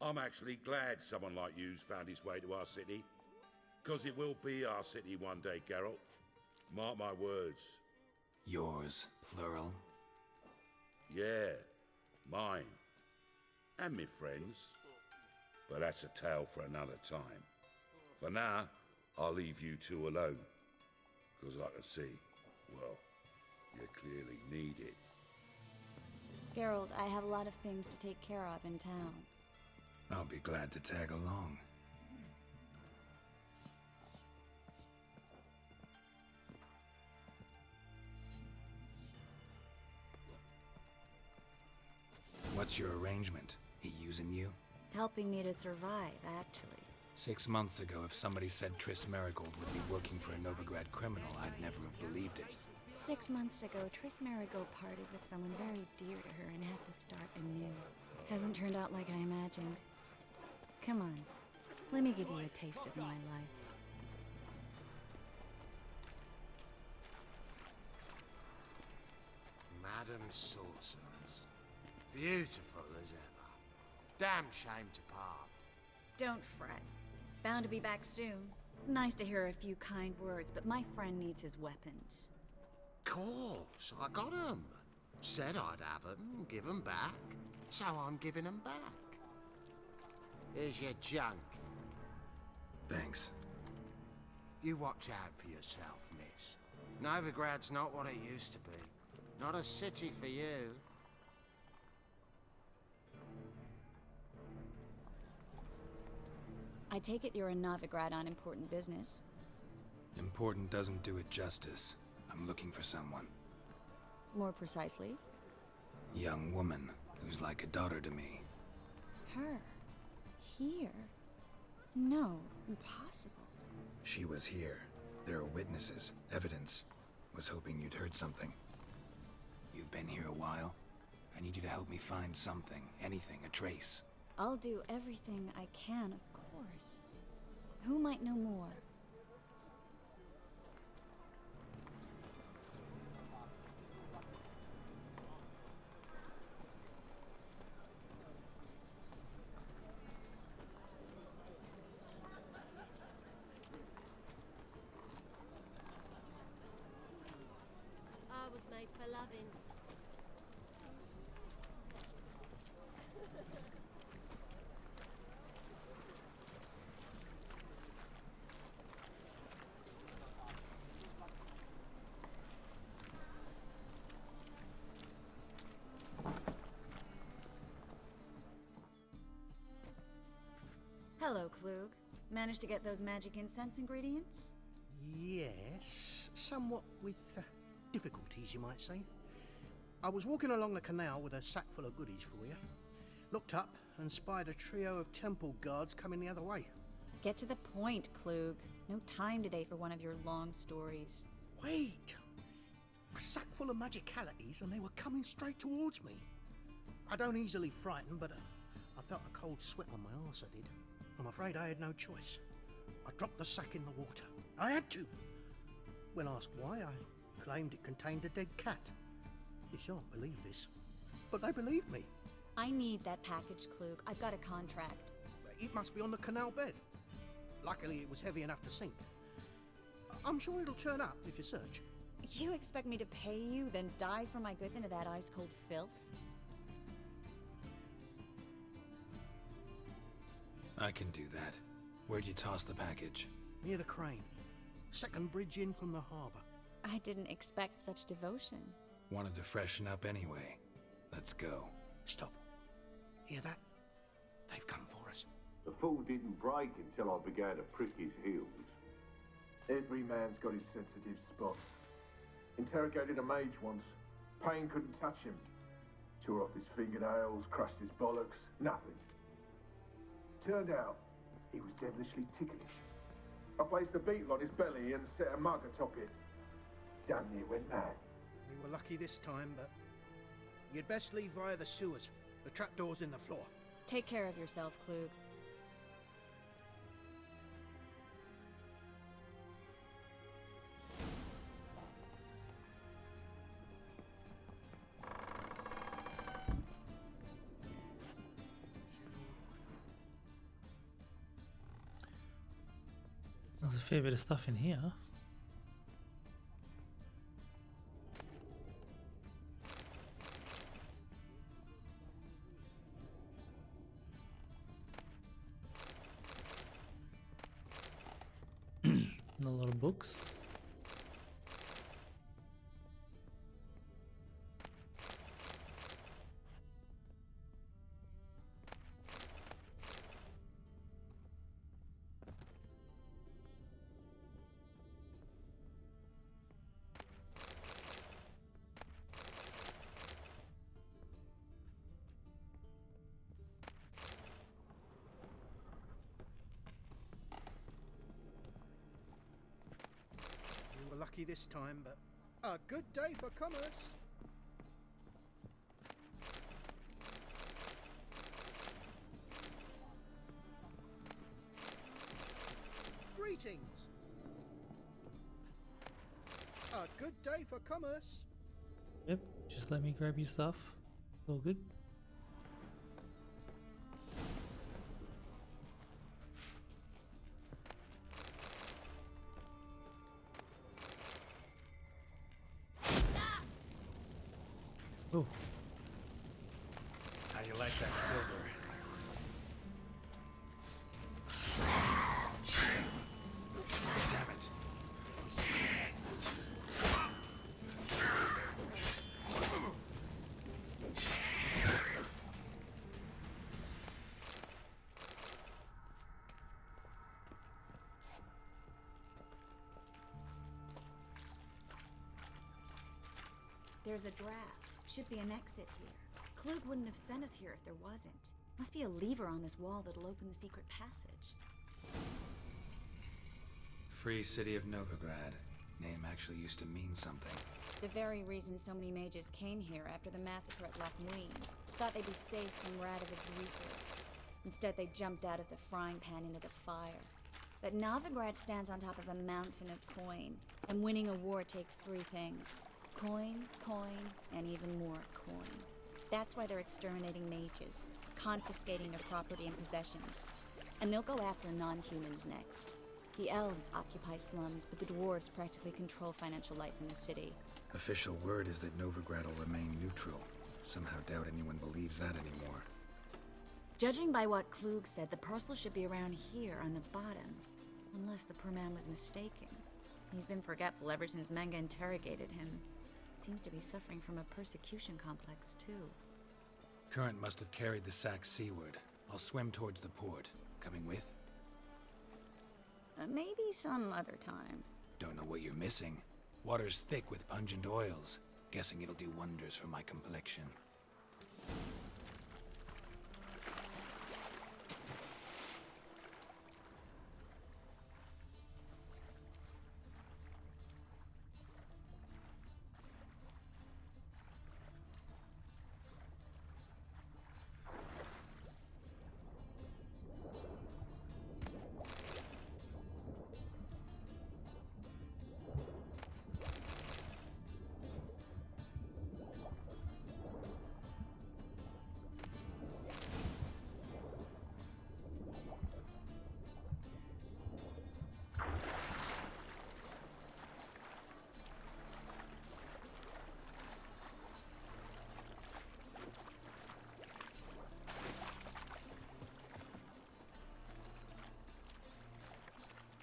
I'm actually glad someone like you's found his way to our city, 'cause it will be our city one day, Geralt. Mark my words. Yours, plural? Yeah, mine. And me friends. But that's a tale for another time. For now, I'll leave you two alone. 'Cause I can see, well, you clearly need it. Geralt, I have a lot of things to take care of in town. I'll be glad to tag along. What's your arrangement? He using you? Helping me to survive, actually. 6 months ago, if somebody said Triss Merigold would be working for a Novigrad criminal, I'd never have believed it. 6 months ago, Triss Merigold parted with someone very dear to her and had to start anew. Hasn't turned out like I imagined. Come on, let me give you a taste of my life. Madam Sorceress. Beautiful as ever. Damn shame to part. Don't fret. Bound to be back soon. Nice to hear a few kind words, but my friend needs his weapons. Course, I got 'em. Said I'd have 'em, give 'em back. So I'm giving 'em back. Here's your junk. Thanks. You watch out for yourself, miss. Novigrad's not what it used to be. Not a city for you. I take it you're in Novigrad on important business. Important doesn't do it justice. I'm looking for someone. More precisely? Young woman who's like a daughter to me. Her? Here? No, impossible. She was here. There are witnesses, evidence. Was hoping you'd heard something. You've been here a while. I need you to help me find something, anything, a trace. I'll do everything I can, of course. Who might know more? I was made for loving. Hello, Klug. Managed to get those magic incense ingredients? Yes, somewhat with difficulties, you might say. I was walking along the canal with a sack full of goodies for you. Looked up and spied a trio of temple guards coming the other way. Get to the point, Klug. No time today for one of your long stories. Wait! A sack full of magicalities and they were coming straight towards me. I don't easily frighten, but I felt a cold sweat on my arse, I did. I'm afraid I had no choice. I dropped the sack in the water. I had to. When asked why, I claimed it contained a dead cat. You shan't believe this, but they believed me. I need that package, Klug. I've got a contract. It must be on the canal bed. Luckily, it was heavy enough to sink. I'm sure it'll turn up if you search. You expect me to pay you, then dive for my goods into that ice-cold filth? I can do that. Where'd you toss the package? Near the crane. Second bridge in from the harbour. I didn't expect such devotion. Wanted to freshen up anyway. Let's go. Stop. Hear that? They've come for us. The fall didn't break until I began to prick his heels. Every man's got his sensitive spots. Interrogated a mage once. Pain couldn't touch him. Tore off his fingernails, crushed his bollocks, nothing. Turned out, he was devilishly ticklish. I placed a beetle on his belly and set a mug atop it. Damn near went mad. We were lucky this time, but you'd best leave via the sewers. The trapdoor's in the floor. Take care of yourself, Klug. There's a fair bit of stuff in here. A lot of books. Lucky this time, but a good day for commerce. Greetings. A good day for commerce. Yep, just let me grab your stuff. All good. Oh. How you like that silver? Damn it. There's a draft. Should be an exit here. Klug wouldn't have sent us here if there wasn't. Must be a lever on this wall that'll open the secret passage. Free City of Novigrad. Name actually used to mean something. The very reason so many mages came here after the massacre at Loch Nuin. Thought they'd be safe from Radovid's reapers. Instead, they jumped out of the frying pan into the fire. But Novigrad stands on top of a mountain of coin, and winning a war takes three things. Coin, coin, and even more coin. That's why they're exterminating mages, confiscating their property and possessions. And they'll go after non-humans next. The elves occupy slums, but the dwarves practically control financial life in the city. Official word is that Novigrad will remain neutral. Somehow doubt anyone believes that anymore. Judging by what Klug said, the parcel should be around here on the bottom. Unless the poor man was mistaken. He's been forgetful ever since Manga interrogated him. Seems to be suffering from a persecution complex, too. Current must have carried the sack seaward. I'll swim towards the port. Coming with? Maybe some other time. Don't know what you're missing. Water's thick with pungent oils. Guessing it'll do wonders for my complexion.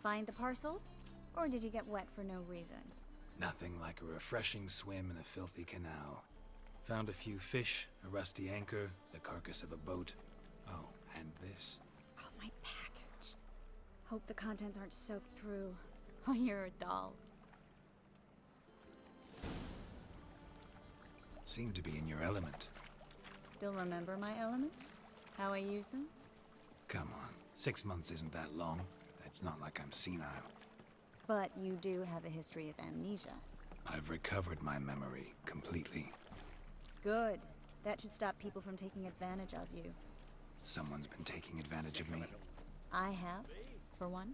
Find the parcel? Or did you get wet for no reason? Nothing like a refreshing swim in a filthy canal. Found a few fish, a rusty anchor, the carcass of a boat. Oh, and this. Oh, my package. Hope the contents aren't soaked through. Oh, you're a doll. Seem to be in your element. Still remember my elements? How I use them? Come on, 6 months isn't that long. It's not like I'm senile. But you do have a history of amnesia. I've recovered my memory completely. Good. That should stop people from taking advantage of you. Someone's been taking advantage of me. I have, for one.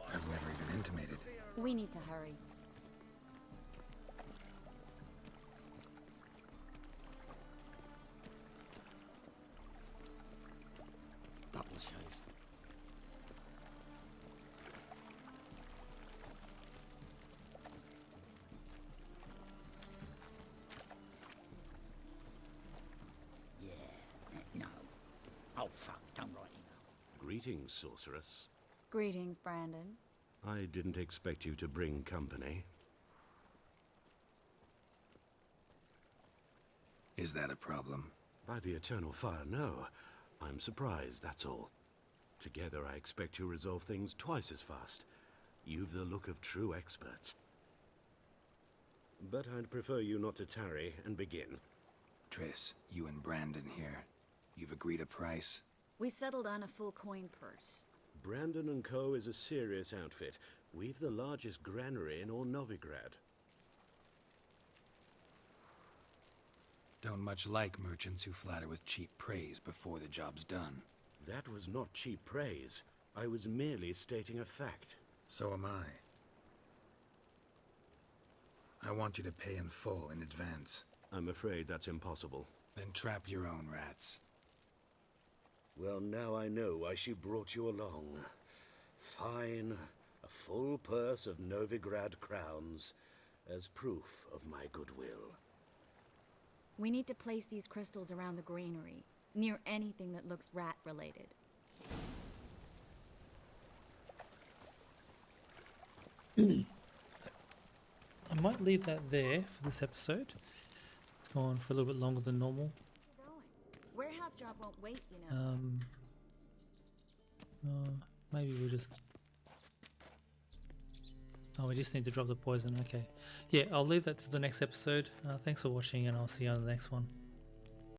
I've never even intimated. We need to hurry. Double chase. Oh, fuck, don't write email. Greetings, sorceress. Greetings, Brandon. I didn't expect you to bring company. Is that a problem? By the eternal fire, no. I'm surprised, that's all. Together, I expect you resolve things twice as fast. You've the look of true experts. But I'd prefer you not to tarry and begin. Triss, you and Brandon here. You've agreed a price? We settled on a full coin purse. Brandon & Co. is a serious outfit. We've the largest granary in all Novigrad. Don't much like merchants who flatter with cheap praise before the job's done. That was not cheap praise. I was merely stating a fact. So am I. I want you to pay in full in advance. I'm afraid that's impossible. Then trap your own rats. Well, now I know why she brought you along. Fine. A full purse of Novigrad crowns as proof of my goodwill. We need to place these crystals around the granary, near anything that looks rat-related. I might leave that there for this episode. It's gone for a little bit longer than normal. Warehouse job won't wait, you know. Maybe we'll just... Oh, we just need to drop the poison. Okay. Yeah, I'll leave that to the next episode. Thanks for watching, and I'll see you on the next one.